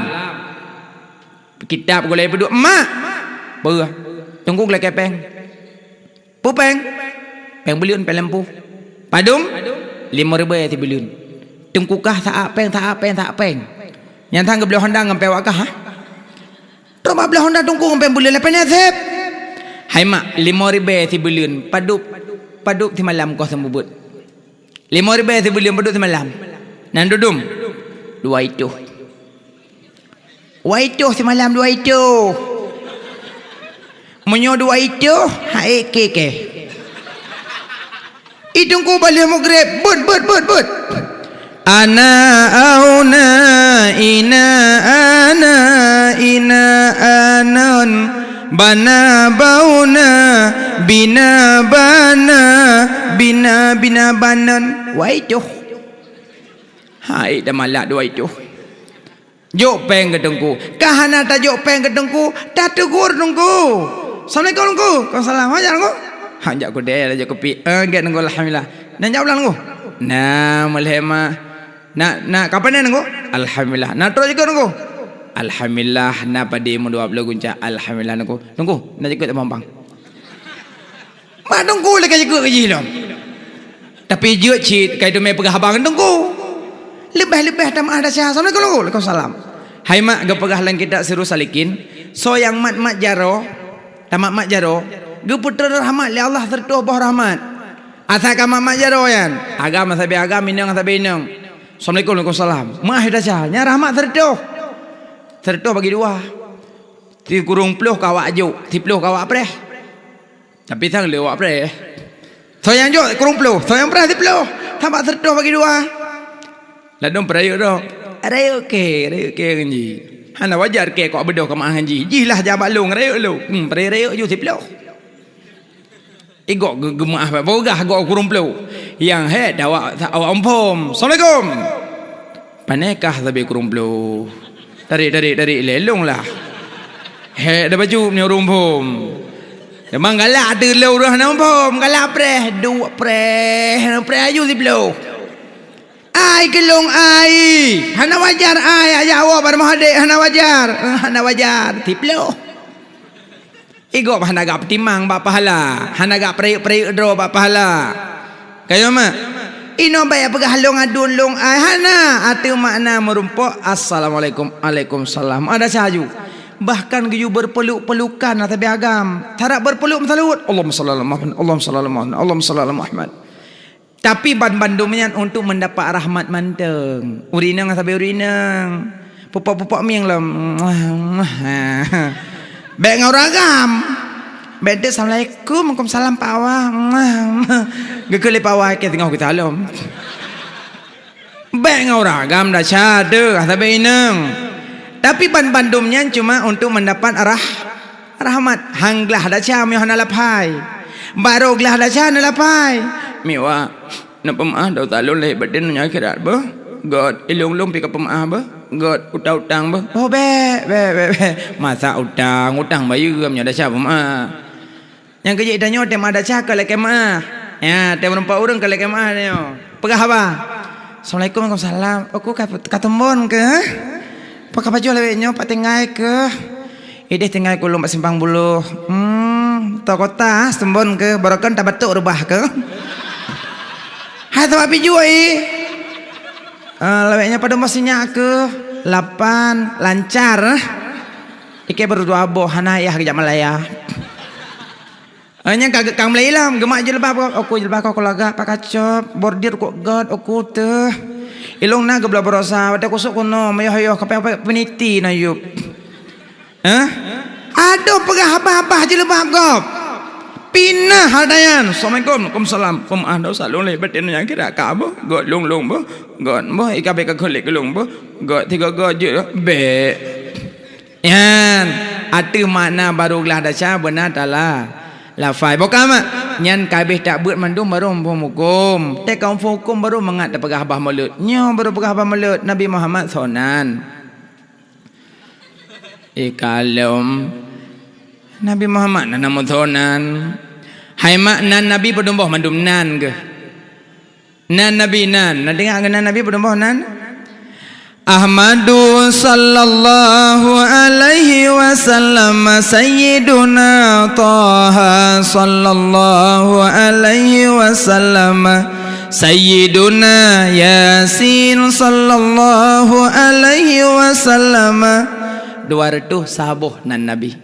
Kitab gulai peduk emak. Berah. Tunggu laki peng. Pupeng. Peng beliun peng lempu. Padum 5,000 ti beliun. Tungkukah tak peng. Yang tang belah Honda ngampe wakah ha? Rumah belah Honda tungku ngampe beliun lepas ni asep. Hai mak 5,000 ti beliun. Paduk ti malam kau sembubut. 5,000 ti beliun paduk ti malam. Nan dudum 2 itu. Ti malam 2 itu. Menyo 2 itu hai keke. Idungku balik maghrib but ana auna ina anan bana bauna bina banan waitu hai dah malak dua itu jok peng kedengku kahana ta jok peng kedengku dah tegur dengku. Assalamualaikum dengku. Waalaikumsalam aja dengku. Hanjak ku dia aja kopi. Get nengko alhamdulillah. Dan jawab nengko. Nah, malhema. Nak kapan nengko? Alhamdulillah. Nak terus juga nengko. Alhamdulillah na padi mu 20 gunca. Alhamdulillah nengko. Nengko, nak ikut mampang. Mak nengko lagi ikut gaji dong. Tapi je cit kai tu mai pegah abang nengko. Lebih tak ada sihat. Assalamualaikum. Waalaikumsalam. Hai mak ge pegah lang kita seru salikin. So yang mat jaro, tamat jaro. Ge putra rahmat li Allah tertuh bah rahmat. Asal ka mak jaro yan. Agama sabi agama minang sabi minang. Assalamualaikum waalaikumsalam. Mah dah sah. Nya rahmat tertuh. Tertuh bagi dua. Ti kurung peluh kawak aju, ti peluh kawak preh. Tapi sang lewak preh. So yang jo kurung peluh, so yang preh ti peluh. Tambah tertuh bagi dua. Ladong perayuk dong. Rayuk ke nji. Hana wajar ke kok bedoh ke mak nji. Jilah jabat long rayuk lu. Rayuk ju ti peluh. Igok gemah apa bogah gok kurung peluh yang head awak ompom. Assalamualaikum. Panekah sabi kurung peluh. Tarik lelong lah. Head dah baju ni rumpum. Memang galak telur dah nampak. Galak preh. Dua preh. Preh ayu si belau. Ai gelung ai. Hana wajar ai. Jawa pada mahadik. Hana wajar. Hana wajar. Tiplo. Igop hana gak petimang bak pahala. Hana gak periuk-periuk draw bak pahala. Kayo mak. Ino bayar pegah long adun long ai. Hana. Atu makna merumpok. Assalamualaikum. Waalaikumsalam. Ada sahaju. Bahkan geyu berpeluk-pelukan atas agam. Tarak berpeluk salut. Allahumma salli ala Muhammad. Allahumma salli ala Muhammad. Allahumma salli ala Muhammad. Tapi bandumnya untuk mendapat rahmat manteng. Urinang sampai urinang. Pupak-pupak miang lah. Baik ngau ragam. Baik dia assalamualaikum. Waalaikumsalam Pak Awah. Gekelip Pak Awah ke tengok kita alam. Baik ngau ragam dah syada sampai inang. Tapi bandumnya cuma untuk mendapat rahmat. Hanglah dah cah mi hana lapai. Baroglah dah cah na lapai. Miwa na pemaah daw talon leh baden nya akhirat ba. God ilung-lung pi ka pemaah ba. God utang-utang ba. Oh be. Masa utang bayu nya dah cah pemaah. Yang kejik danyo tem ada cah ka lek kemah. Ya, tem rempa urang ka lek kemah nyo. Pegah apa? Assalamualaikum Waalaikumsalam. Aku katembon ke? Pakai baju lewetnya pak tengai ke? Ideh tengai kulung pak simpang buluh. Kota sembon ke barokan tak batuk rubah ke? Hai tu api juai. Lewetnya pada masihnya ke 8 lancar. Ike berdua boh hanayah ke Jamalaya. Hanya kagak kang melilam gemak jilbab aku jilbab kau laga pak kacop bordir kok god aku teh. Ilong na gebla berosa pada kusuk kuno mayo kape peniti na yup. Aduh pegah apa-apa jilbab gop. Pinah hadayan. Assalamualaikum. Waalaikumsalam. Ada salung le batin yang kira ka bo. God long bo. God bo ikabe ka kolek long bo. God 3 god je be. Yan. Atu makna baruglah dasar benar tala. Lafai bokama nyan kabeh tak buat mandum baru hukum. Tek kaum hukum baru mengat dak pegah bah mulut. Nyo baru pegah bah mulut Nabi Muhammad sonan. Kalom Nabi Muhammad nan nama sonan. Hai mak nan Nabi pedumboh mandum nan ke? Nan Nabi nan. Nak dengar ke nan Nabi pedumboh nan? Ahmadu sallallahu alaihi wasallam sayyiduna Taha sallallahu alaihi wasallam sayyiduna Yasin sallallahu alaihi wasallam 200 sahabuh nan Nabi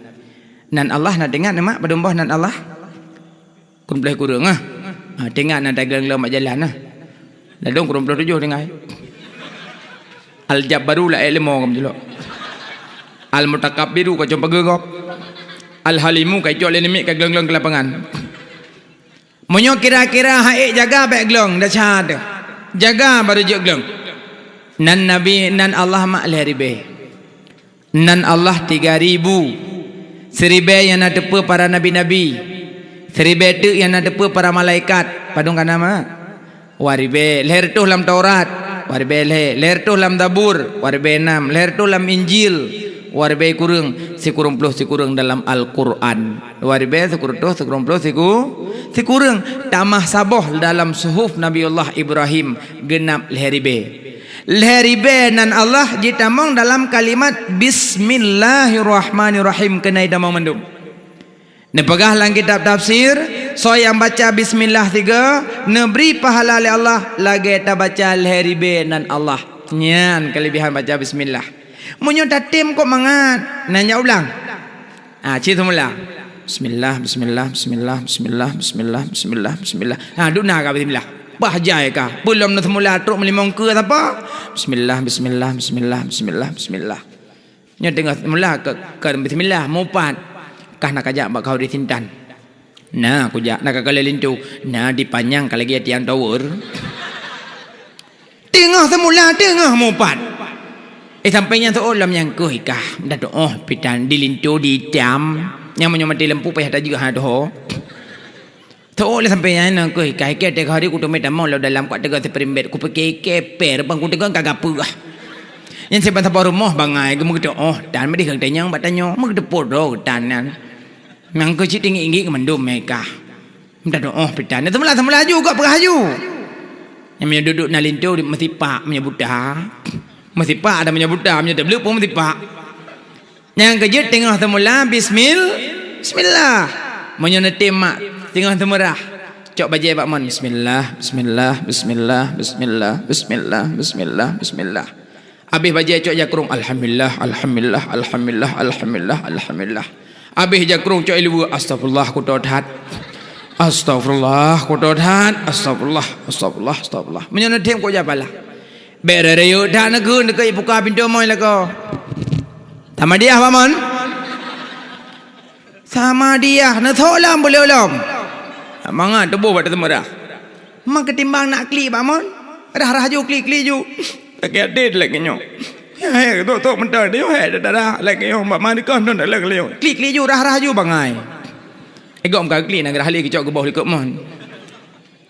nan Allah nak dengar nama berdumbah nan Allah kun boleh kurang dengar nan dagang mak jalan ladong kurang 27 dengar Al-Jabbaru la ilmu kam jelo. Al-Mutakabbiru ka jompa gegop. Al-Halimu ka jol limit ka glong-glong ke lapangan. Munyo kira-kira haik jaga baik glong dah syad. Jaga baru je glong. Nan Nabi nan Allah mak leribe. Nan Allah 3000. 1000 yang ada depa para nabi-nabi. 1000 tu yang ada depa para malaikat. Padung kan nama? Waribe leher tu dalam Taurat. Warbe leher tu dalam Zabur, warbe 6, leher tu dalam Injil, warbe kurung dalam Al-Quran. Warbe sekurung tamah saboh dalam suhuf Nabiullah Ibrahim genap leheribe. Leheribe nan Allah jitamong dalam kalimat Bismillahirrahmanirrahim kenai damang mandum. Nepegah lang kitab tafsir, so yang baca bismillah 3, neberi pahala oleh Allah, lagi tak baca leheribe nan Allah. Nyan kelebihan baca bismillah. Munyo tatim kok mangat, nanya ulang. Cerita mula. Bismillah, bismillah, bismillah, bismillah, bismillah, bismillah, bismillah. Duna ka bismillah. Bahjai ka. Belum nak mula truk melimong ke apa? Bismillah, bismillah, bismillah, bismillah, bismillah. Nyo tengah mula ke bismillah, mupat. Kah nak ajak bak kau di Tintan. Nah, aku jak nak kalian tu. Nah, dipanjang kalau dia tiang tower. Tengah semula tengah mupat. Sampainya tu olam yang kuih kah. Dah tu pitan dilintu di jam. Yang menyomati lempu payah tak juga ada. Tu oleh sampainya nak kuih kah. Kita hari ku tu medan mau dalam kuat tegak seperimbet. Ku pakai keper bang ku tegak kagak apa. Yang sebab tak rumah bangai. Kamu kita dan mereka tanya batanya. Mereka podo tanan. Yang kecil tinggi ke mendum mereka. Minta doa pedan. Temelah juga berhaju. Yang punya duduk nalintu mesti pak menyebut dah. Mesti pak ada menyebut dah, menyebut belum pun mesti pak. Yang kejut tengah temula bismillah. Menyonetim mak tengah temurah. Cok bajai pak mon. Bismillah. Habis bajai cok jakrung alhamdulillah. Habis jakrung cok ilu astagfirullah ku todhat. Astagfirullah. Menyonetim kok japalah. Berere dah negun dekat buka pintu moy lah kau. Sama dia pak mon. Sama dia nak tolong boleh ulom. Mangat tubuh pada temurah. Mak ketimbang nak klik pak mon. Dah ju klik ju. Tak ada lagi nyo. Ya tu mentar dia dah lagi nyo mak mana kan dah lagi nyo. Klik ju dah ju bangai. Egom ka klik nak ahli kecok ke bawah likut mon.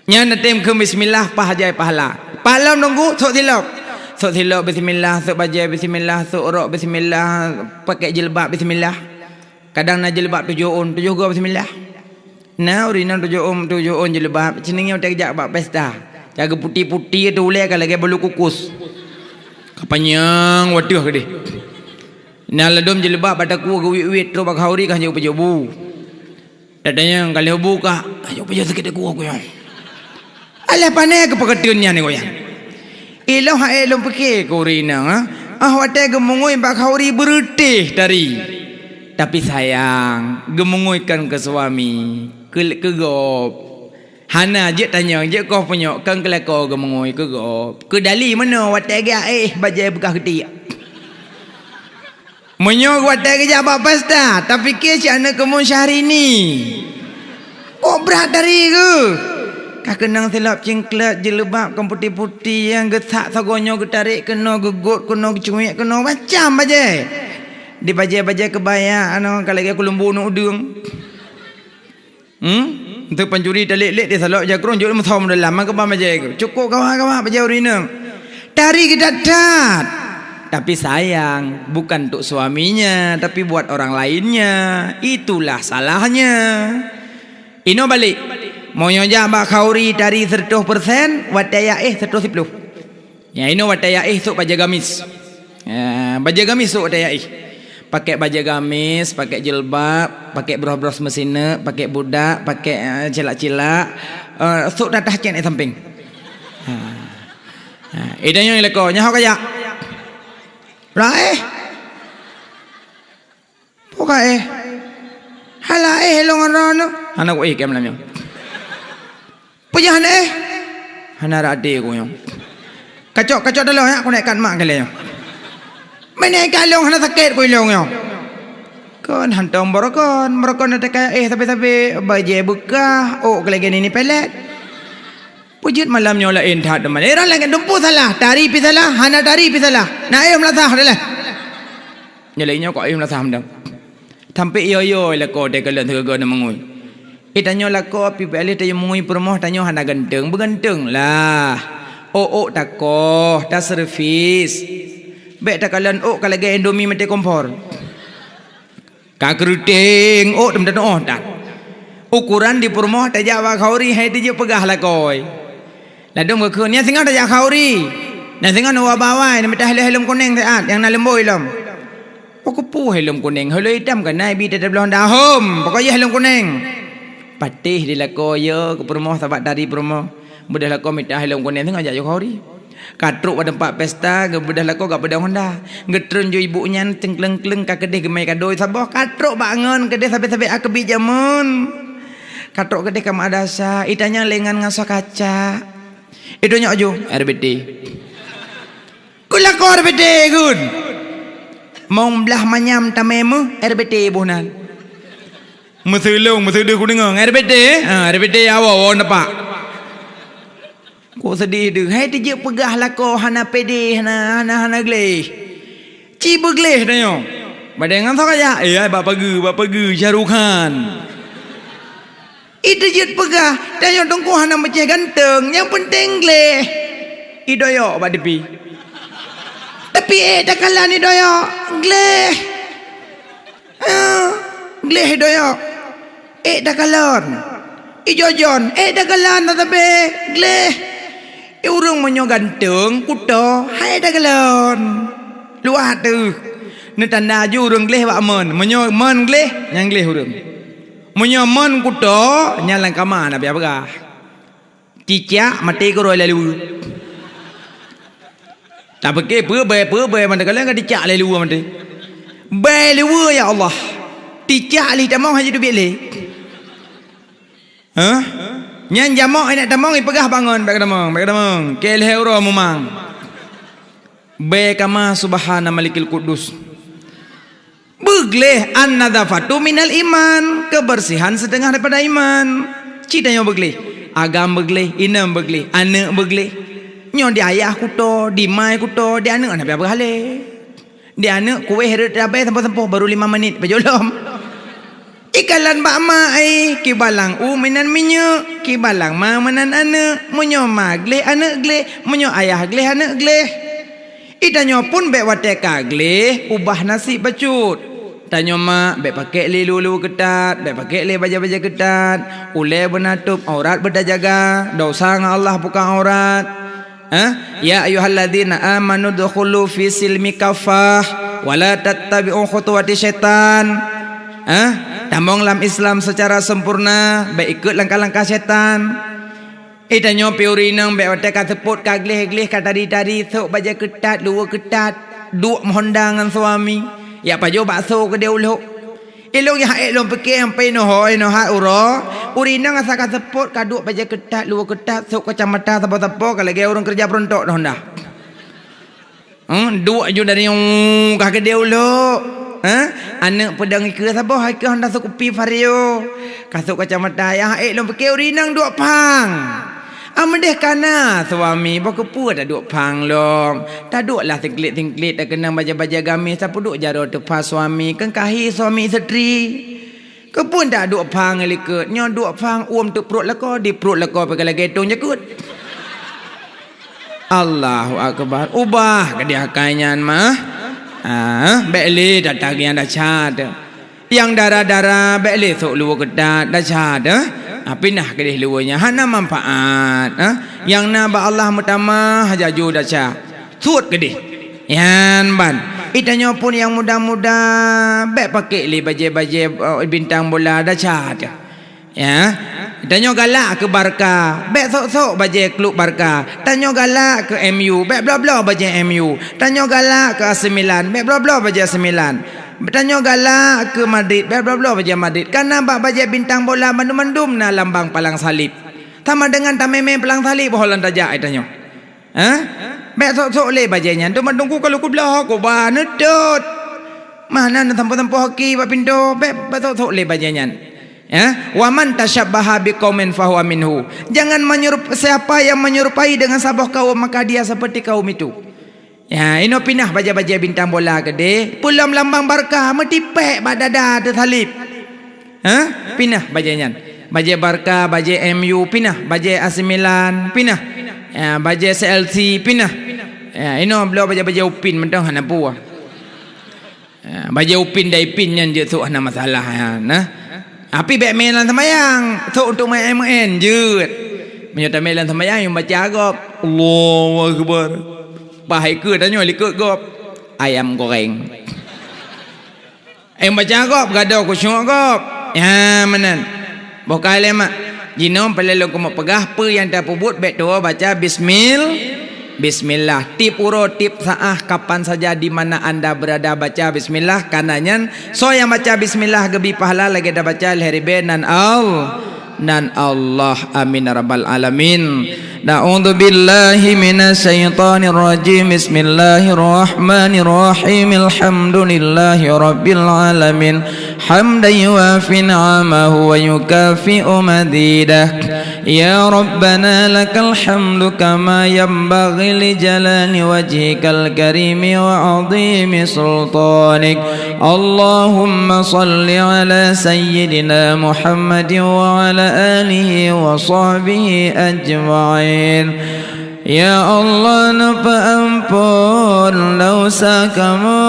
Nya natem ke bismillah pahajai pahala. Palam nunggu sok silap bismillah, sok bajai bismillah, sok rok bismillah, pakai jilbab bismillah. Kadang nak jilbab 7 gua bismillah. Nah urina 7 jilbab. Ceningnya tak kejap bab pesta. Jaga putih-putih tu ulai kan lagi belu kukus. Kapanyang waduh ke dia. Nah ladom jilbab pada ku wit tu bak hauri kan jauh pejobu. Dadanya kalau buka, ayo pejo sikit aku yang. Alah panai ke peketunnya ni goyang. Iloh elom peke korina wate gemungoi bak hauri berutih dari. Tapi sayang gemungoikan ke suami ke gop. Hana je tanya je kau punya kan kelako gemungoi ke gop. Ke dali mana wate ga bajai bekah ketik. Menyok wate ke jabak pesta tapi ke si anak kemun Syahrini. Oh berat dari ke? Kak kenang silap cingklat jilbab kan putih-putih yang getak sagonyo getarik kena gegot kena cuik kena macam bajai. Di bajai-bajai kebaya kalau aku lembu nak udung. Untuk pencuri telik-lik dia salok jakrong jauh muthom dalam ke bajai. Cukup kawan-kawan bajai urina. Dari kedadat. Tapi sayang bukan untuk suaminya tapi buat orang lainnya. Itulah salahnya. Ino balik. Moyo jabak khauri dari 100% wataya 110. Ya ino wataya sok baju gamis. Baju gamis sok wataya pakai baju gamis, pakai jilbab, pakai bros-bros mesina, pakai budak, pakai cilak-cilak, sok datah cen samping. Idanya leko nyaho kaya. Lah Poka hala longono. Anak ko kem lamyo. Punya hana rade ko yung. Kacok dalo ya aku naikkan mak kali yo. Mana kalong hana sakit ko ilong yo. Kon hantam borokon na kaya tapi baje buka kelagi ni pelet. Pujit malam nyola enthat teman. Era lagi dumpu salah, tari pi salah, hana tari pi salah. Na melasah adalah. Nyalainya kok melasah mendang. Sampai yo la ko de kalen thega na mangui. Itanyo la ko pi bali tayo mungui permoh tanyo hana ganteng, beganteng lah. Tak ko, tak servis. Bek tak kalian kalagi Indomie mete kompor. Ka keruting teman tak. Ukuran di permoh tak jawa khauri hai dia pegah la koi. Ladong ke nya singa tak jawa khauri. Na singa no bawai na mete helem kuning taat yang na lemboi lom. Pokok helm kuning, helm hitam kan naik bi tetap belon dahom. Pokoknya helm kuning. Patih di lako yo ke promo sahabat dari promo. Bedah lako minta helm kuning tengah ajak khauri. Katruk pada tempat pesta, bedah lako gak pada Honda. Ngetrun jo ibunya cengkleng-kleng ka kedih gemai kadoi sabah katruk bangun kedih sampai akabi jamun. Katruk kedih kam adasa, itanya lengan ngaso kaca. Idonya ajo RBD. Kulako RBD gun. Mau belah manyam tamemu RBT buhnan. Mesulung ku dengar RBT RBT awak nampak. Ko sedih deh. Hai dia pegah lako hana pede hana gleh. Ci begleh tanya. Badengan sok aja. Bapa ge Syarukan. Itu je pegah tanya tungku hana macam ganteng, yang penting gleh. Idoyo badepi. Tapi tak kalah ni doyo gleh gleh doyo dah kalon. Jojon, dah kalon tetapi gleh. Urang menyo ganteng kuto, hai dah kalon. Luar tu. Ni tanda ju urang gleh wak men. Menyo men gleh, nyang gleh urang. Menyo men kuto, nyalang kama na biar berah. Cicak mati ko roi lalu. Tak pakai pe man kala ka cicak lalu mati. Bai lalu ya Allah. Cicak li tak mau haji tu bilik. Nyan jamak nak tamang ipegah bangun baik damang kel heuro mumang be kama subhana malikil qudus begleh an-nadzafatu minal iman, kebersihan setengah daripada iman. Citanya begleh agam begleh inam begleh anak begleh nyo di ayah kuto di mai kuto di anak nak apa hale di anak kuih heret abai tempoh baru 5 menit pejolom. Ikalan bak ma ai kibalang minan minyak kibalang ma menan anak menyo ma gleh anak gleh menyo ayah gleh anak gleh itanyo pun bek wateka gleh ubah nasi bacut tanyo ma bek pakai lulu ketat bek pakai le baja-baja ketat ule benatup aurat berdajaga dosa dengan Allah buka aurat. Ya ayyuhalladzina amanu dukhulu fi silmi kafah wala tattabi'u khutuwati syaitan. Tambang dalam Islam secara sempurna, baik ikut langkah-langkah syaitan. Itanyo piurinang baik wateka teput ka gleh-gleh ka tadi-tadi sok baja ketat dua ketat duk mohondangan suami. Ya pajo bakso ke dia uluk. Ilong ya elong pekeh sampai no hoi no hat uro. Urinang asa ka teput ka duk baja ketat dua ketat sok kacamata tapo-tapo kalau ge orang kerja perontok dah honda. Duk aja dari ka ke dia uluk. Anak pedang ke sabah ke hendak sukupi vario kasuk kacamata ya long pakai urinang duk pang amdeh kana suami bakepu dah duk pang long tak duklah tingklit tak kena baja-baja gamis siapa duk jaro tepas suami kan kahi suami isteri kepun tak duk pang likut nyo duk pang tu perut lako di perut lako pakai lagi tong jakut. Allahu akbar ubah ke dia kanyan mah. Beli datang yang dah cat yang darah-darah beli sok luar kedat dah cat pindah ke dia luarnya hana manfaat yang naba Allah mutama hajaju dah cat sud ke dia yan ban itanya pun yang muda-muda bek pakai li baje-baje bintang bola dah cat ya tanyo galak ke Barca bek sok-sok baje klub Barca tanyo galak ke MU bek bla-bla baje MU tanyo galak ke AC Milan bek bla-bla baje AC Milan tanyo galak ke Madrid bek bla-bla baje Madrid karena bak baje bintang bola mandum-mandum na lambang palang salib sama dengan tameme palang salib holan raja itanyo bek sok-sok le bajenya tu mandungku kalau ku belah ku ba nedot mana tempo-tempo hoki bak pindo bek sok-sok le bajenya. Waman tasyabbaha biqaumin fahuwa minhu. Jangan siapa yang menyerupai dengan sabah kaum maka dia seperti kaum itu. Ya, ino pindah baja-baja bintang bola gede, pulam lambang Barca metipek badada tersalib. Pindah bajanya. Baja Barca, baja MU pindah, baja AC Milan pindah. Ya, baja CLC pindah. Ya, ino beliau baja-baja Upin mentang hana puah. Ya, baja Upin dai pin yang je tu hana masalah ya, nah. Api bek melan sembayang tu untuk main jut menyata melan sembayang yang baca agop Allahu akbar bahai ke tanya likut gop ayam goreng baca agop gadau kusyuk gop ya menan bukan lemak jinom pelelo ku pegah pe yang dah pubut bek tu baca Bismillah. Tip saah kapan saja di mana anda berada baca bismillah kanannya so yang baca bismillah gebi pahala lagi dah baca heribe nan Allah amin rabbal alamin. Na'udzu billahi minasyaitonir rajim. Bismillahirrahmanirrahim. Alhamdulillahi rabbil alamin. Hamdan yuwafi ni'amahu wa yukafi'u madidah. Ya Rabbana lakal hamdu kama yanbaghi li jalali wajhikal karimi wa 'azimi sultanik. Allahumma salli ala sayyidina Muhammadin wa ala alihi wa sahbihi ajma'in. Ya Allah napa ampun dosa kamu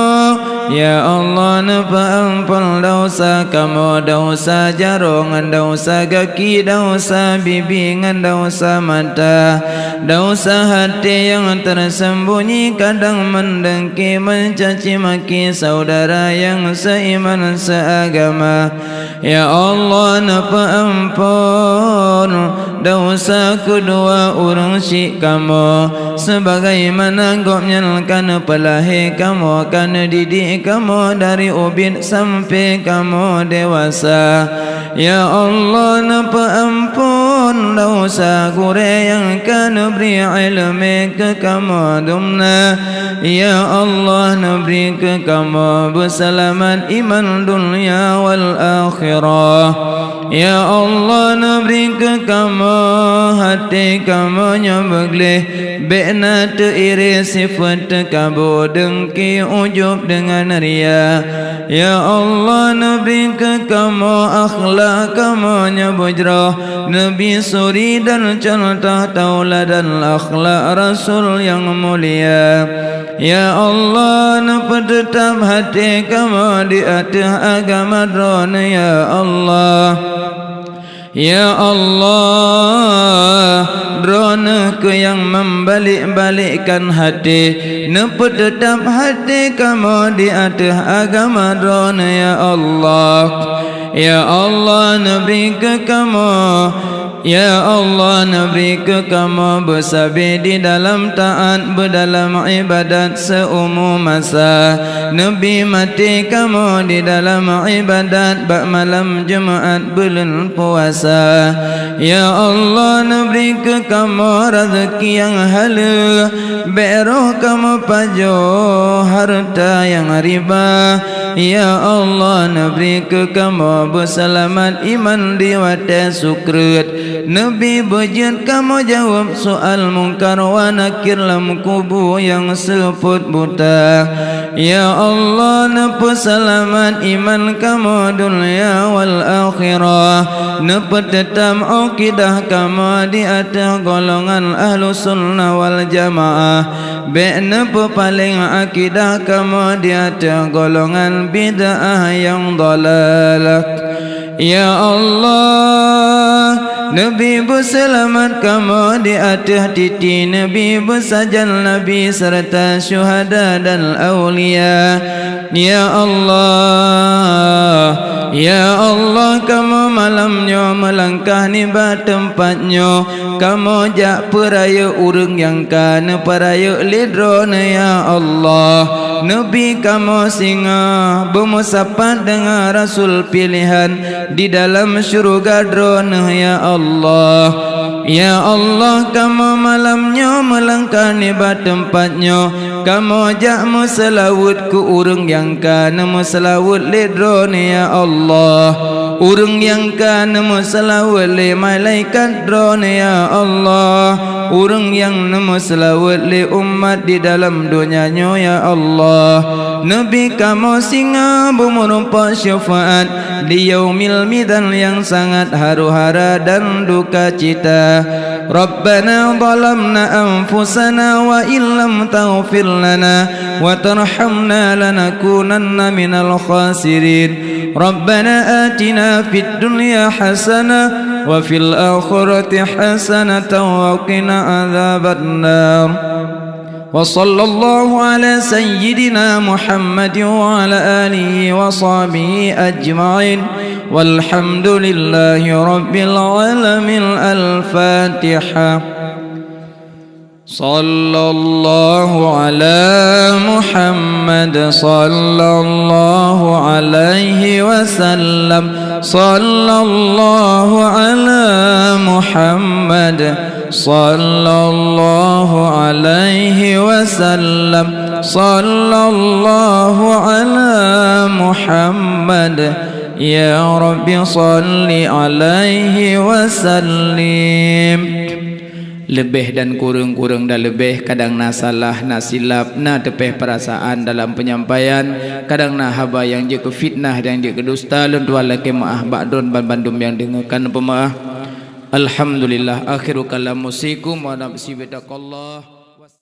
Ya Allah napa ampun dosa kamu, dosa jarongan, dosa kaki, dosa bibi ngan dosa mata, dosa hati yang tersembunyi kadang mendengki mencaci maki saudara yang seiman seagama. Ya Allah napa ampun dosa kedua orang syik kamu, sebagaimana engkau menyalkan pelahi kamu akan didik kamu dari ubin sampai kamu dewasa. Ya Allah napa ampun dosa gure yang kan beri ilmu ke kamu dumna. Ya Allah nabri ke kamu berselamat iman dunia wal akhirah. Ya Allah nabri ke kamu hati kamu nyabegleh be'na teiri sifat kamu dengki ujub dengan ria. Ya Allah nabri ke kamu akhlak kamu nyabujrah Nabi suri dan contoh tauladan akhlak Rasul yang mulia. Ya Allah nepedetap hati kamu di atas agama drone. Ya Allah, ya Allah, drone ke yang membalik-balikkan hati, nepedetap hati kamu di atas agama drone. Ya Allah, ya Allah nabri ke kamu, ya Allah nabri ke kamu bersabar di dalam taat berdalam ibadat seumur masa. Nabi mati kamu di dalam ibadat bak malam Jumaat bulan puasa. Ya Allah nabri ke kamu rezeki yang halal, beroh kamu pajo harta yang riba. Ya Allah nabri ke kamu berselamat iman di wata sukrat. Nabi berjid kamu jawab soal mungkar wa nakir lam kubur yang seput buta. Ya Allah napa selamat iman kamu dunia wal akhirah. Napa tetap akidah kamu di atas golongan ahlu sunnah wal jamaah. Be napa paling akidah kamu di atas golongan bid'ah yang dalalah. Ya Allah Nabi berselamat kamu di atas titi Nabi bersajal Nabi serta syuhada dan awliya. Ya Allah, ya Allah kamu malamnya melangkah ni tempatnya. Kamu jak peraya urang yang kana peraya lidrona. Ya Allah Nabi kamu singa bermusapat dengan Rasul pilihan di dalam syurga drona. Ya Allah, ya Allah kamu malamnya melangkah ni tempatnya. Kamu jak selawut ke urang yang kana selawut lidrona. Ya Allah urang yang kana selawut le malaikat drona. Ya Allah urang yang selawut le umat di dalam dunianya. Ya Allah Nabi kamu singa bermerumpak syafaat di yaumil midan yang sangat haru-hara dan duka cita. Rabbana zalamna anfusana wa illam taghfir lana wa tarhamna lanakunanna minal khasirin. Rabbana atina fid dunya hasanah wa fil akhirati hasanatan wa qina adzaban nar. وصلى الله على سيدنا محمد وعلى آله وصحبه أجمعين والحمد لله رب العالمين. الفاتحة. صلى الله على محمد صلى الله عليه وسلم. صلى الله على محمد صلى الله عليه وسلم. صلى الله على محمد يا رب صل عليه وسلم. Lebih dan kurang-kurang dan lebih, kadang na salah, na silap, na tepeh perasaan dalam penyampaian, kadang na haba yang je ke fitnah dan je ke dusta, lentuan laki maaf ba'dun bandum yang dengarkan pemaaf. Alhamdulillah. Akhiru kalam musikum wa nafsi bitakallah.